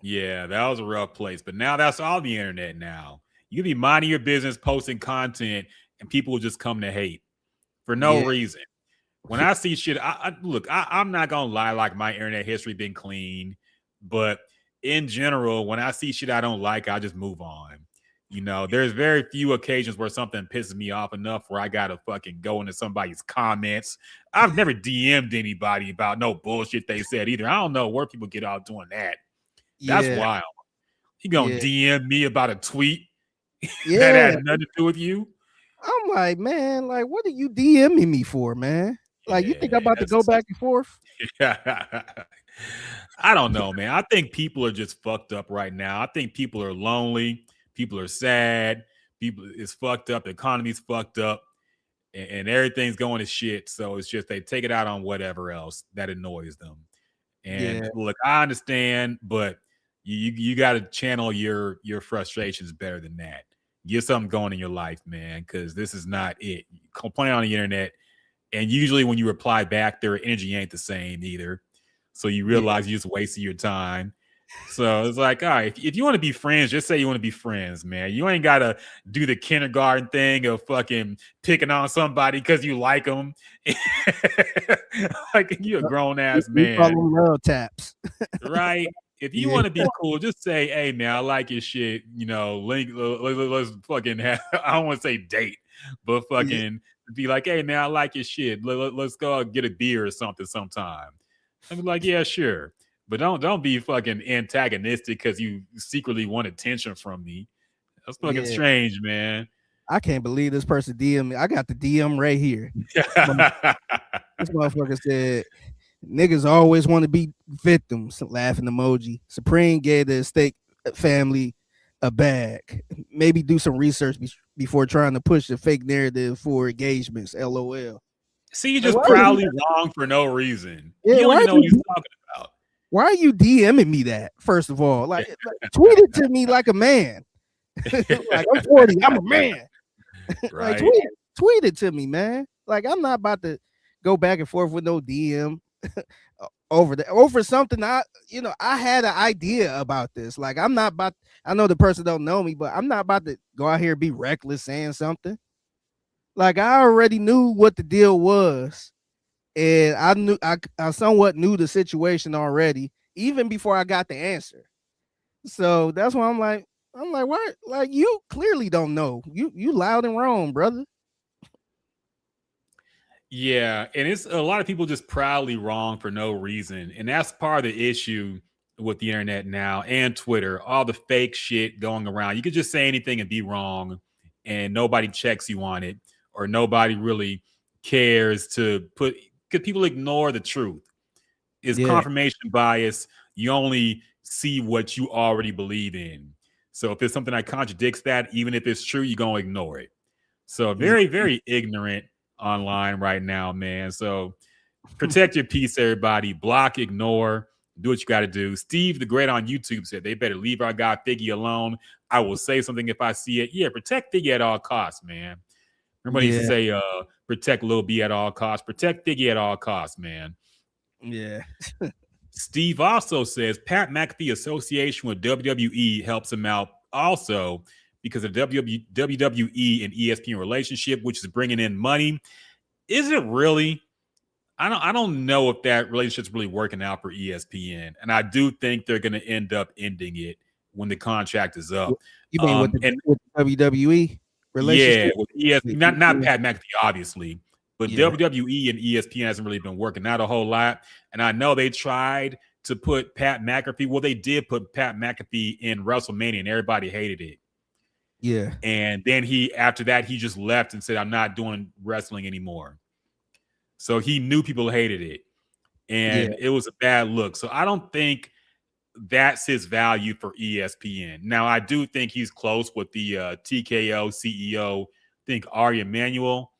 that was a rough place, but now that's all the internet now. You can be minding your business, posting content, and people will just come to hate for no reason. When I see shit, I'm not gonna lie, like my internet history been clean, but in general, when I see shit I don't like, I just move on. You know, there's very few occasions where something pisses me off enough where I gotta fucking go into somebody's comments. I've never DM'd anybody about no bullshit they said either. I don't know where people get out doing that. That's Yeah, wild. You gonna yeah, DM me about a tweet that yeah. had nothing to do with you? I'm like, man, like, what are you DMing me for, man? Like, you think I'm about to go back and forth? I don't know, man. I think people are just fucked up right now. I think people are lonely. People are sad. People is fucked up. The economy's fucked up, and everything's going to shit. So it's just they take it out on whatever else that annoys them. And Yeah, look, I understand, but you got to channel your frustrations better than that. Get something going in your life, man, because this is not it. You complain on the internet, and usually when you reply back, their energy ain't the same either. So you yeah, realize you just wasted your time. So it's like, all right, if you want to be friends, just say you want to be friends, man. You ain't got to do the kindergarten thing of fucking picking on somebody because you like them. Like, you a grown ass we call man, them love taps. right? If you Yeah, want to be cool, just say, hey, man, I like your shit. You know, let's fucking have, I don't want to say date, but yeah, fucking be like, hey, man, I like your shit. Let's go out and get a beer or something sometime. I'd be like, yeah, sure. But don't be fucking antagonistic because you secretly want attention from me. That's fucking yeah. strange, man. I can't believe this person DM me. I got the DM right here. This motherfucker said, niggas always want to be victims. Laughing emoji. Supreme gave the estate family a bag. Maybe do some research before trying to push a fake narrative for engagements. LOL. See, you Like, just proudly wrong for no reason. Yeah, You don't even know what he's talking about. why are you DMing me that? First of all, like tweet it to me like a man. Like, I'm 40, I'm a man. Like, Right. tweet it to me, man. Like, I'm not about to go back and forth with no DM over something. I had an idea about this. Like, I'm not about. I know the person don't know me, but I'm not about to go out here and be reckless saying something. Like, I already knew what the deal was, and I somewhat knew the situation already, even before I got the answer. So that's why I'm like, what? Like, you clearly don't know. You loud and wrong, brother. Yeah, and it's a lot of people just proudly wrong for no reason, and that's part of the issue with the internet now and Twitter. All the fake shit going around. You could just say anything and be wrong, and nobody checks you on it, or nobody really cares to put. Because people ignore the truth. It's Yeah. confirmation bias. You only see what you already believe in. So if it's something that contradicts that, even if it's true, you're gonna ignore it. So very, very ignorant online right now, man. So protect your peace, everybody. Block, ignore, do what you got to do. Steve the Great on YouTube said they better leave our guy Figgy alone. I will say something if I see it. Yeah, protect Figgy at all costs, man. Remember, he used to say, protect Lil B at all costs. Protect Figgy at all costs, man. Yeah. Steve also says Pat McAfee association with WWE helps him out also because of WWE and ESPN relationship, which is bringing in money. Is it really? I don't know if that relationship's really working out for ESPN, and I do think they're going to end up ending it when the contract is up. You mean with the WWE relationship? Yeah, with ESPN, not Pat McAfee, obviously, but Yeah. WWE and ESPN hasn't really been working out a whole lot. And I know they tried to put Pat McAfee. Well, they did put Pat McAfee in WrestleMania, and everybody hated it. Yeah. And then after that, he just left and said, I'm not doing wrestling anymore. So he knew people hated it. And it was a bad look. So I don't think that's his value for ESPN. Now, I do think he's close with the TKO CEO, I think Ari Emanuel.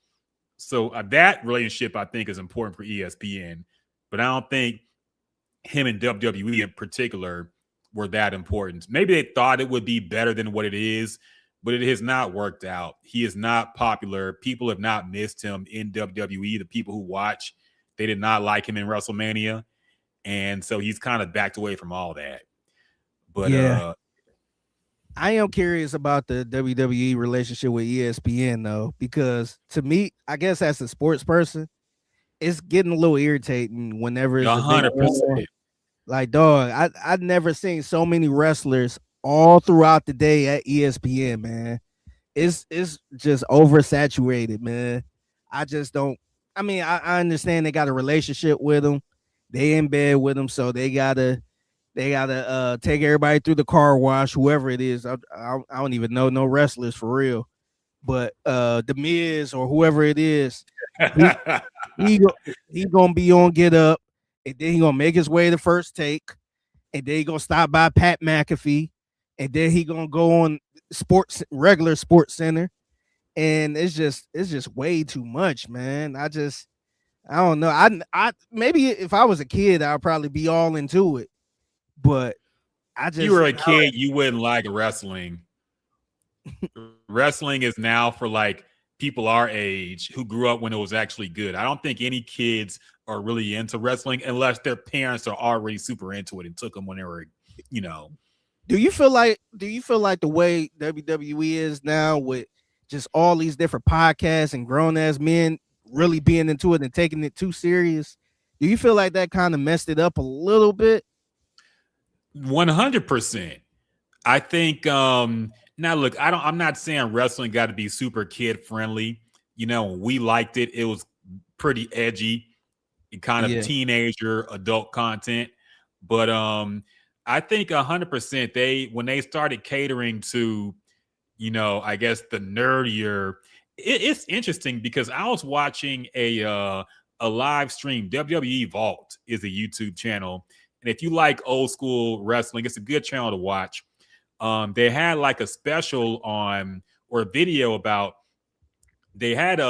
So that relationship, I think, is important for ESPN. But I don't think him and WWE in particular were that important. Maybe they thought it would be better than what it is, but it has not worked out. He is not popular. People have not missed him in WWE. The people who watch, they did not like him in WrestleMania. And so he's kind of backed away from all that. But I am curious about the WWE relationship with ESPN though, because to me, I guess as a sports person, it's getting a little irritating whenever it's 100%. Like, dog, I've never seen so many wrestlers all throughout the day at ESPN, man. It's just oversaturated, man. I just don't. I mean, I understand they got a relationship with them. They in bed with them, so they gotta take everybody through the car wash, whoever it is. I don't even know no wrestlers for real, but the Miz or whoever it is, he he gonna be on Get Up, and then he gonna make his way to First Take, and then he gonna stop by Pat McAfee, and then he gonna go on regular Sports Center, and it's just way too much, man. I don't know. I maybe if I was a kid, I'd probably be all into it, but If you were a kid, you wouldn't like wrestling. Wrestling is now for like people our age who grew up when it was actually good. I don't think any kids are really into wrestling unless their parents are already super into it and took them when they were, you know. Do you feel like the way WWE is now with just all these different podcasts and grown ass men really being into it and taking it too serious? Do you feel like that kind of messed it up a little bit? 100%. I think now look, I'm not saying wrestling got to be super kid friendly. You know, when we liked it, it was pretty edgy and kind of teenager adult content. But I think 100% when they started catering to, you know, I guess the nerdier, it's interesting because I was watching a live stream. WWE Vault is a YouTube channel. And if you like old school wrestling, it's a good channel to watch. They had like a special on or a video about they had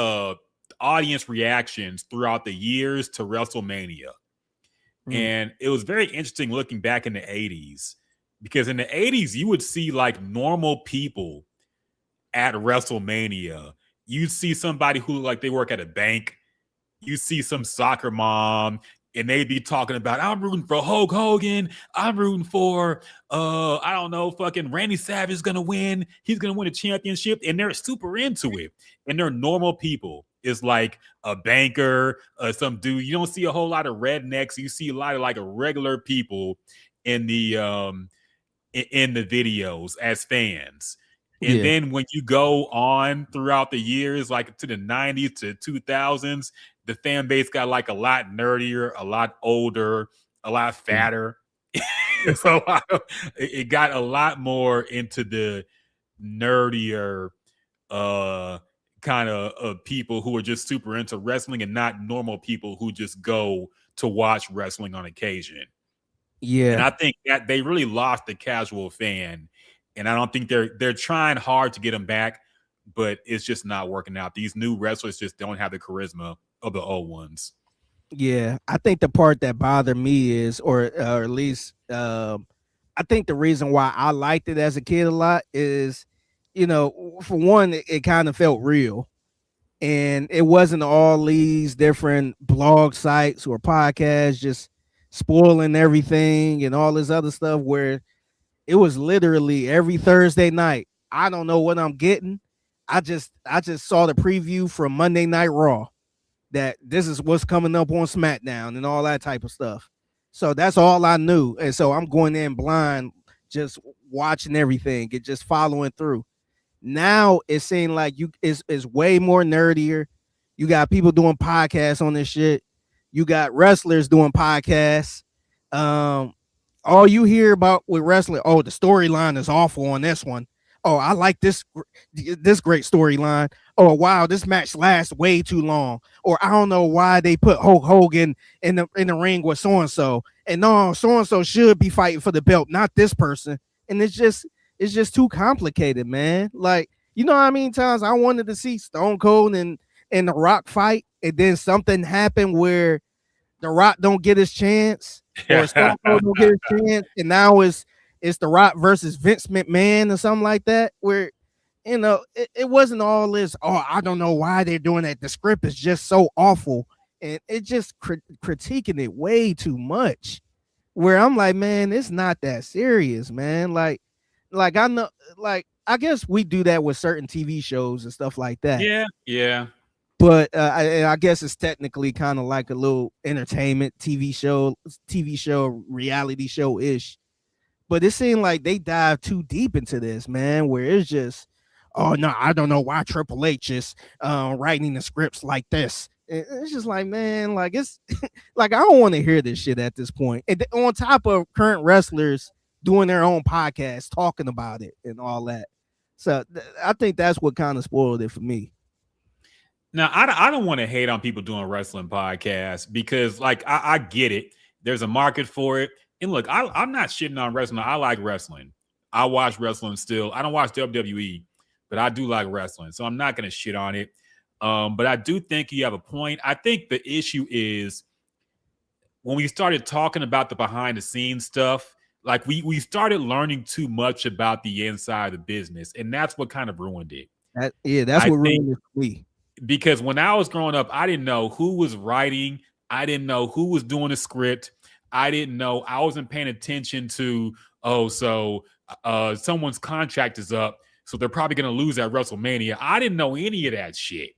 audience reactions throughout the years to WrestleMania. And it was very interesting looking back in the 80s because in the 80s, you would see like normal people at WrestleMania. You'd see somebody who like they work at a bank. You see some soccer mom and they'd be talking about, I'm rooting for Hulk Hogan. I'm rooting for, I don't know, fucking Randy Savage is going to win. He's going to win a championship. And they're super into it. And they're normal people. It's like a banker, some dude. You don't see a whole lot of rednecks. You see a lot of like regular people in the videos as fans. And then when you go on throughout the years, like to the 90s to 2000s, the fan base got like a lot nerdier, a lot older, a lot fatter. So it got a lot more into the nerdier kind of people who are just super into wrestling and not normal people who just go to watch wrestling on occasion. Yeah. And I think that they really lost the casual fan. And I don't think they're trying hard to get them back, but it's just not working out. These new wrestlers just don't have the charisma of the old ones. Yeah, I think the part that bothered me is, or at least, I think the reason why I liked it as a kid a lot is, you know, for one, it kind of felt real, and it wasn't all these different blog sites or podcasts just spoiling everything and all this other stuff where it was literally every Thursday night. I don't know what I'm getting. I just saw the preview from Monday Night Raw that this is what's coming up on SmackDown and all that type of stuff. So that's all I knew. And so I'm going in blind, just watching everything and just following through. Now it seems like it's way more nerdier. You got people doing podcasts on this shit. You got wrestlers doing podcasts. All you hear about with wrestling, oh, the storyline is awful on this one. Oh, I like this great storyline. Oh, wow, this match lasts way too long. Or I don't know why they put Hulk Hogan in the ring with so-and-so. And no, so-and-so should be fighting for the belt, not this person. And it's just too complicated, man. Like, you know how many times I wanted to see Stone Cold and The Rock fight, and then something happened where The Rock don't get his chance, or Stone Cold don't get his chance, and now it's The Rock versus Vince McMahon or something like that, where, you know, it wasn't all this, oh, I don't know why they're doing that. The script is just so awful, and it just critiquing it way too much, where I'm like, man, it's not that serious, man. Like I know, like, I guess we do that with certain TV shows and stuff like that. Yeah. But I guess it's technically kind of like a little entertainment TV show, reality show ish. But it seemed like they dive too deep into this, man, where it's just, oh no, I don't know why Triple H is writing the scripts like this. It's just like, man, like it's like I don't want to hear this shit at this point. And on top of current wrestlers doing their own podcast, talking about it and all that. So I think that's what kind of spoiled it for me. Now, I don't want to hate on people doing wrestling podcasts because, like, I get it. There's a market for it. And look, I'm not shitting on wrestling. I like wrestling. I watch wrestling still. I don't watch WWE, but I do like wrestling. So I'm not going to shit on it. But I do think you have a point. I think the issue is when we started talking about the behind the scenes stuff, like we started learning too much about the inside of the business. And that's what kind of ruined it. That's what ruined it for me. Because when I was growing up, I didn't know who was writing. I didn't know who was doing the script. I didn't know. I wasn't paying attention to, someone's contract is up, so they're probably going to lose at WrestleMania. I didn't know any of that shit.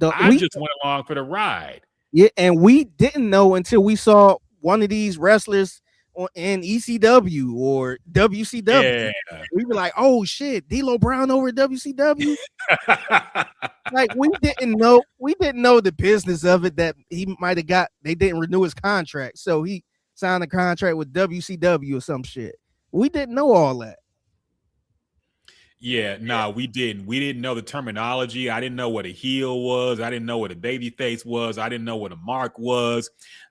I just went along for the ride. Yeah, and we didn't know until we saw one of these wrestlers in ECW or WCW. Yeah. We were like, oh shit, D'Lo Brown over at WCW. Like we didn't know the business of it, that he might have got, they didn't renew his contract, so he signed a contract with WCW or some shit. We didn't know all that. Yeah, no, we didn't. We didn't know the terminology. I didn't know what a heel was. I didn't know what a baby face was. I didn't know what a mark was.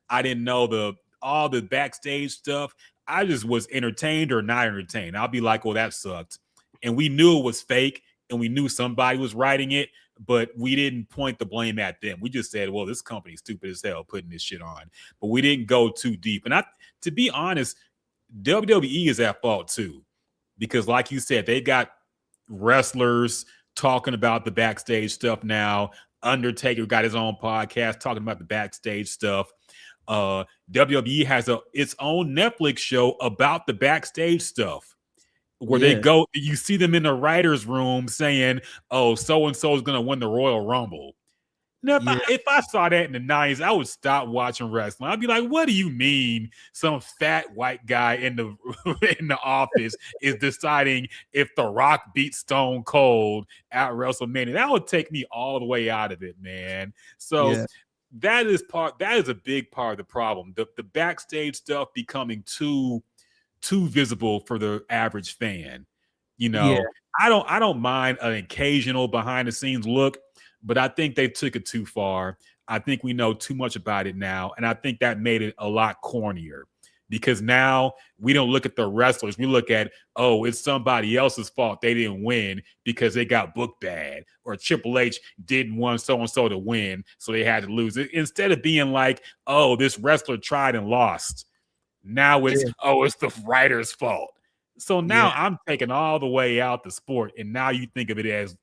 I didn't know all the backstage stuff. I just was entertained or not entertained. I'll be like, well, that sucked. And we knew it was fake, and we knew somebody was writing it, but we didn't point the blame at them. We just said, well, this company's stupid as hell putting this shit on. But we didn't go too deep. And to be honest, WWE is at fault too. Because like you said, they got wrestlers talking about the backstage stuff now. Undertaker got his own podcast talking about the backstage stuff. WWE has its own Netflix show about the backstage stuff, where they go, you see them in the writer's room saying, oh, so-and-so is going to win the Royal Rumble. Now, if I saw that in the 90s, I would stop watching wrestling. I'd be like, what do you mean some fat white guy in the office is deciding if The Rock beats Stone Cold at WrestleMania? That would take me all the way out of it, man. So that is a big part of the problem. The backstage stuff becoming too visible for the average fan. You know, I don't mind an occasional behind the scenes look, but I think they took it too far. I think we know too much about it now. And I think that made it a lot cornier, because now we don't look at the wrestlers. We look at, oh, it's somebody else's fault they didn't win because they got booked bad, or Triple H didn't want so-and-so to win, so they had to lose it. Instead of being like, oh, this wrestler tried and lost. Now it's, it's the writer's fault. So now I'm taking all the way out the sport, and now you think of it as,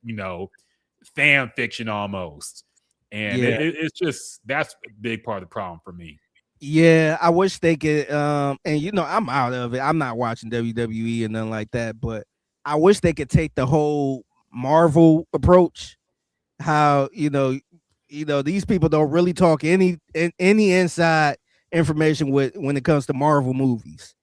fan fiction almost. And it's just, that's a big part of the problem for me. Yeah, I wish they could, and I'm out of it. I'm not watching WWE and nothing like that, but I wish they could take the whole Marvel approach. How, these people don't really talk any inside information when it comes to Marvel movies.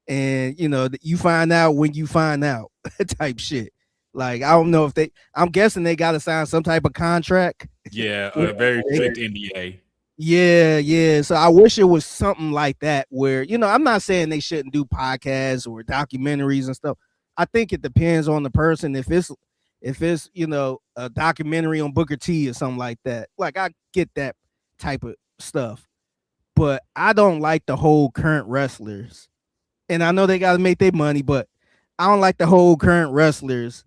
And, you find out when you find out type shit. Like, I don't know if I'm guessing they got to sign some type of contract. Yeah, a very strict NDA. Yeah. So I wish it was something like that where, I'm not saying they shouldn't do podcasts or documentaries and stuff. I think it depends on the person. If it's a documentary on Booker T or something like that, like I get that type of stuff. But I don't like the whole current wrestlers. And I know they got to make their money, but I don't like the whole current wrestlers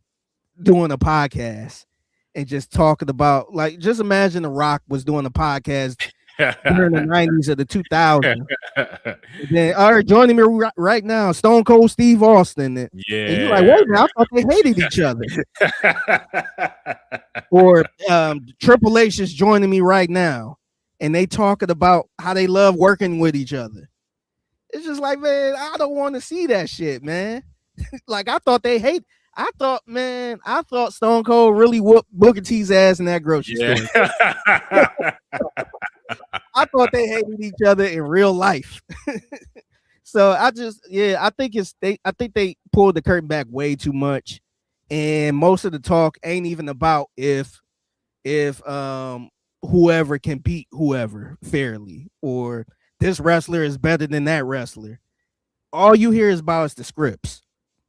doing a podcast and just talking about, like, just imagine The Rock was doing a podcast during the 90s or the 2000s. Then, all right, joining me right now, Stone Cold Steve Austin. And you're like, wait, now I thought they hated each other. Or Triple H is joining me right now, and they talking about how they love working with each other. It's just like, man, I don't want to see that shit, man. Like, I thought Stone Cold really whooped Booker T's ass in that grocery store. I thought they hated each other in real life. So I think I think they pulled the curtain back way too much, and most of the talk ain't even about if whoever can beat whoever fairly, or this wrestler is better than that wrestler. All you hear is about is the scripts.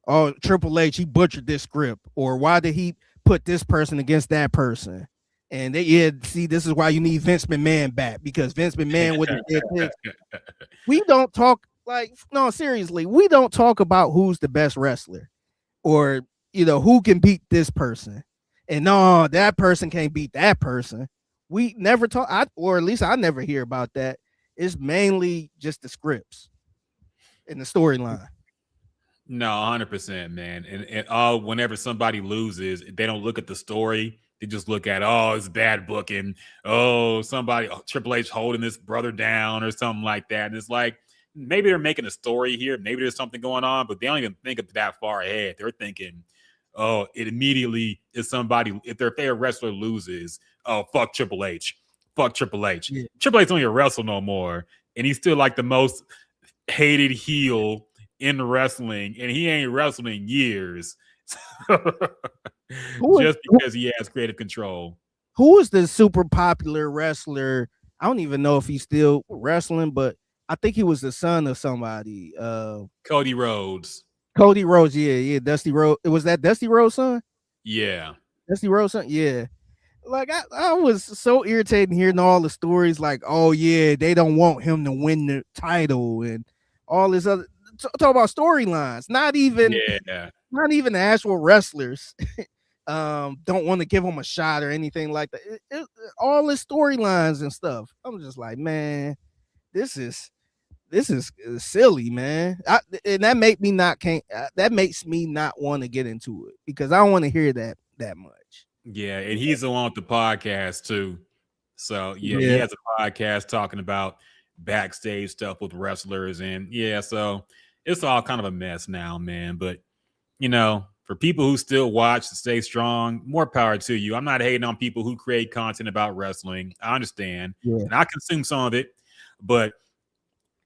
Oh, Triple H, he butchered this script, or why did he put this person against that person? And see, this is why you need Vince McMahon back, because Vince McMahon would have did this. We don't talk no, seriously, we don't talk about who's the best wrestler, or who can beat this person. And no, that person can't beat that person. We never talk, or at least I never hear about that. It's mainly just the scripts and the storyline. No, 100%, man. And whenever somebody loses, they don't look at the story. They just look at, it's bad booking. Triple H holding this brother down or something like that. And it's like, maybe they're making a story here. Maybe there's something going on, but they don't even think of that far ahead. They're thinking, it immediately is somebody, if their favorite wrestler loses, fuck Triple H. Fuck Triple H. Yeah. Triple H don't even wrestle no more. And he's still like the most hated heel in wrestling, and he ain't wrestled in years. Just because he has creative control. Who is the super popular wrestler? I don't even know if he's still wrestling, but I think he was the son of somebody. Cody Rhodes. Cody Rhodes, yeah. Dusty Rhodes. Was that Dusty Rhodes' son? Yeah. Dusty Rhodes' son? Yeah. Like, I was so irritated hearing all the stories like, oh, yeah, they don't want him to win the title and all this other. Talk about storylines. Not even the actual wrestlers don't want to give him a shot or anything like that. All the storylines and stuff. I'm just like, man, this is silly, man. And that makes me not want to get into it, because I don't want to hear that much. Yeah, and he's the one with the podcast too. So he has a podcast talking about backstage stuff with wrestlers, and so it's all kind of a mess now, man. But for people who still watch to stay strong, more power to you. I'm not hating on people who create content about wrestling. I understand, and I consume some of it, but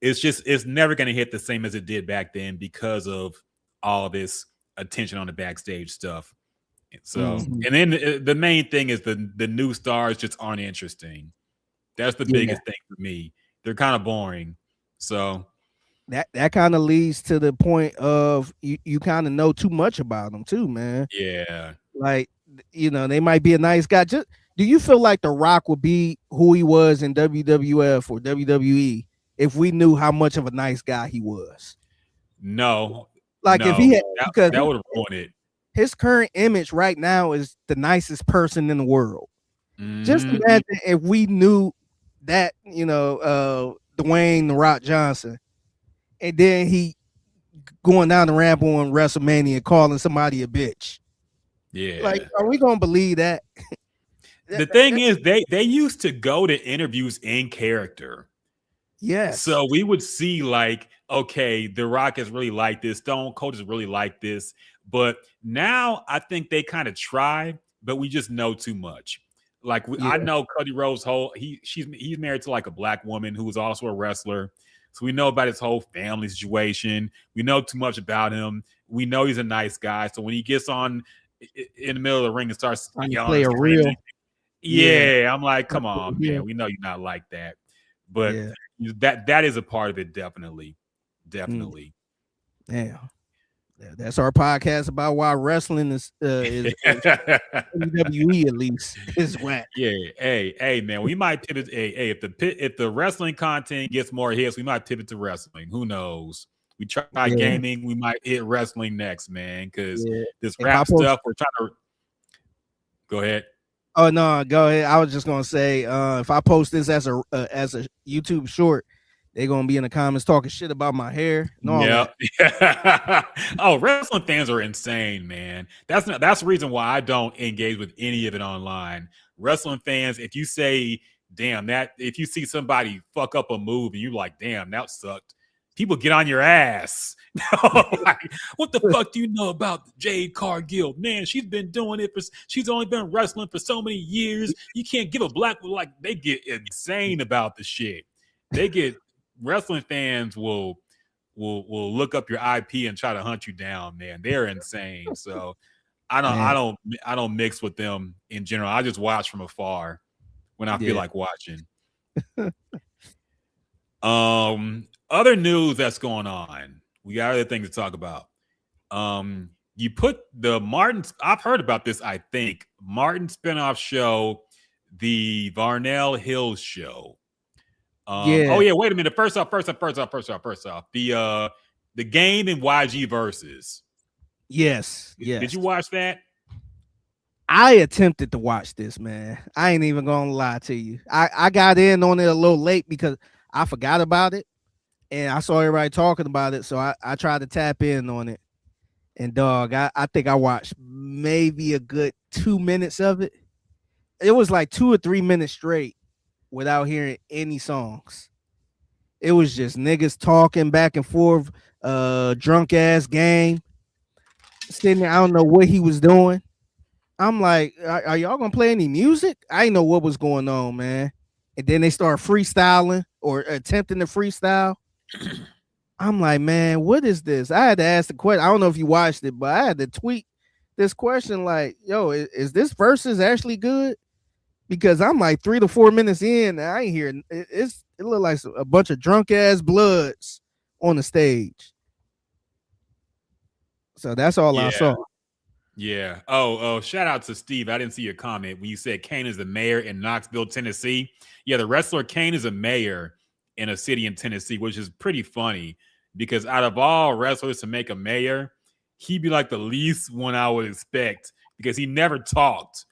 it's never going to hit the same as it did back then because of all this attention on the backstage stuff. So, and then the main thing is the new stars just aren't interesting. That's the biggest thing for me. They're kind of boring. So that kind of leads to the point of you kind of know too much about them too, man. Yeah. Like, they might be a nice guy. Do you feel like The Rock would be who he was in WWF or WWE if we knew how much of a nice guy he was? No. Like, if he had, because that would have ruined it. His current image right now is the nicest person in the world. Just imagine if we knew that, Dwayne "The Rock" Johnson, and then he going down the ramp on WrestleMania calling somebody a bitch. Yeah. Like, are we gonna believe that? The thing is, they used to go to interviews in character. Yes. So we would see like, okay, The Rock is really like this, Stone Cold is really like this. But now I think they kind of try, but we just know too much. Like, I know Cody Rhodes' he's married to like a black woman who is also a wrestler. So we know about his whole family situation. We know too much about him. We know he's a nice guy. So when he gets on in the middle of the ring and starts play a real, I'm like, come on, man. We know you're not like that. But that is a part of it, definitely. Yeah. That's our podcast about why wrestling is WWE, at least, is whack. Yeah, hey, man, we might pivot. Hey, if the wrestling content gets more hits, we might pivot to wrestling. Who knows? We try gaming, we might hit wrestling next, man. Because this rap stuff, we're trying to. Go ahead. Oh no, go ahead. I was just gonna say, if I post this as a YouTube short, they're gonna be in the comments talking shit about my hair and all that. Oh, wrestling fans are insane, man. That's the reason why I don't engage with any of it online. Wrestling fans, if you say, damn, if you see somebody fuck up a move and you like, damn, that sucked, people get on your ass. Like, what the fuck do you know about Jade Cargill? Man, she's been doing it she's only been wrestling for so many years. You can't give a black, like, they get insane about the shit. They get wrestling fans will will look up your IP and try to hunt you down, man. They're insane. So I don't mix with them in general. I just watch from afar when I feel like watching. Other news that's going on. We got other things to talk about. You put the Martin. I've heard about this. I think Martin spinoff show, the Varnell Hills show. Oh yeah. Wait a minute. First off. The game in YG Verzuz. Yes. Did you watch that? I attempted to watch this, man. I ain't even gonna lie to you. I got in on it a little late because I forgot about it, and I saw everybody talking about it, so I tried to tap in on it. And dog, I think I watched maybe a good 2 minutes of it. It was like 2 or 3 minutes straight without hearing any songs. It was just niggas talking back and forth, drunk ass game. Sitting there, I don't know what he was doing. I'm like, are y'all gonna play any music? I didn't know what was going on, man. And then they start freestyling or attempting to freestyle. I'm like, man, what is this? I had to ask the question. I don't know if you watched it, but I had to tweet this question like, yo, is this Verzuz actually good? Because I'm like 3 to 4 minutes in, and I ain't hearing it. It looked like a bunch of drunk ass bloods on the stage. So that's all I saw. Yeah. Oh, shout out to Steve. I didn't see your comment when you said Kane is the mayor in Knoxville, Tennessee. Yeah, the wrestler Kane is a mayor in a city in Tennessee, which is pretty funny because out of all wrestlers to make a mayor, he'd be like the least one I would expect because he never talked.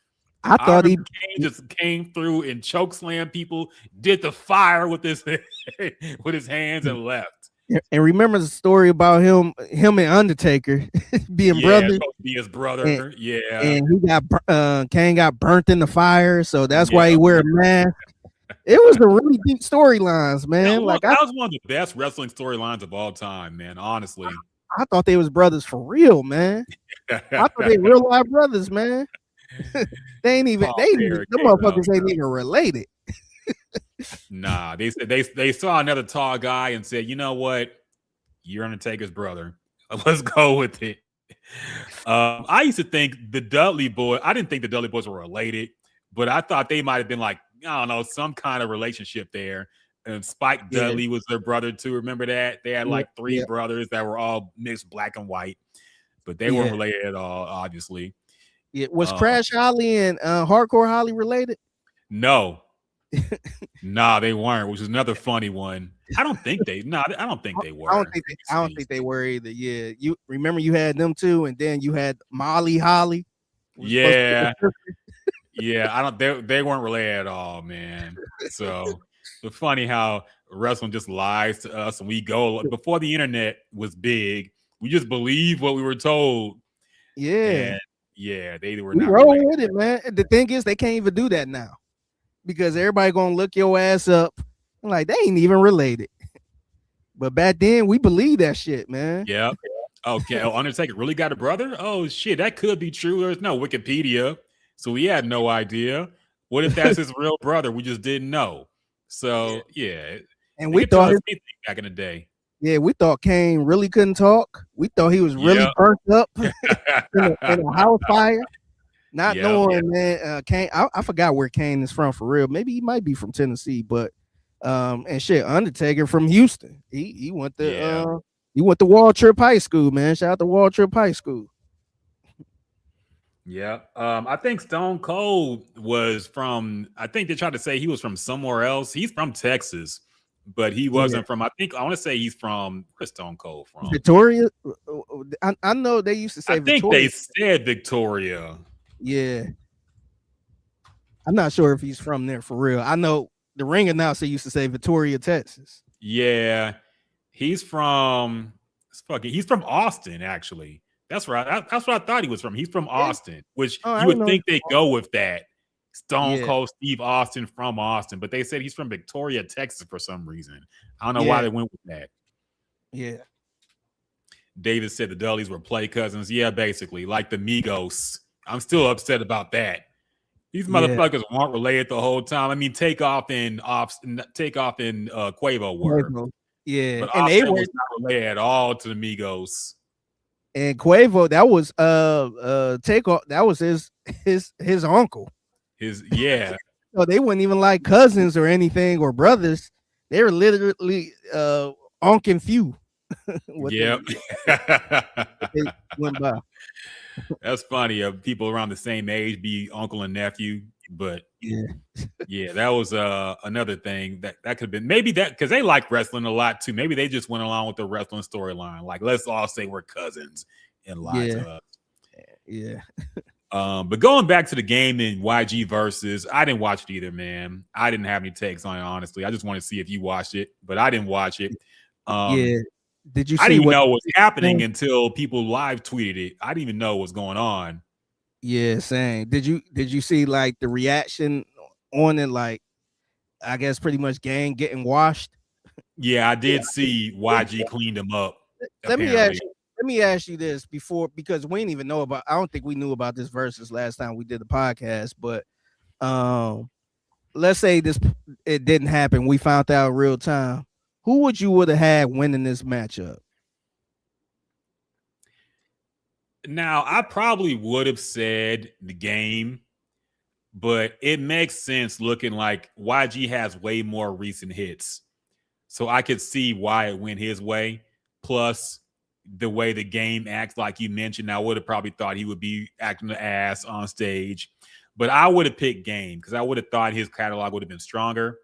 I thought Kane just came through and chokeslammed people, did the fire with his with his hands and left. And remember the story about him and Undertaker being brothers. Be his brother. And he Kane got burnt in the fire, so that's why he wear a mask. It was a really deep storylines, man. That was one of the best wrestling storylines of all time, man. Honestly, I thought they was brothers for real, man. I thought they real life brothers, man. They ain't even. The motherfuckers ain't even related. Nah, they saw another tall guy and said, you know what, you're Undertaker's brother. Let's go with it. I used to think the Dudley boys. I didn't think the Dudley boys were related, but I thought they might have been like, I don't know, some kind of relationship there. And Spike Dudley was their brother too. Remember that? They had like 3 brothers that were all mixed black and white, but they weren't related at all, obviously. Yeah, was Crash Holly and Hardcore Holly related? No. Nah, they weren't, which is another funny one. I don't think they were. I don't think they were either. Yeah. You remember you had them two, and then you had Molly Holly. Yeah. Yeah, they weren't related at all, man. So it's funny how wrestling just lies to us, and we go before the internet was big, we just believe what we were told. Yeah. And they were we not roll related. with it, man. The thing is, they can't even do that now because everybody gonna look your ass up like they ain't even related. But back then, we believed that shit, man. Yeah. Okay. Oh, Undertaker really got a brother? Oh shit, that could be true. There's no Wikipedia, so we had no idea. What if that's his real brother? We just didn't know. So yeah, and we thought back in the day. Yeah, we thought Kane really couldn't talk. We thought he was really burnt up in a house fire. Not knowing, man, Kane. I forgot where Kane is from for real. Maybe he might be from Tennessee, but and shit, Undertaker from Houston. He went to Wall Trip High School, man. Shout out to Wall Trip High School. Yeah. I think Stone Cold was from, I think they tried to say he was from somewhere else. He's from Texas, but he wasn't from, I want to say he's from, where's Stone Cold from? Victoria? I know they used to say Victoria. I think they said Victoria. Yeah. I'm not sure if he's from there for real. I know the ring announcer used to say Victoria, Texas. Yeah. He's from Austin, actually. That's right. That's what I thought he was from. He's from Austin, which you would think they go with that. Stone Cold Steve Austin from Austin, but they said he's from Victoria, Texas for some reason. I don't know why they went with that. Yeah. David said the Dudleys were play cousins. Yeah, basically, like the Migos. I'm still upset about that. These motherfuckers weren't related the whole time. I mean, Takeoff and Quavo were. Yeah, But and they Offset were was not related at all to the Migos. and Quavo. That was Takeoff. That was his uncle. Yeah. So they weren't even like cousins or anything or brothers. They were literally unc and few. what Yep. they went by. That's funny. People around the same age be uncle and nephew, but Yeah. that was another thing that could have been maybe that because they like wrestling a lot too. Maybe they just went along with the wrestling storyline. Like, let's all say we're cousins and lie to us. Yeah. But going back to the game in YG Verzuz, I didn't watch it either, man. I didn't have any takes on it, honestly. I just want to see if you watched it, but I didn't watch it. Yeah. Did you see I didn't even what know what was happening until people live tweeted it. I didn't even know what was going on. Yeah, same. Did you see like the reaction on it? Like, I guess pretty much gang getting washed. Yeah, I did see YG cleaned him up. Let me ask you this before, because we didn't even know about. I don't think we knew about this Verzuz last time we did the podcast. But let's say it didn't happen. We found out in real time. Who would you have had winning this matchup? Now, I probably would have said the game, but it makes sense looking like YG has way more recent hits. So I could see why it went his way. Plus, the way the game acts, like you mentioned, I would have probably thought he would be acting the ass on stage. But I would have picked Game because I would have thought his catalog would have been stronger.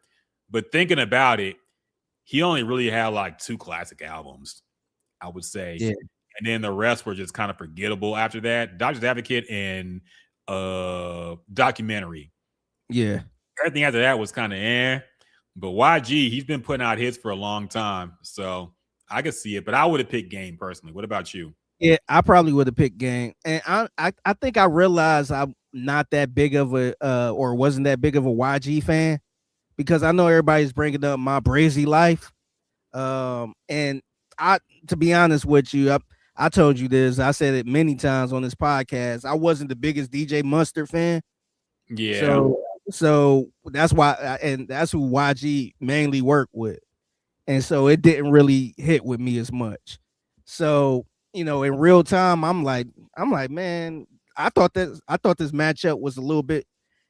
But thinking about it, he only really had like 2 classic albums, I would say. Yeah. And then the rest were just kind of forgettable after that. Doctor's Advocate and Documentary. Yeah. Everything after that was kind of But YG, he's been putting out hits for a long time. So I could see it. But I would have picked Game personally. What about you? Yeah, I probably would have picked Game. And I think I realized I'm not that big of a or wasn't that big of a YG fan, because I know everybody's bringing up My Brazy Life. And to be honest with you, I told you this. I said it many times on this podcast. I wasn't the biggest DJ Mustard fan. Yeah. So that's why, and that's who YG mainly worked with. And so it didn't really hit with me as much. So, in real time, I'm like, man, I thought this matchup was a little bit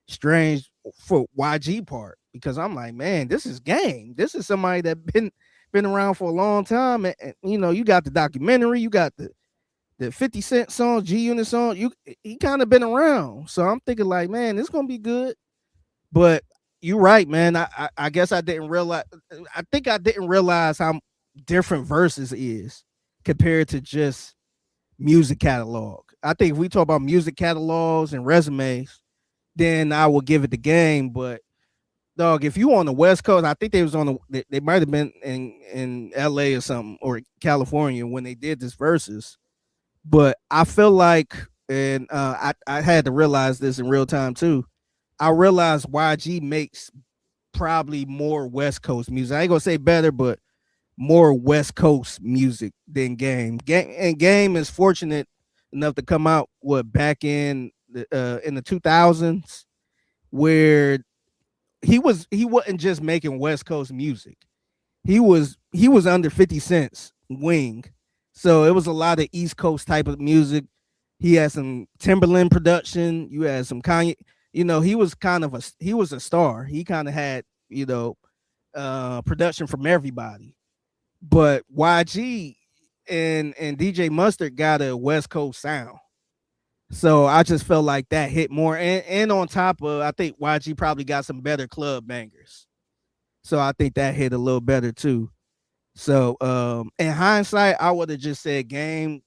strange for YG part, because I'm like, man, this is Game. This is somebody that been around for a long time, and you got the Documentary, you got the 50 Cent song, G Unit song. He kind of been around, so I'm thinking like, man, this gonna be good. But you're right, man. I guess I didn't realize. I think I didn't realize how different Verzuz is compared to just music catalog. I think if we talk about music catalogs and resumes, then I will give it the Game. But dog, if you on the West Coast, I think they might have been in LA or something, or California when they did this Verzuz. But I feel like, and I had to realize this in real time too. I realized YG makes probably more West Coast music. I ain't gonna say better, but more West Coast music than Game. Game is fortunate enough to come out back in the 2000s, where he wasn't just making West Coast music. He was under 50 Cent's wing. So it was a lot of East Coast type of music. He had some Timberland production. You had some Kanye. He was a star. He kind of had, production from everybody. But YG and DJ Mustard got a West Coast sound. So I just felt like that hit more. And on top of, I think YG probably got some better club bangers. So I think that hit a little better too. So in hindsight, I would have just said Game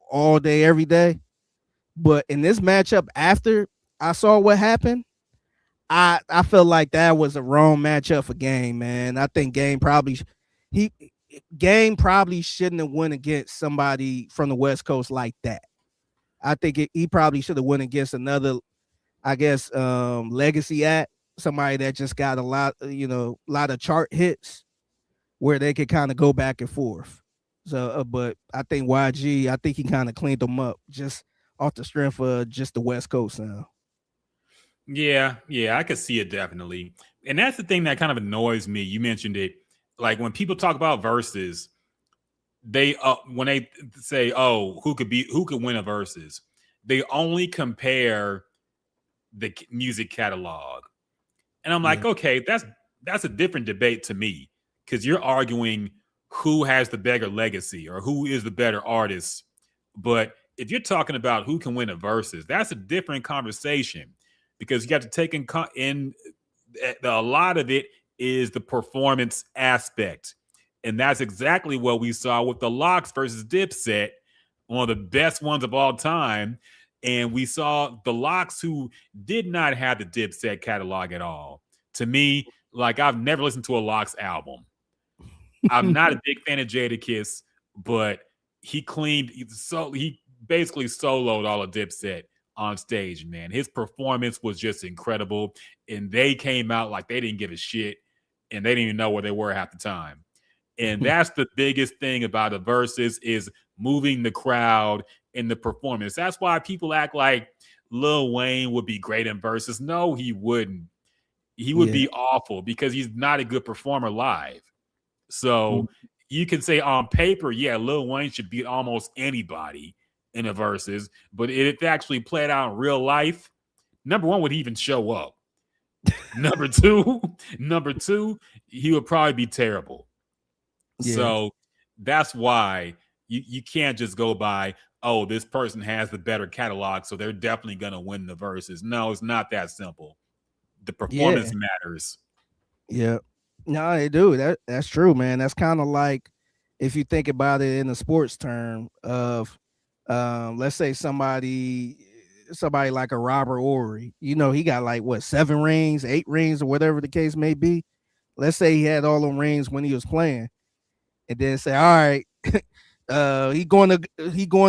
all day, every day. But in this matchup, after I saw what happened, I felt like that was a wrong matchup for Game, man. I think Game probably shouldn't have went against somebody from the West Coast like that. I think he probably should have went against another, I guess, legacy act, somebody that just got a lot of chart hits where they could kind of go back and forth. So, but I think YG, I think he kind of cleaned them up just off the strength of just the West Coast sound. Yeah, I could see it definitely. And that's the thing that kind of annoys me. You mentioned it. like when people talk about verses, they when they say, "Oh, who could win a versus," they only compare the music catalog, and I'm like, okay, that's a different debate to me because you're arguing who has the better legacy or who is the better artist. But if you're talking about who can win a versus, that's a different conversation because you got to take in a lot of it is the performance aspect. And that's exactly what we saw with the Locks versus Dipset, one of the best ones of all time. And we saw the Locks who did not have the Dipset catalog at all. To me, like I've never listened to a Locks album. I'm not a big fan of Jadakiss, but he basically soloed all of Dipset on stage, man. His performance was just incredible. And they came out like they didn't give a shit and they didn't even know where they were half the time. And that's the biggest thing about the verses is moving the crowd in the performance. That's why people act like Lil Wayne would be great in verses. No, he wouldn't. He would be awful because he's not a good performer live. So you can say on paper, yeah, Lil Wayne should beat almost anybody in a verses, but if it actually played out in real life, number one, would he even show up? number two, he would probably be terrible. Yeah. So that's why you can't just go by, oh, this person has the better catalog, so they're definitely going to win the verses. No, it's not that simple. The performance matters. Yeah. No, they do. That's true, man. That's kind of like if you think about it in a sports term of let's say somebody like a Robert Ory, he got like what 7 rings, 8 rings, or whatever the case may be. Let's say he had all them rings when he was playing, and then say, all right, he going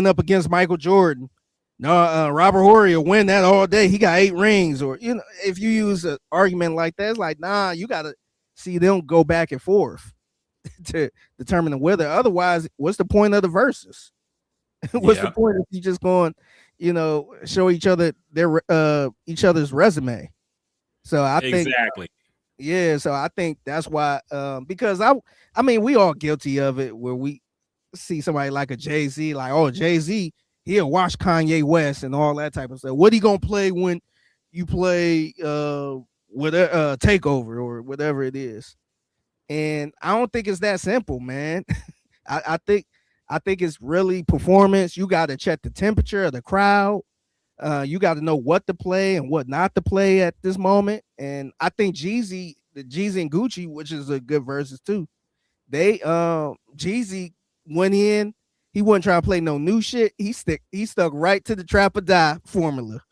up against Michael Jordan. No, Robert Horry will win that all day. He got 8 rings, or if you use an argument like that, it's like, nah, you gotta see them go back and forth to determine the whether. Otherwise, what's the point of the verses? What's the point if you just going, show each other their each other's resume? So I think exactly. So I think that's why because I mean we all guilty of it where we see somebody like a Jay-Z, like, oh, Jay-Z, he'll watch Kanye West and all that type of stuff. What he gonna play when you play with a takeover or whatever it is? And I don't think it's that simple, man. I think it's really performance. You got to check the temperature of the crowd. You got to know what to play and what not to play at this moment. And I think Jeezy and Gucci, which is a good versus too. They Jeezy went in. He wasn't trying to play no new shit. He stuck right to the Trap or Die formula.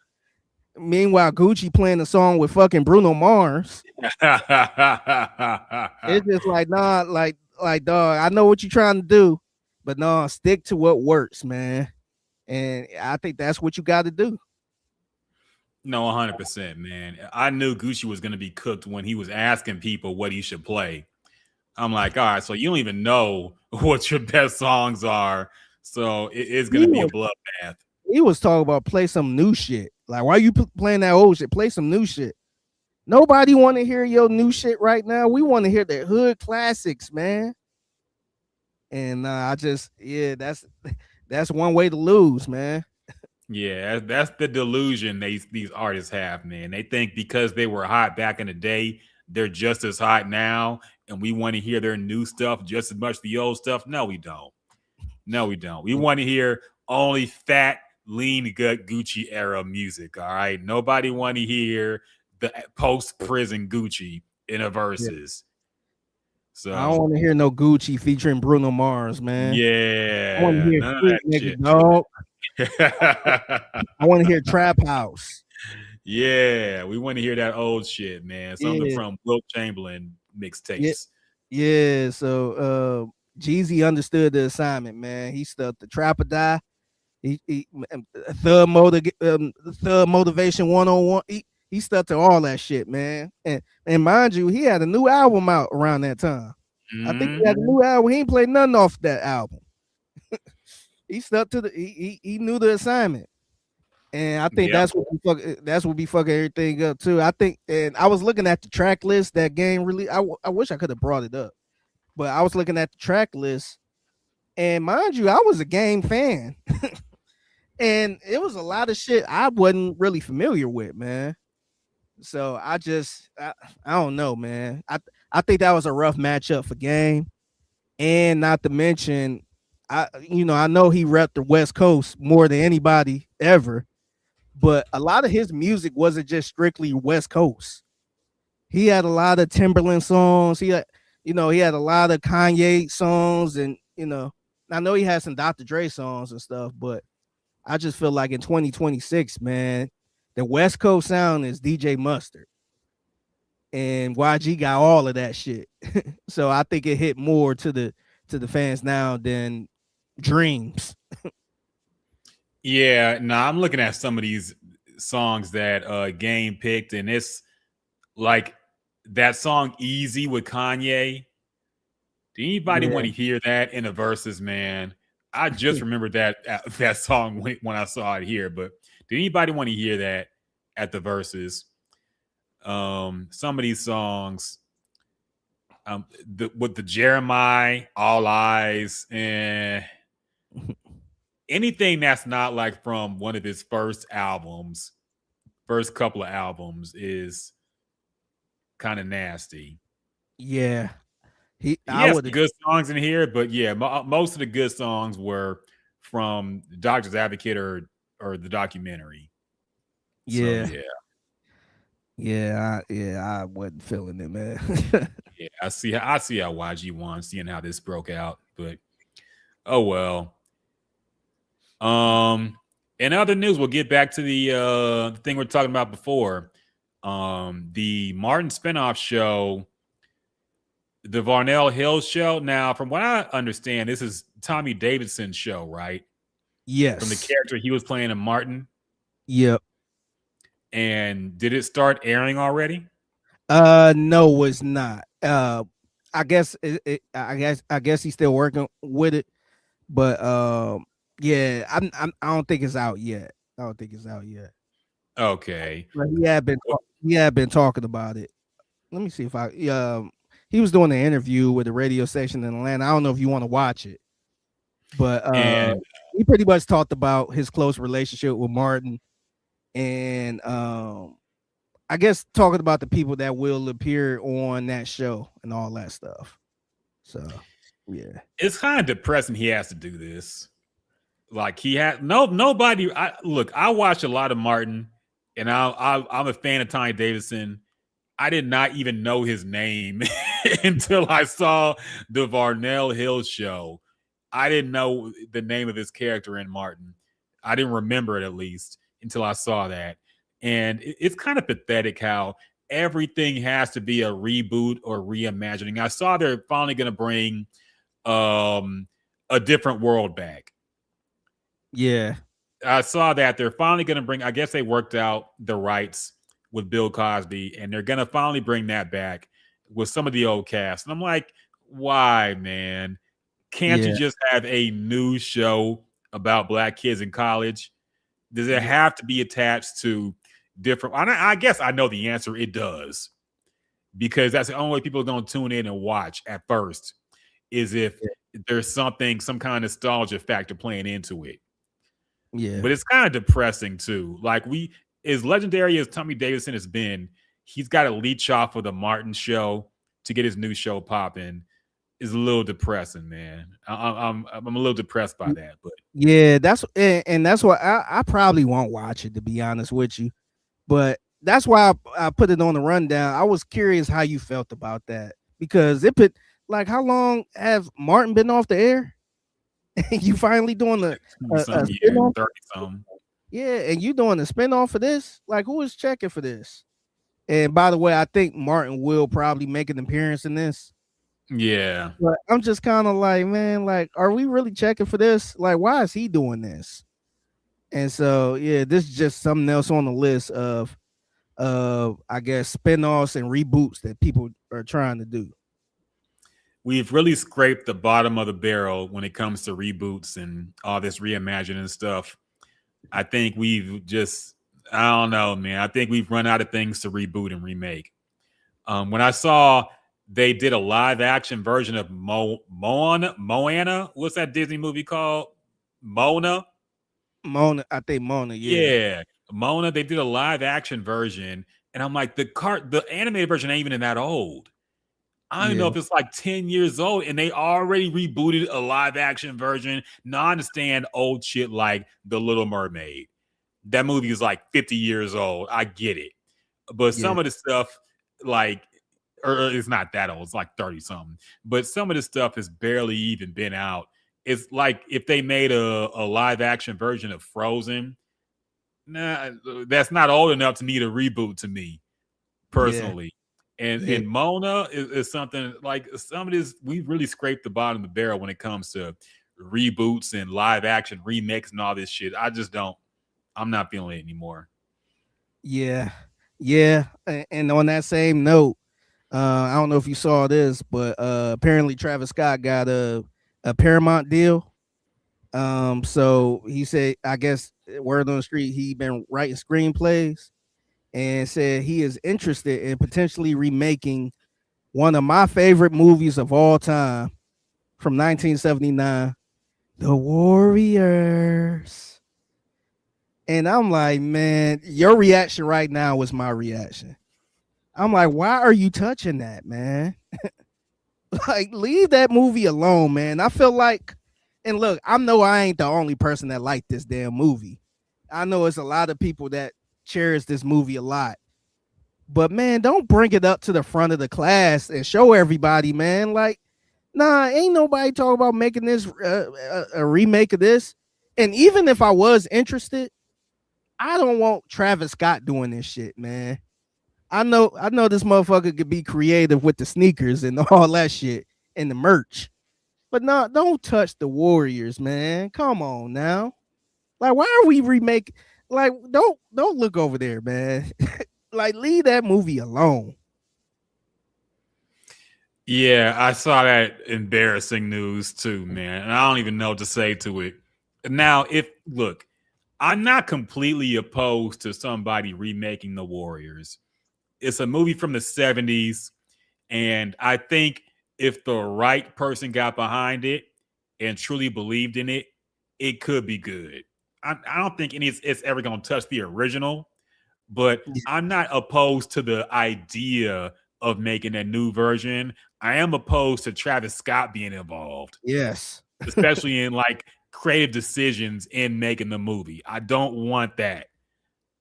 Meanwhile, Gucci playing a song with fucking Bruno Mars. It's just like, nah, like dog, I know what you're trying to do, but no, stick to what works, man. And I think that's what you got to do. No, 100%, man. I knew Gucci was going to be cooked when he was asking people what he should play. I'm like, all right, so you don't even know what your best songs are. So it's going to be a bloodbath. He was talking about play some new shit. Like, why are you playing that old shit? Play some new shit. Nobody want to hear your new shit right now. We want to hear the hood classics, man. And that's one way to lose, man. Yeah, that's the delusion these artists have, man. They think because they were hot back in the day, they're just as hot now, and we want to hear their new stuff just as much as the old stuff. No, we don't. We want to hear only fat, lean, gut Gucci era music. All right, nobody want to hear the post-prison Gucci in a verses. So I don't want to hear no Gucci featuring Bruno Mars, man. Yeah, I want to hear nigga, dog. I want to hear Trap House. Yeah, we want to hear that old shit, man. Something from Wilt Chamberlain mixtapes. Yeah, so Jeezy understood the assignment, man. He stuck the Trap or Die. He Thug Motivation 101. He stuck to all that shit, man. And mind you, he had a new album out around that time. I think he had a new album. He ain't played nothing off that album. He stuck to he knew the assignment. And I think that's what be fucking everything up too. I think, and I was looking at the track list that game really. I wish I could have brought it up. but I was looking at the track list, and mind you, I was a Game fan, and it was a lot of shit I wasn't really familiar with, man. So I don't know, man. I think that was a rough matchup for Game, and not to mention, I know he repped the West Coast more than anybody ever, but a lot of his music wasn't just strictly West Coast. He had a lot of Timberland songs. He had a lot of Kanye songs, and I know he had some Dr. Dre songs and stuff, but I just feel like in 2026, man, the West Coast sound is DJ Mustard, and YG got all of that shit. So I think it hit more to the fans now than Dreams. Yeah, no, I'm looking at some of these songs that Game picked, and it's like that song "Easy" with Kanye. Did anybody want to hear that in the verses, man? I just remembered that song when I saw it here, but did anybody want to hear that at the verses? Some of these songs, with the Jeremiah, All Eyes, and anything that's not like from one of his first couple of albums is kind of nasty. Yeah. He has some good songs in here, but yeah, most of the good songs were from Doctor's Advocate or the documentary. Yeah. So, I wasn't feeling it, man. yeah, I see how YG won, seeing how this broke out, but oh well. In other news, we'll get back to the thing we're talking about before. The Martin spinoff show, the Varnell Hill show. Now, from what I understand, this is Tommy Davidson's show, right? Yes. From the character he was playing in Martin. Yep. And did it start airing already? No, it's not. I guess I guess he's still working with it, but yeah, I don't think it's out yet. I don't think it's out yet. Okay. But he had been talking about it. Let me see if he was doing an interview with a radio station in Atlanta. I don't know if you want to watch it, but he pretty much talked about his close relationship with Martin, and I guess talking about the people that will appear on that show and all that stuff. So yeah, it's kind of depressing he has to do this. Like he had nobody. I watch a lot of Martin, and I'm a fan of Tommy Davidson. I did not even know his name until I saw the Varnell Hill show. I didn't know the name of his character in Martin. I didn't remember it, at least, until I saw that. And it's kind of pathetic how everything has to be a reboot or reimagining. I saw they're finally going to bring A Different World back. Yeah. I saw that they're finally going to bring, I guess they worked out the rights with Bill Cosby, and they're going to finally bring that back with some of the old cast. And I'm like, why, man? Can't you just have a new show about black kids in college? Does it have to be attached to different? I guess I know the answer. It does, because that's the only way people are going to tune in and watch at first, is if there's some kind of nostalgia factor playing into it. Yeah. But it's kind of depressing too. Like, as legendary as Tommy Davidson has been, he's got to leech off of the Martin show to get his new show popping. Is a little depressing, man. I'm a little depressed by that, but yeah, that's why I probably won't watch it, to be honest with you. But that's why I put it on the rundown. I was curious how you felt about that, because it put, like, how long have Martin been off the air? You finally doing the 30-something. Yeah, and you doing the spinoff for this? Like, who is checking for this? And by the way, I think Martin will probably make an appearance in this. Yeah. But I'm just kind of like, man, like, are we really checking for this? Like, why is he doing this? And so, yeah, this is just something else on the list of I guess spinoffs and reboots that people are trying to do. We've really scraped the bottom of the barrel when it comes to reboots and all this reimagining stuff. I think we've just, I don't know, man. I think we've run out of things to reboot and remake. When I saw they did a live action version of Moana. What's that Disney movie called? Mona. I think Mona. Yeah, Mona. They did a live action version, and I'm like, the animated version ain't even that old. I don't even know if it's like 10 years old, and they already rebooted a live action version. Now I understand old shit like The Little Mermaid. That movie is like 50 years old. I get it. But some of the stuff, like, or it's not that old, it's like 30 something. But some of the stuff has barely even been out. It's like if they made a live action version of Frozen, nah, that's not old enough to need a reboot to me, personally. And Mona is something like some of this, we really scraped the bottom of the barrel when it comes to reboots and live action remakes and all this shit. I'm not feeling it anymore. Yeah. And on that same note, I don't know if you saw this, but apparently Travis Scott got a Paramount deal. So he said, I guess word on the street, he been writing screenplays and said he is interested in potentially remaking one of my favorite movies of all time from 1979, The Warriors. And I'm like, man, your reaction right now was my reaction. I'm like, why are you touching that, man? Like, leave that movie alone, man. I feel like, and look, I know I ain't the only person that liked this damn movie. I know it's a lot of people that cherish this movie a lot. But man, don't bring it up to the front of the class and show everybody, man. Like, nah, ain't nobody talking about making this a remake of this. And even if I was interested, I don't want Travis Scott doing this shit, man. I know this motherfucker could be creative with the sneakers and all that shit and the merch. But no, don't touch the Warriors, man. Come on now. Like, why are we remake? Like, don't look over there, man. Like, leave that movie alone. Yeah, I saw that embarrassing news too, man. And I don't even know what to say to it. Now, look, I'm not completely opposed to somebody remaking The Warriors. It's a movie from the 70s, and I think if the right person got behind it and truly believed in it, it could be good. I don't think it's ever going to touch the original, but I'm not opposed to the idea of making a new version. I am opposed to Travis Scott being involved. Yes. Especially in like creative decisions in making the movie. I don't want that.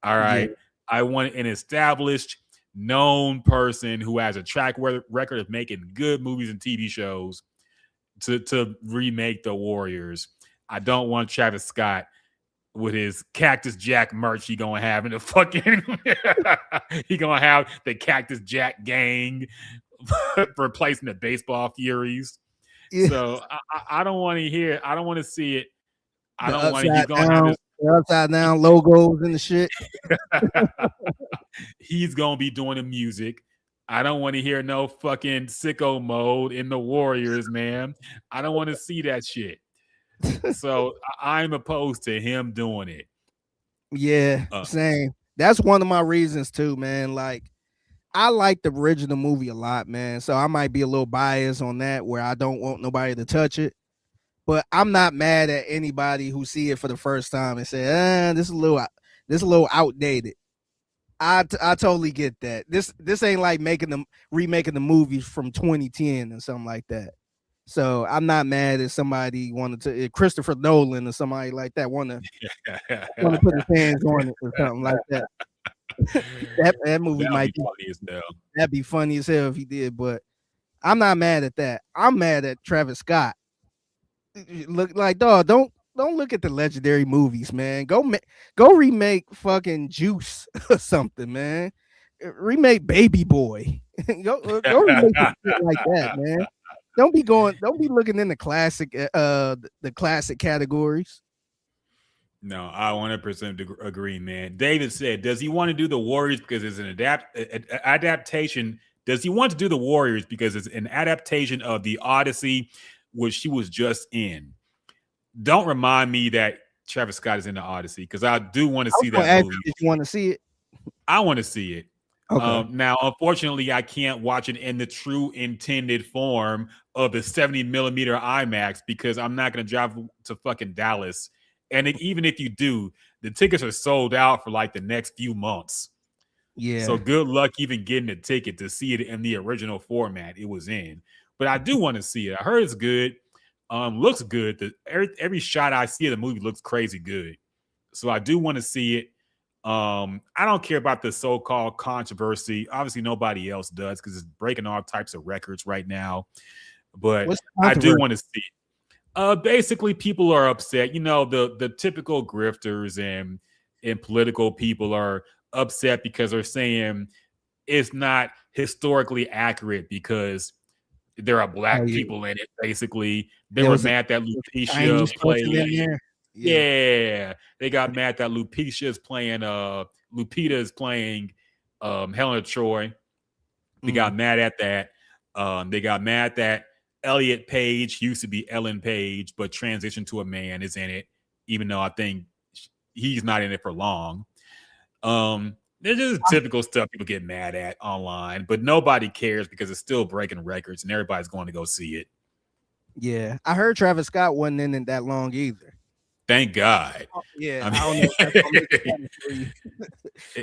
All right. Yeah. I want an established, known person who has a track record of making good movies and TV shows to remake The Warriors. I don't want Travis Scott with his Cactus Jack merch he gonna have in the fucking he gonna have the Cactus Jack gang replacing the Baseball Furies. Yeah. So I don't want to hear. I don't want to see it. I don't want to. He's gonna have his upside down logos and the shit. He's gonna be doing the music. I don't want to hear no fucking sicko mode in The Warriors, man. I don't want to see that shit. So I'm opposed to him doing it. Yeah, same. That's one of my reasons too, man. Like, I like the original movie a lot, man. So I might be a little biased on that, where I don't want nobody to touch it. But I'm not mad at anybody who see it for the first time and say, this is a little outdated. I totally get that. This ain't like remaking the movie from 2010 or something like that. So I'm not mad if somebody wanted to, Christopher Nolan or somebody like that want to put his hands on it or something like that. that movie might be funny as hell. That'd be funny as hell if he did, but I'm not mad at that. I'm mad at Travis Scott. Look, like, dog, don't look at the legendary movies, man. Go remake fucking Juice or something, man. Remake Baby Boy. go remake shit like that, man. Don't be looking in the classic categories. No, I 100% agree, man. David said, does he want to do The Warriors because it's an adaptation? Does he want to do The Warriors because it's an adaptation of the Odyssey, which she was just in? Don't remind me that Travis Scott is in the Odyssey, because I do want to see that movie. If you want to see it, I want to see it. Okay. Now, unfortunately, I can't watch it in the true intended form of the 70mm IMAX because I'm not going to drive to fucking Dallas. And even if you do, the tickets are sold out for like the next few months. Yeah. So good luck even getting a ticket to see it in the original format it was in. But I do want to see it. I heard it's good. Looks good. Every shot I see of the movie looks crazy good. So I do want to see it. I don't care about the so-called controversy. Obviously, nobody else does because it's breaking all types of records right now. But What's the I do controversy? want to see it. Basically, people are upset. You know, the typical grifters and political people are upset because they're saying it's not historically accurate because there are Oh black yeah. people in it. Basically, they There were was a mad that Chinese Lupetia person in played. there. Yeah. Yeah, they got mad that Lupita's playing. Lupita is playing Helena Troy. They got mad at that. They got mad that Elliot Page used to be Ellen Page, but transitioned to a man is in it, even though I think he's not in it for long. There's just typical stuff people get mad at online, but nobody cares because it's still breaking records and everybody's going to go see it. Yeah. I heard Travis Scott wasn't in it that long either. Thank God. Yeah. I I don't mean, know if that's gonna make it better for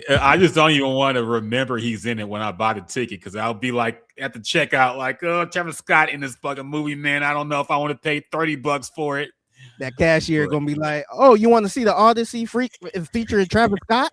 you. I just don't even want to remember he's in it when I buy the ticket because I'll be like at the checkout, like, oh, Travis Scott in this fucking movie, man. I don't know if I want to pay $30 for it. That cashier But- gonna be like, "Oh, you want to see the Odyssey freak featuring Travis Scott?"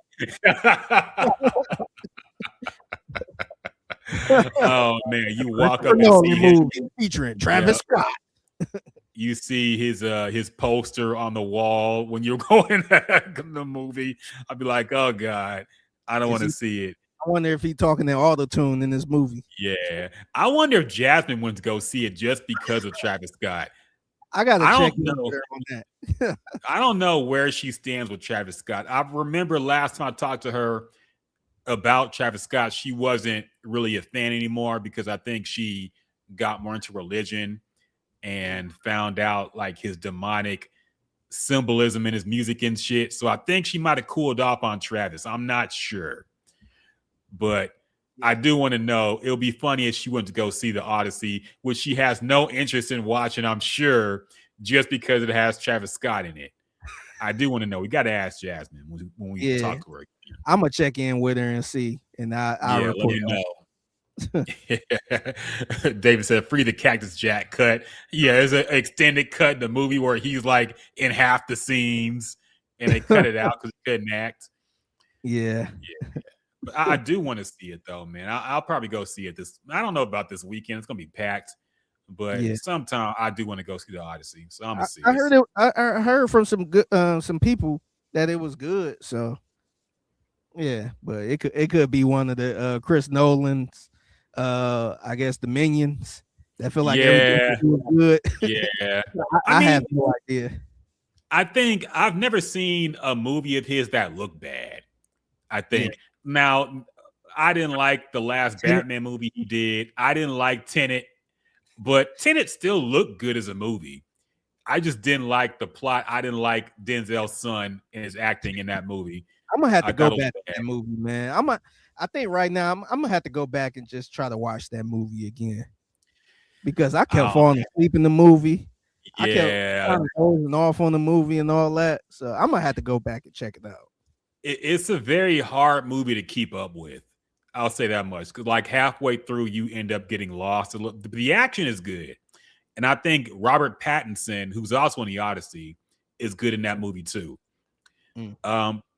Oh man, you walk up and Nolan see his, movie featuring Travis Scott. you see his poster on the wall when you're going to the movie. I'd be like, oh God, I don't Is want to he- see it. I wonder if he talking in auto-tune in this movie. Yeah. I wonder if Jasmine went to go see it just because of Travis Scott. I gotta I check don't in know. with her on that. I don't know where she stands with Travis Scott. I remember last time I talked to her about Travis Scott, she wasn't really a fan anymore because I think she got more into religion and found out like his demonic symbolism in his music and shit. So I think she might have cooled off on Travis. I'm not sure. But I do want to know. It'll be funny if she went to go see the Odyssey, which she has no interest in watching, I'm sure, just because it has Travis Scott in it. I do want to know. We got to ask Jasmine when we talk to her. I'm gonna check in with her and see, and I'll Yeah, report. let me know. David said, "Free the Cactus Jack cut." Yeah, there's an extended cut in the movie where he's like in half the scenes, and they cut it out because he couldn't act. Yeah. But I do want to see it though, man. I'll probably go see it this. I don't know about this weekend. It's gonna be packed, but sometime I do want to go see the Odyssey. So I'm gonna see. I heard it. I heard from some good some people that it was good. So yeah, but it could be one of the Chris Nolan's I guess the Minions that feel like everything was good. Yeah. I have no idea. I think I've never seen a movie of his that looked bad. I think now I didn't like the last Batman movie he did. I didn't like Tenet, but Tenet still looked good as a movie. I just didn't like the plot. I didn't like Denzel's son and his acting in that movie. I'm gonna have to go back to that movie, man. I think right now I'm gonna have to go back and just try to watch that movie again because I kept falling asleep in the movie. I kept dozing off on the movie and all that. So I'm gonna have to go back and check it out. It's a very hard movie to keep up with. I'll say that much because like halfway through you end up getting lost. The action is good, and I think Robert Pattinson, who's also in the Odyssey, is good in that movie too.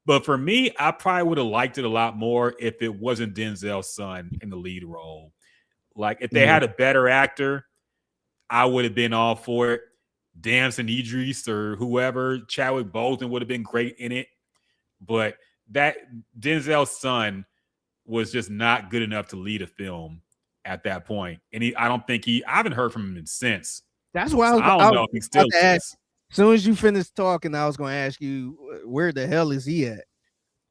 But for me, I probably would have liked it a lot more if it wasn't Denzel's son in the lead role. Like if they had a better actor, I would have been all for it. Damson Idris or whoever, Chadwick Boseman would have been great in it. But that Denzel's son was just not good enough to lead a film at that point. And I haven't heard from him since. That's why I don't know if he still is. As soon as you finish talking, I was going to ask you, where the hell is he at?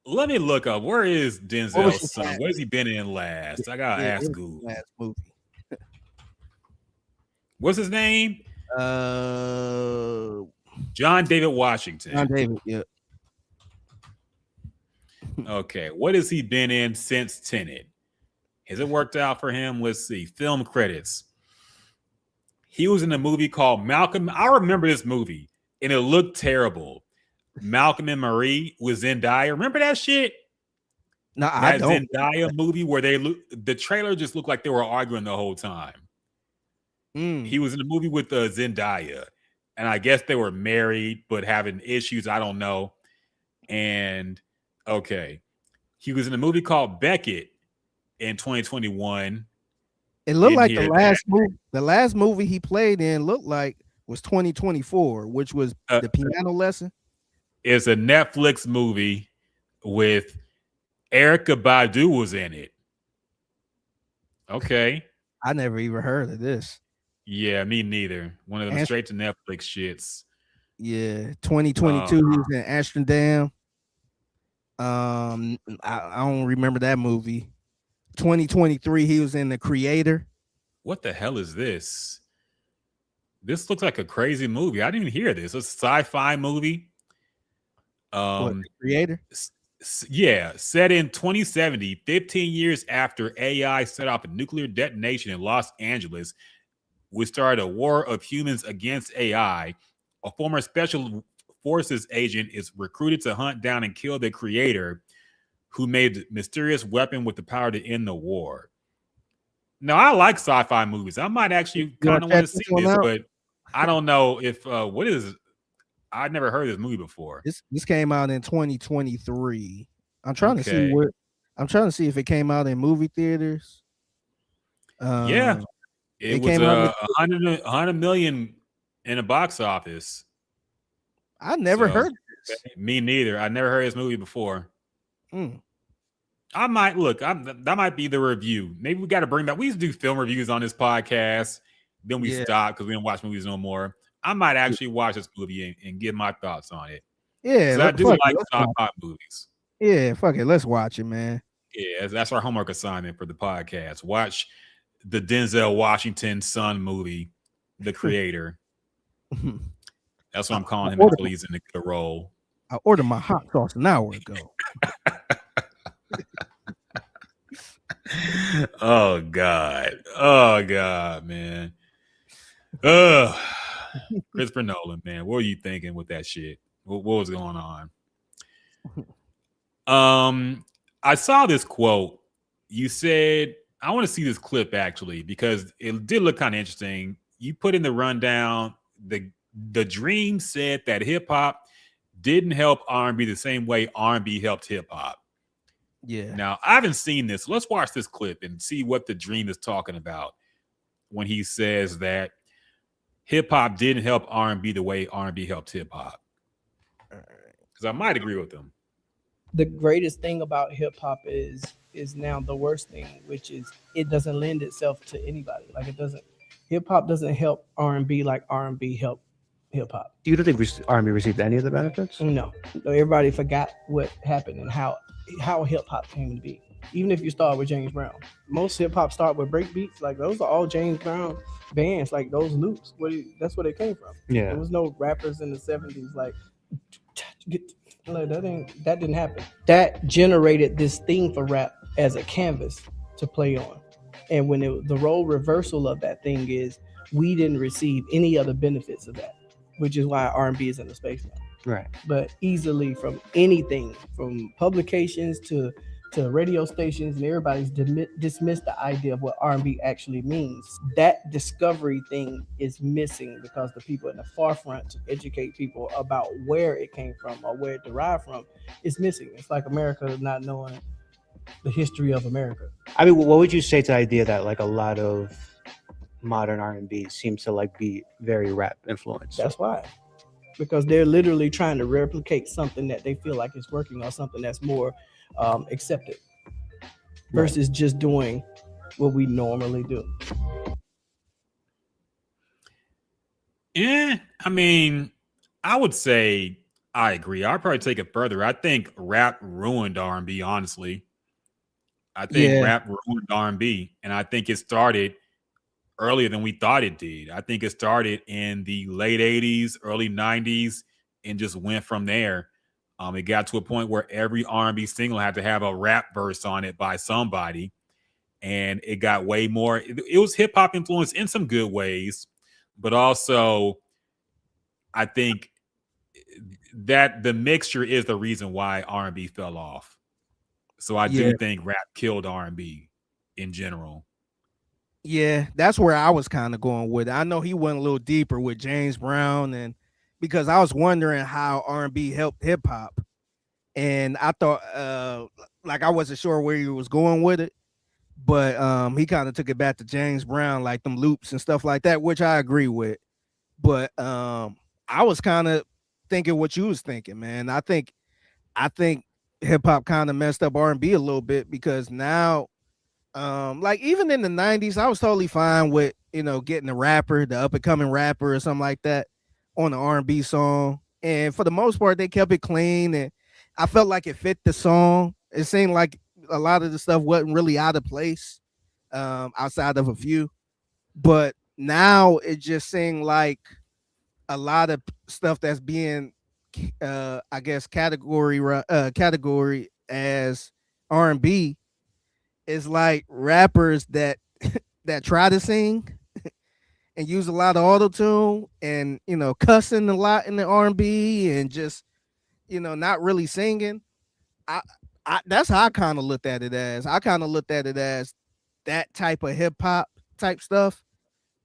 Let me look up. Where is Denzel's son? Where's he been in last? I got to ask Google. Last movie. What's his name? John David Washington. John David, Okay. What has he been in since Tenet? Has it worked out for him? Let's see. Film credits. He was in a movie called Malcolm. I remember this movie, and it looked terrible. Malcolm and Marie with Zendaya. Remember that shit? No, I That don't. Zendaya movie where the trailer just looked like they were arguing the whole time. He was in a movie with Zendaya, and I guess they were married but having issues. I don't know. And okay, he was in a movie called Beckett in 2021. It looked like the last movie he played in looked like was 2024, which was the piano lesson. It's a Netflix movie with Erykah Badu was in it. Okay. I never even heard of this. Yeah, me neither. One of them straight to Netflix shits. Yeah, 2022 he was in Amsterdam. I don't remember that movie. 2023 he was in The Creator. What the hell is this? This looks like a crazy movie. I didn't even hear this. It's a sci-fi movie. The Creator? Yeah, set in 2070, 15 years after AI set off a nuclear detonation in Los Angeles, which started a war of humans against AI. A former special forces agent is recruited to hunt down and kill the creator who made the mysterious weapon with the power to end the war. Now, I like sci-fi movies. I might actually kind of want to see this, but I don't know if what is. I'd never heard of this movie before. This came out in 2023. I'm trying to see if it came out in movie theaters. Yeah, it was 100 million in the box office. I never heard of this. Me neither. I never heard of this movie before. I might look. That might be the review. Maybe we got to bring back. We used to do film reviews on this podcast. Then we stopped because we didn't watch movies no more. I might actually watch this movie and give my thoughts on it. Yeah, I do like sci-fi movies. Yeah, fuck it. Let's watch it, man. Yeah, that's our homework assignment for the podcast. Watch the Denzel Washington son movie, The Creator. That's what I'm calling him until he's in the role. I ordered my hot sauce an hour ago. Oh God, man. Christopher Nolan, man, what were you thinking with that shit? What was going on? I saw this quote. You said, I want to see this clip actually because it did look kind of interesting. You put in the rundown, the Dream said that hip hop didn't help R&B the same way R&B helped hip hop. Yeah. Now, I haven't seen this. Let's watch this clip and see what the Dream is talking about when he says that hip hop didn't help R&B the way R&B helped hip hop. Because I might agree with him. The greatest thing about hip hop is now the worst thing, which is it doesn't lend itself to anybody. Like hip hop doesn't help R&B like R&B helped hip hop. Do you don't think R&B received any of the benefits? No, everybody forgot what happened and how hip hop came to be. Even if you start with James Brown, most hip hop start with break beats. Like those are all James Brown bands. Like those loops, that's where they came from. Yeah, there was no rappers in the 70s like that didn't happen. That generated this thing for rap as a canvas to play on. And when the role reversal of that thing is we didn't receive any other benefits of that, which is why R&B is in the space now. Right. But easily from anything, from publications to radio stations, and everybody's dismissed the idea of what R&B actually means. That discovery thing is missing because the people in the forefront to educate people about where it came from or where it derived from is missing. It's like America not knowing the history of America. I mean, what would you say to the idea that like a lot of modern R&B seems to like be very rap influenced? That's why. Because they're literally trying to replicate something that they feel like is working or something that's more accepted versus just doing what we normally do. Yeah, I mean, I would say I agree. I'd probably take it further. I think rap ruined R&B, honestly. I think rap ruined R&B, and I think it started earlier than we thought it did. I think it started in the late 80s, early 90s, and just went from there. It got to a point where every R&B single had to have a rap verse on it by somebody. and it got way more. It was hip hop influence in some good ways, but also I think that the mixture is the reason why R&B fell off. So I do think rap killed R&B in general. Yeah, that's where I was kind of going with it. I know he went a little deeper with James Brown, and because I was wondering how R&B helped hip hop, and I thought like I wasn't sure where he was going with it, but he kind of took it back to James Brown, like them loops and stuff like that, which I agree with. But I was kind of thinking what you was thinking, man. I think hip hop kind of messed up R&B a little bit, because now like even in the 90s, I was totally fine with, getting a rapper, the up and coming rapper or something like that on an R&B song. And for the most part, they kept it clean, and I felt like it fit the song. It seemed like a lot of the stuff wasn't really out of place, outside of a few. But now it just seemed like a lot of stuff that's being I guess category as R&B is like rappers that that try to sing and use a lot of auto-tune, and cussing a lot in the R&B, and just not really singing. I, that's how I kind of looked at it as. I kind of looked at it as that type of hip hop type stuff.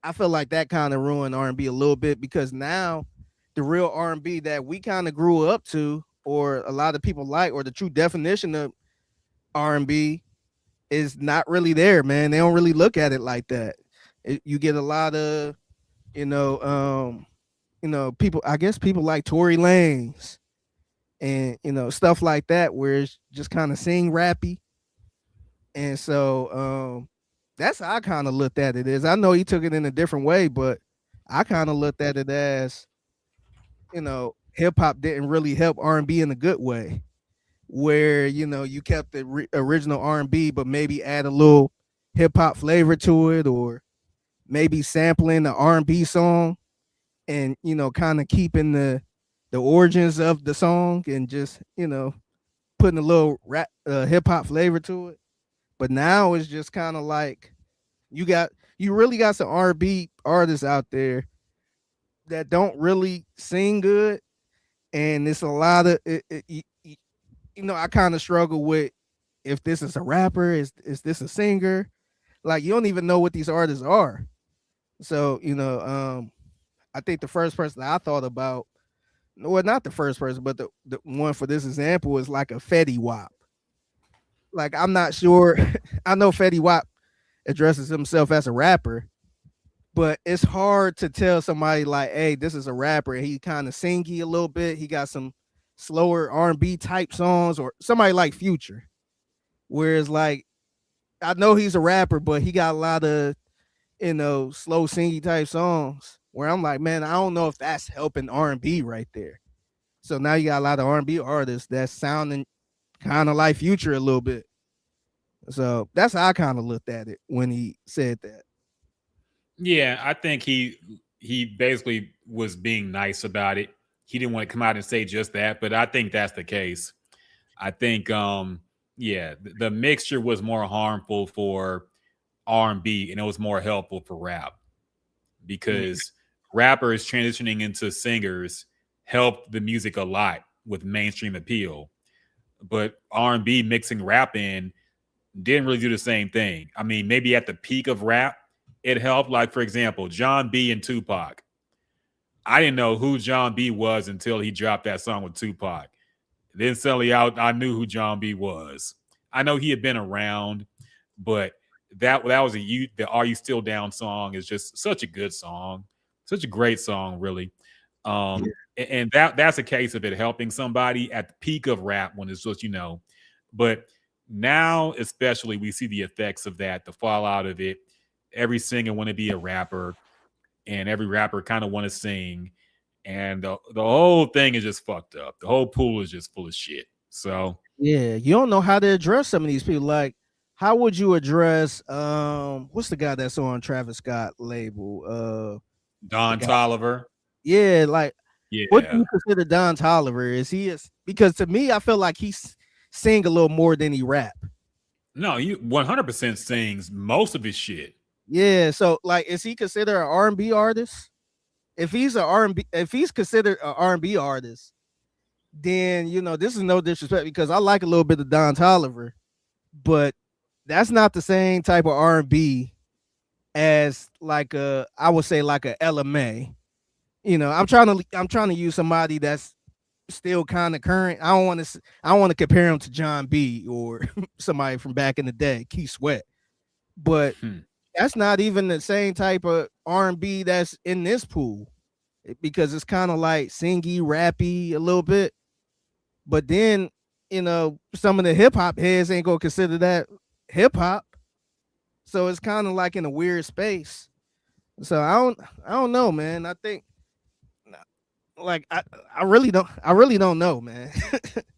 I feel like that kind of ruined R&B a little bit, because now the real R&B that we kind of grew up to, or a lot of people like, or the true definition of R&B, is not really there, man. They don't really look at it like that. You get a lot of, people. I guess people like Tory Lanez and stuff like that, where it's just kind of sing rappy. And so that's how I kind of looked at it. Is I know he took it in a different way, but I kind of looked at it as, hip hop didn't really help R&B in a good way, where you kept the original R&B, but maybe add a little hip hop flavor to it, or maybe sampling the R&B song, and kind of keeping the origins of the song, and just putting a little rap hip hop flavor to it. But now it's just kind of like you really got some R&B artists out there that don't really sing good, and it's a lot of I kind of struggle with if this is a rapper, is this a singer? Like, you don't even know what these artists are. So I think the first person I thought about, well, not the first person, but the one for this example is like a Fetty Wap. Like, I'm not sure. I know Fetty Wap addresses himself as a rapper, but it's hard to tell somebody like, hey, this is a rapper, and he kind of singy a little bit. He got some slower R&B type songs, or somebody like Future. Whereas, like, I know he's a rapper, but he got a lot of, slow singy type songs, where I'm like, man, I don't know if that's helping R&B right there. So now you got a lot of R&B artists that's sounding kind of like Future a little bit. So that's how I kind of looked at it when he said that. Yeah, I think he basically was being nice about it. He didn't want to come out and say just that, but I think that's the case. I think the mixture was more harmful for R&B, and it was more helpful for rap, because rappers transitioning into singers helped the music a lot with mainstream appeal. But R&B mixing rap in didn't really do the same thing. I mean, maybe at the peak of rap, it helped. Like, for example, John B and Tupac. I didn't know who John B was until he dropped that song with Tupac. Then suddenly I knew who John B was. I know he had been around, but that was the Are You Still Down song is just such a good song. Such a great song, really. And that's a case of it helping somebody at the peak of rap, when it's just, but now especially we see the effects of that, the fallout of it. Every singer want to be a rapper, and every rapper kind of want to sing, and the whole thing is just fucked up. The whole pool is just full of shit. So yeah, you don't know how to address some of these people. Like, how would you address what's the guy that's on Travis Scott label? Don Toliver. Yeah, like, yeah. What do you consider Don Toliver? Because to me, I feel like he sing a little more than he rap. No, he 100% sings most of his shit. Yeah, so like, is he considered an R&B artist? If he's if he's considered an R&B artist, then this is no disrespect because I like a little bit of Don Toliver, but that's not the same type of R&B as like I would say like a LMA. I'm trying to use somebody that's still kind of current. I don't want to compare him to John B or somebody from back in the day, Keith Sweat. But that's not even the same type of R&B that's in this pool, because it's kind of like singy, rappy a little bit. But then, some of the hip hop heads ain't gonna consider that hip hop. So it's kind of like in a weird space. So I don't know, man. I think like I really don't know, man.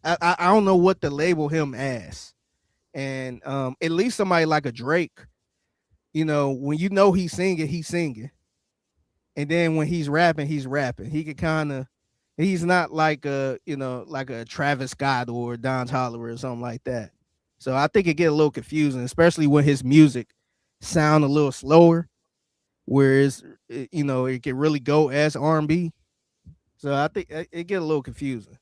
I don't know what to label him as. And at least somebody like a Drake, when he's singing. And then when he's rapping, He could kind of, he's not like like a Travis Scott or Don Toliver or something like that. So I think it get a little confusing, especially when his music sound a little slower, whereas it can really go as R&B. So I think it get a little confusing.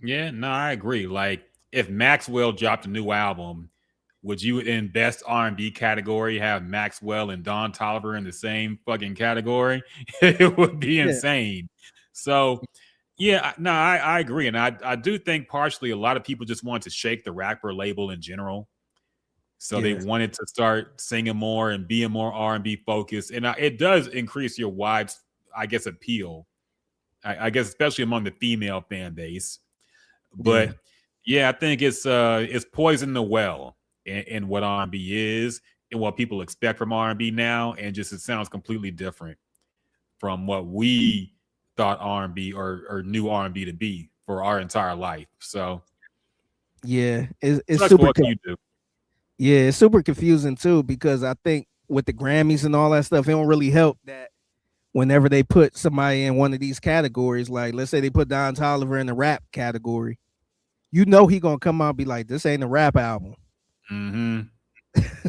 Yeah, no, I agree. Like, if Maxwell dropped a new album, would you in best R&B category have Maxwell and Don Toliver in the same fucking category? It would be insane. So, yeah, no, I agree. And I do think partially a lot of people just want to shake the rapper label in general. So they wanted to start singing more and being more R&B focused. And it does increase your wide, I guess, appeal. I guess especially among the female fan base. But I think it's poisoning the well in what R&B is and what people expect from R&B now, and just it sounds completely different from what we thought R&B or knew R&B to be for our entire life. So it's super. What can you do? Yeah, it's super confusing too, because I think with the Grammys and all that stuff, it don't really help that whenever they put somebody in one of these categories, like let's say they put Don Toliver in the rap category, he gonna come out and be like, this ain't a rap album.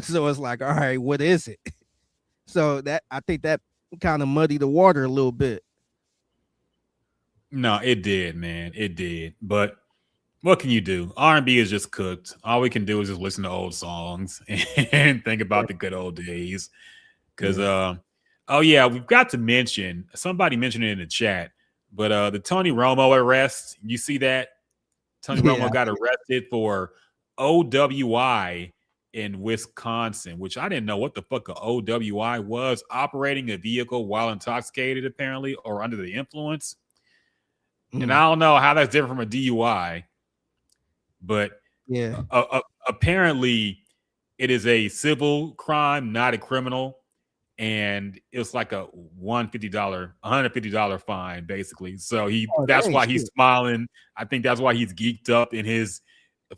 So it's like, all right, what is it? So I think that kind of muddied the water a little bit. No, it did, man. It did. But what can you do? R&B is just cooked. All we can do is just listen to old songs and think about the good old days. Because, we've got to mention, somebody mentioned it in the chat, but the Tony Romo arrest, you see that? Tony Romo got arrested for OWI in Wisconsin, which I didn't know what the fuck a OWI was. Operating a vehicle while intoxicated, apparently, or under the influence. And I don't know how that's different from a DUI. But apparently it is a civil crime, not a criminal. And it's like a $150 fine, basically. So that's why he's smiling. I think that's why he's geeked up in his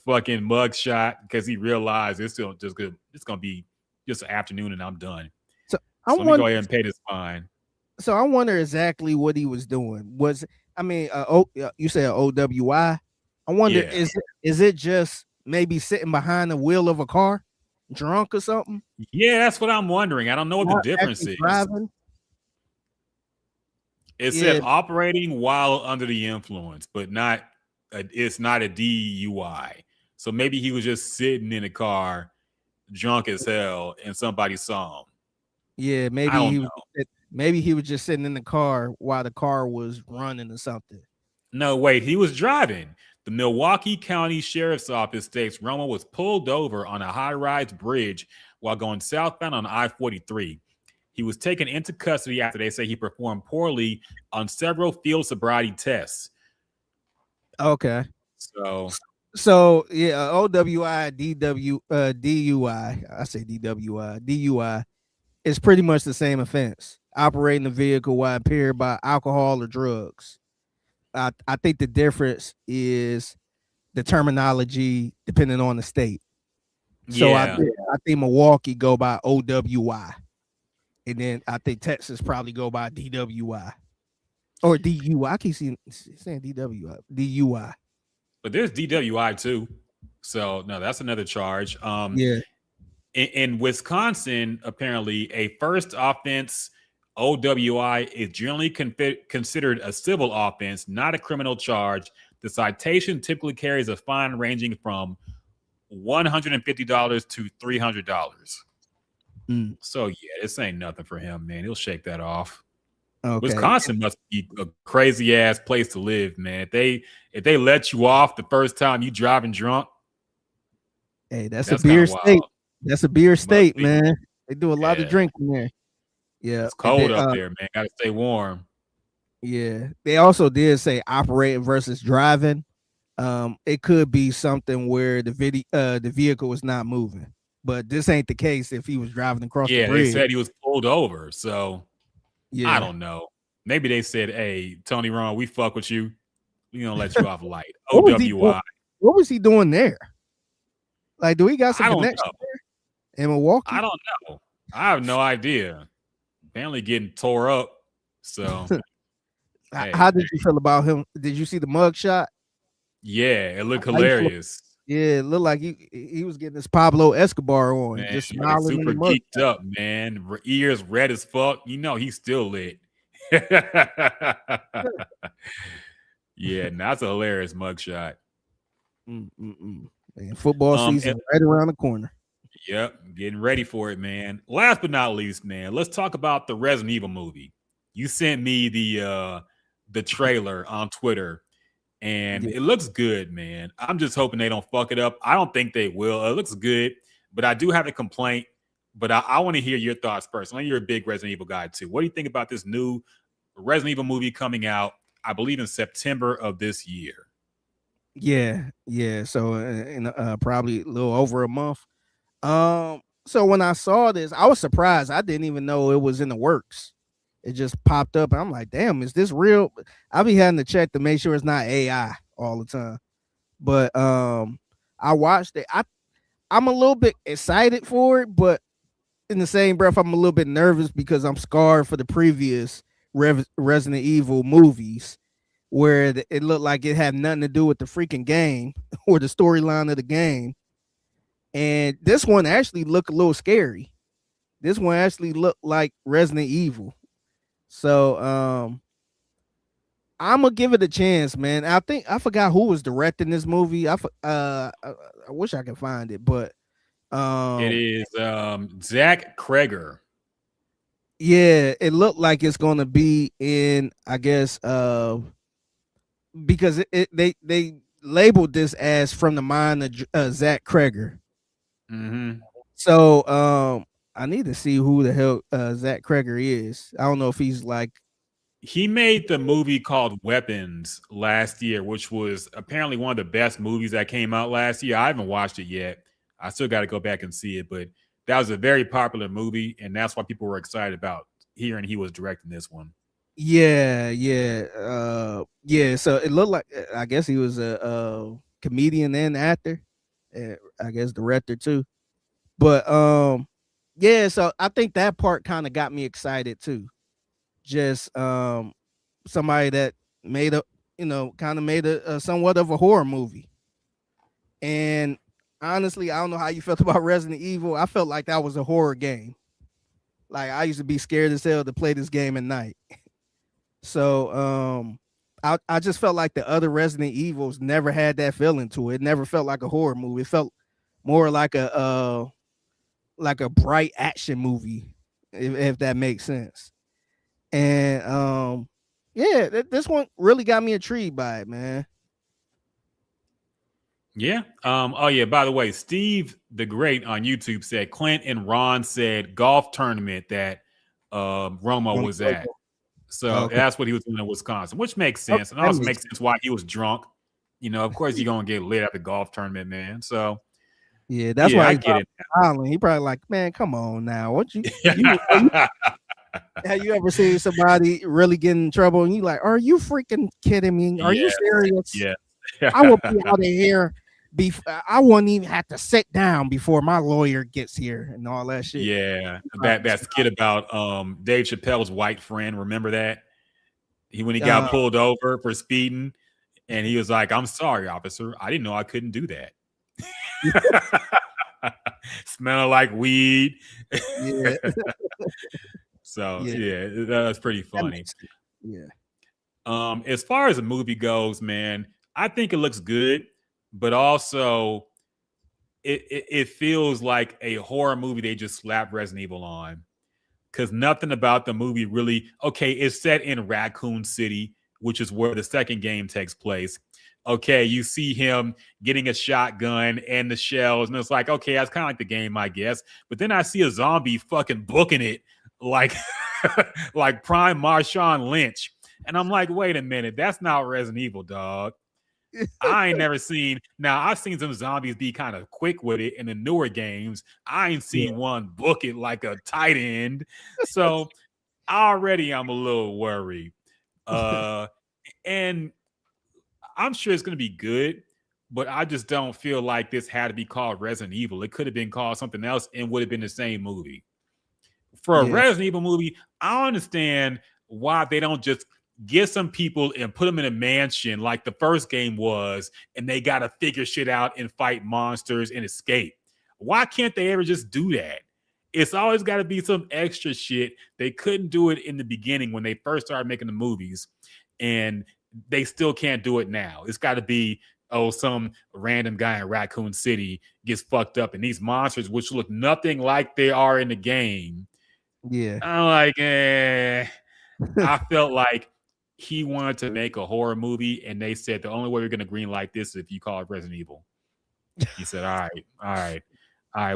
fucking mugshot, because he realized it's still just good. It's gonna be just an afternoon and I'm done. So let me go ahead and pay this fine. So I wonder exactly what he was doing. You said OWI. I wonder, is it just maybe sitting behind the wheel of a car, drunk or something? Yeah, that's what I'm wondering. I don't know what the difference is. Driving. It said operating while under the influence, but it's not a DUI. So maybe he was just sitting in a car, drunk as hell, and somebody saw him. Yeah, maybe he was just sitting in the car while the car was running or something. No, wait, he was driving. The Milwaukee County Sheriff's Office states Romo was pulled over on a high-rise bridge while going southbound on I-43. He was taken into custody after they say he performed poorly on several field sobriety tests. Okay. So yeah, OWI, DUI. I say DUI is pretty much the same offense. Operating a vehicle while impaired by alcohol or drugs. I think the difference is the terminology depending on the state. So I think Milwaukee go by OWI, and then I think Texas probably go by DWI or DUI. I keep saying DWI, DUI. But there's DWI too. So no, that's another charge. Yeah. In Wisconsin, apparently, a first offense OWI is generally considered a civil offense, not a criminal charge. The citation typically carries a fine ranging from $150 to $300. So yeah, this ain't nothing for him, man. He'll shake that off. Okay. Wisconsin must be a crazy ass place to live, man. If they let you off the first time you driving drunk, hey, that's a beer state. That's a beer state, man. They do a lot of drinking there. Yeah, it's cold up there, man. Gotta stay warm. Yeah, they also did say operating versus driving. It could be something where the vehicle was not moving, but this ain't the case if he was driving across the bridge. They said he was pulled over, so yeah, I don't know. Maybe they said, "Hey, Tony Ron, we fuck with you. We gonna let you off light." OWI. What was he doing there? Like, do he got some connection there in Milwaukee? I don't know. I have no idea. Apparently getting tore up. So how did you feel about him? Did you see the mug shot? Yeah, it looked hilarious. Yeah, it looked like he was getting his Pablo Escobar on, man, just smiling. Super geeked up, man. Ears red as fuck. You know he's still lit. Yeah, that's a hilarious mugshot. Man, football season right around the corner. Yep, getting ready for it, man. Last but not least, man, let's talk about the Resident Evil movie. You sent me the trailer on Twitter, and it looks good, man. I'm just hoping they don't fuck it up. I don't think they will. It looks good, but I do have a complaint. But I want to hear your thoughts first. I know you're a big Resident Evil guy too. What do you think about this new Resident Evil movie coming out, I believe, in September of this year? Yeah. So in probably a little over a month. So when I saw this, I was surprised. I didn't even know it was in the works. It just popped up, and I'm like, "Damn, is this real?" I be having to check to make sure it's not AI all the time. But I watched it. I'm a little bit excited for it, but in the same breath, I'm a little bit nervous because I'm scarred for the previous Resident Evil movies, where it looked like it had nothing to do with the freaking game or the storyline of the game. And this one actually looked a little scary. This one actually looked like Resident Evil. So I'm gonna give it a chance, man. I forgot who was directing this movie. I wish I could find it, but it is Zach Kreger. Yeah, it looked like it's gonna be in, I guess, because they labeled this as from the mind of Zach Kreger. Mm-hmm. So I need to see who the hell Zach Kreger is. I don't know if he's like. He made the movie called Weapons last year, which was apparently one of the best movies that came out last year. I haven't watched it yet. I still got to go back and see it, but that was a very popular movie, and that's why people were excited about hearing he was directing this one. Yeah. So it looked like, I guess he was a comedian and actor, I guess director too. But yeah, so I think that part kind of got me excited too. Just somebody that made a somewhat of a horror movie. And honestly, I don't know how you felt about Resident Evil. I felt like that was a horror game. Like, I used to be scared as hell to play this game at night. So I just felt like the other Resident Evils never had that feeling to it. It never felt like a horror movie. It felt more like a bright action movie, if that makes sense. And yeah, this one really got me intrigued by it, man. Yeah. Oh yeah. By the way, Steve the Great on YouTube said Clint and Ron said golf tournament that Romo was at. So that's what he was doing in Wisconsin, which makes sense. And also makes sense why he was drunk. You know, of course you're gonna get lit at the golf tournament, man. So yeah, that's why I get it. He probably like, man, come on now. What you have you ever seen somebody really get in trouble and you like, are you freaking kidding me? Are you serious? Yeah. I will be out of here I wouldn't even have to sit down before my lawyer gets here and all that shit. Yeah, that skit about Dave Chappelle's white friend. Remember that? When he got pulled over for speeding, and he was like, "I'm sorry, officer. I didn't know I couldn't do that." Smelling like weed. Yeah. So Yeah. yeah, that's pretty That funny. makes sense. Yeah. As far as the movie goes, man, I think it looks good, but also it feels like a horror movie they just slapped Resident Evil on. Because nothing about the movie really, okay, it's set in Raccoon City, which is where the second game takes place. Okay, you see him getting a shotgun and the shells, and it's like, okay, that's kind of like the game, I guess. But then I see a zombie fucking booking it like like prime Marshawn Lynch. And I'm like, wait a minute, that's not Resident Evil, dog. I ain't never seen. Now I've seen some zombies be kind of quick with it in the newer games. I ain't seen one book it like a tight end. So already I'm a little worried. And I'm sure it's going to be good, but I just don't feel like this had to be called Resident Evil. It could have been called something else and would have been the same movie. For a Resident Evil movie, I understand why they don't just get some people and put them in a mansion like the first game was, and they got to figure shit out and fight monsters and escape. Why can't they ever just do that? It's always got to be some extra shit. They couldn't do it in the beginning when they first started making the movies, and they still can't do it now. It's got to be, oh, some random guy in Raccoon City gets fucked up, and these monsters, which look nothing like they are in the game. Yeah. I'm like, I felt like he wanted to make a horror movie, and they said the only way we're going to green light this is if you call it Resident Evil. He said, all right,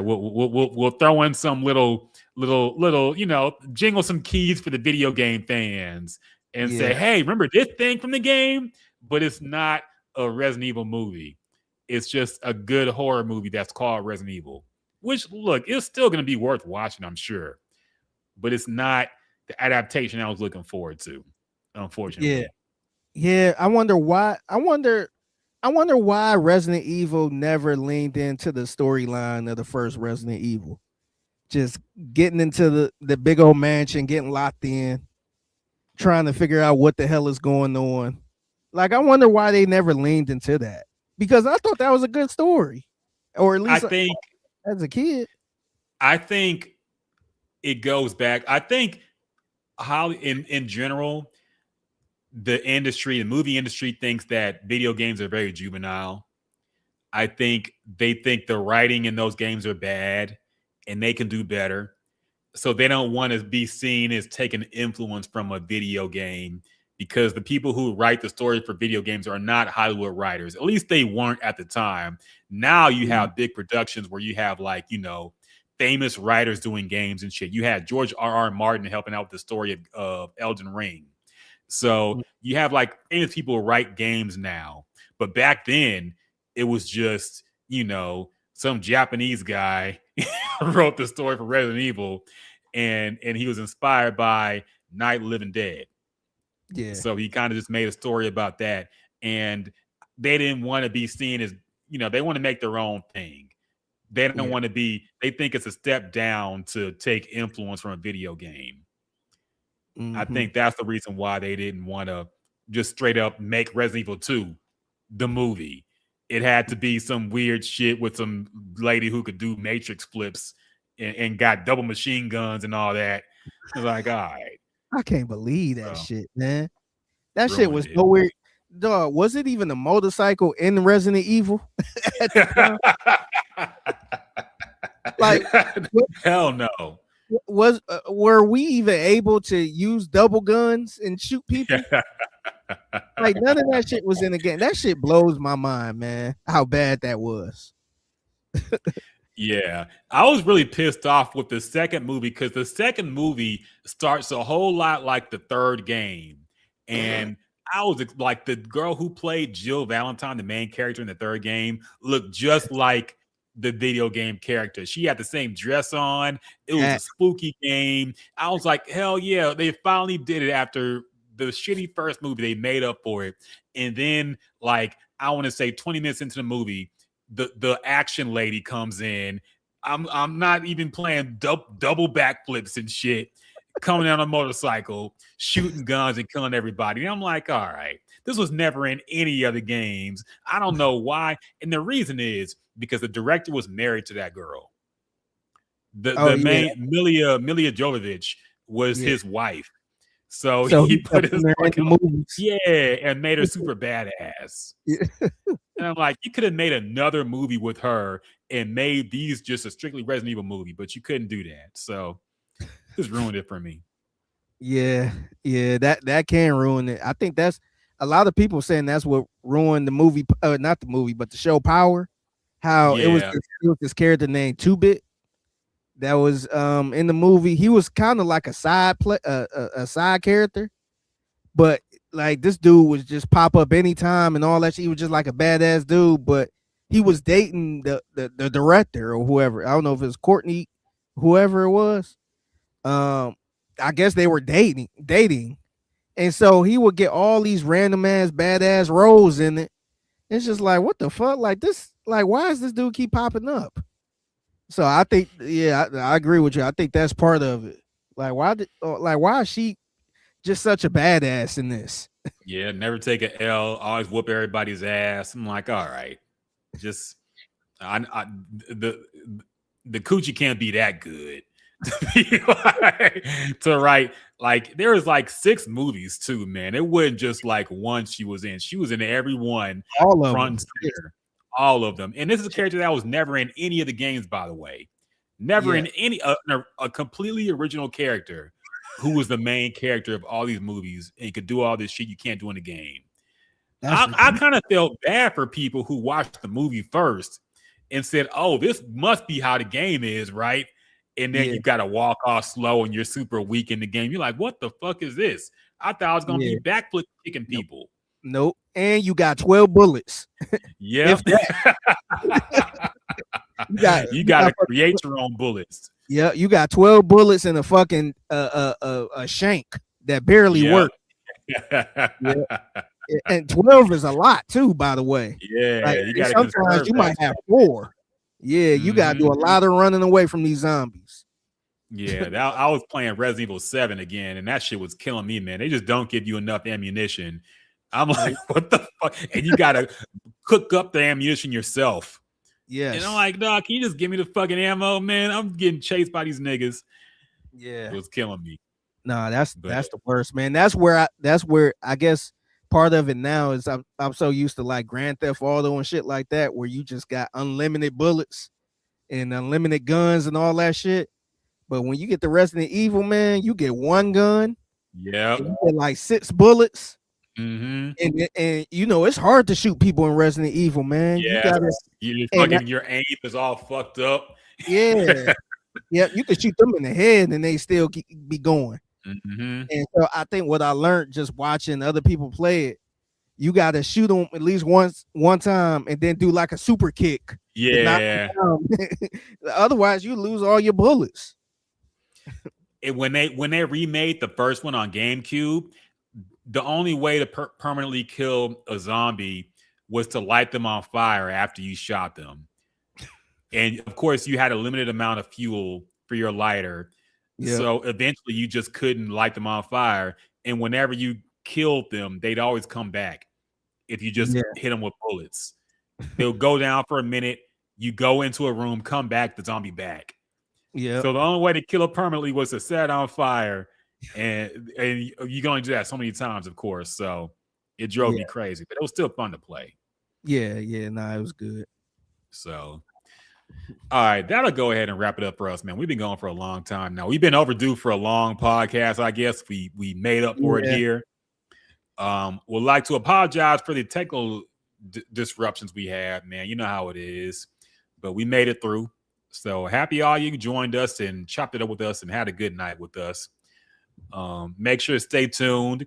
we'll throw in some little, you know, jingle some keys for the video game fans and say, hey, remember this thing from the game? But it's not a Resident Evil movie. It's just a good horror movie that's called Resident Evil, which, look, it's still going to be worth watching, I'm sure. But it's not the adaptation I was looking forward to, unfortunately. Yeah. I wonder why. I wonder why Resident Evil never leaned into the storyline of the first Resident Evil. Just getting into the big old mansion, getting locked in, trying to figure out what the hell is going on. Like, I wonder why they never leaned into that. Because I thought that was a good story. Or at least I think as a kid. I think it goes back. I think how in general, the movie industry thinks that video games are very juvenile. I think they think the writing in those games are bad and they can do better. So they don't want to be seen as taking influence from a video game, because the people who write the stories for video games are not Hollywood writers. At least they weren't at the time. Now you have big productions where you have, like, you know, famous writers doing games and shit. You had George R.R. Martin helping out with the story of Elden Ring. So you have, like, famous people who write games now. But back then, it was just, you know, some Japanese guy wrote the story for Resident Evil, and he was inspired by Night of the Living Dead. Yeah. So he kind of just made a story about that. And they didn't want to be seen as, you know, they want to make their own thing. They don't want to be, they think it's a step down to take influence from a video game. I think that's the reason why they didn't want to just straight up make Resident Evil 2 the movie. It had to be some weird shit with some lady who could do matrix flips and got double machine guns and all that. I was like, all right. I can't believe that shit, man. That shit Ruined was it. so weird. Dog, was it even a motorcycle in Resident Evil? At the time? Like, hell no. Were we even able to use double guns and shoot people? Like, none of that shit was in the game. That shit blows my mind, man. How bad that was. Yeah, I was really pissed off with the second movie, because the second movie starts a whole lot like the third game. And I was like, the girl who played Jill Valentine, the main character in the third game, looked just like the video game character. She had the same dress on. It was a spooky game. I was like, hell yeah, they finally did it after the shitty first movie. They made up for it. And then, like, I want to say 20 minutes into the movie, the action lady comes in. I'm not even playing double backflips and shit, coming down on a motorcycle, shooting guns and killing everybody. And I'm like, all right, This was never in any other games. I don't know why. And the reason is because the director was married to that girl. The main Milia Jovovich was his wife. So he put his and made her super badass. And I'm like, you could have made another movie with her and made these just a strictly Resident Evil movie, but you couldn't do that. So this ruined it for me. Yeah, that can ruin it. I think that's a lot of people saying that's what ruined the movie, not the movie, but the show Power. How it was this character named 2-Bit that was in the movie. He was kind of like a side side character, but like this dude was just pop up anytime and all that shit. He was just like a badass dude, but he was dating the director or whoever. I don't know if it was Courtney, whoever it was. I guess they were dating. And so he would get all these random ass badass roles in it. It's just like, what the fuck? Like this, like, why does this dude keep popping up? So I think, I agree with you. I think that's part of it. Like, why is she just such a badass in this? Yeah, never take an L, always whoop everybody's ass. I'm like, all right. Just the coochie can't be that good. To write, like there was like 6 movies too, man. It wasn't just like one she was in every one, all of front them. center, all of them. And this is a character that was never in any of the games, by the way. Never in any a completely original character who was the main character of all these movies and could do all this shit you can't do in the game. I kind of felt bad for people who watched the movie first and said, oh, this must be how the game is, right? And then you got to walk off slow and you're super weak in the game. You're like, what the fuck is this? I thought I was going to be backflip kicking people. Nope. And you got 12 bullets. Yep. you got to create your own bullets. Yeah, you got 12 bullets and a fucking a shank that barely worked. And 12 is a lot too, by the way. Yeah, like, you got sometimes you might have 4. Yeah, you got to do a lot of running away from these zombies. Yeah, I was playing Resident Evil 7 again, and that shit was killing me, man. They just don't give you enough ammunition. I'm like, what the fuck? And you got to cook up the ammunition yourself. Yes. And I'm like, dog, can you just give me the fucking ammo, man? I'm getting chased by these niggas. Yeah. It was killing me. Nah, that's the worst, man. That's where I guess part of it now is I'm so used to like Grand Theft Auto and shit like that, where you just got unlimited bullets and unlimited guns and all that shit. But when you get the Resident Evil, man, you get 1 gun. Yeah. You get like 6 bullets. Mm-hmm. And you know it's hard to shoot people in Resident Evil, man. Yeah, your aim is all fucked up. Yeah. Yeah, you can shoot them in the head and they still be going. Mm-hmm. And so I think what I learned just watching other people play it, you got to shoot them at least one time and then do like a super kick. Yeah. Otherwise, you lose all your bullets. When they remade the first one on GameCube, the only way to permanently kill a zombie was to light them on fire after you shot them. And of course, you had a limited amount of fuel for your lighter. Yep. So eventually you just couldn't light them on fire. And whenever you killed them, they'd always come back if you just hit them with bullets. They'll go down for a minute. You go into a room, come back, the zombie back. Yeah. So the only way to kill it permanently was to set it on fire. And you can only do that so many times, of course. So it drove me crazy, but it was still fun to play. Yeah, it was good. So, all right, that'll go ahead and wrap it up for us, man. We've been going for a long time now. We've been overdue for a long podcast, I guess. We made up for it here. Would like to apologize for the technical disruptions we had, man. You know how it is, but we made it through. So happy all you joined us and chopped it up with us and had a good night with us. Make sure to stay tuned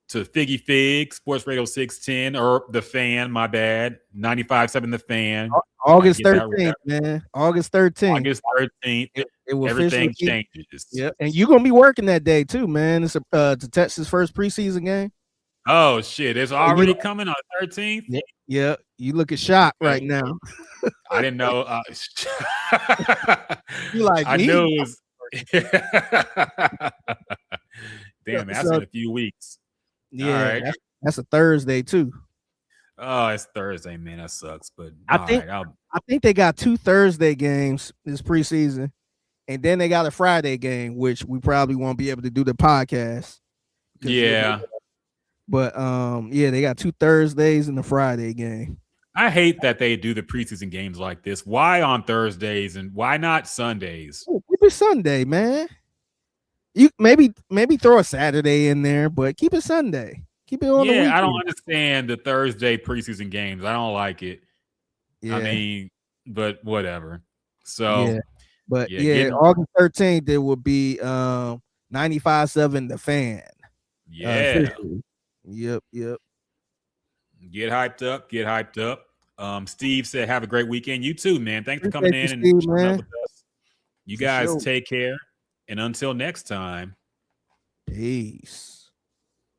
to Figgy Fig, Sports Radio 610, or The Fan, my bad, 95.7 The Fan. August 13th, man. August 13th. August 13th. It will everything changes. Yeah, and you're going to be working that day too, man. It's the Texas first preseason game. Oh, shit. It's already coming on the 13th? Yeah, you looking shot right now. I didn't know. You like I me? knew it was. Damn, that's in a few weeks. Yeah, That's a Thursday too. Oh, it's Thursday, man. That sucks. But I all think right, I think they got 2 Thursday games this preseason, and then they got a Friday game, which we probably won't be able to do the podcast. yeah. But yeah, they got 2 Thursdays and a Friday game. I hate that they do the preseason games like this. Why on Thursdays and why not Sundays? Oh, keep it Sunday, man. You maybe throw a Saturday in there, but keep it Sunday. Keep it on the weekend. I don't understand the Thursday preseason games. I don't like it. Yeah. I mean, but whatever. So yeah. But yeah, August 13th it will be 95.7 The Fan. yeah. Yep. Get hyped up. Steve said, have a great weekend. You too, man. Thanks for coming Appreciate in you, and Steve, showing up man. with us. You For guys sure. take care. And until next time. Peace.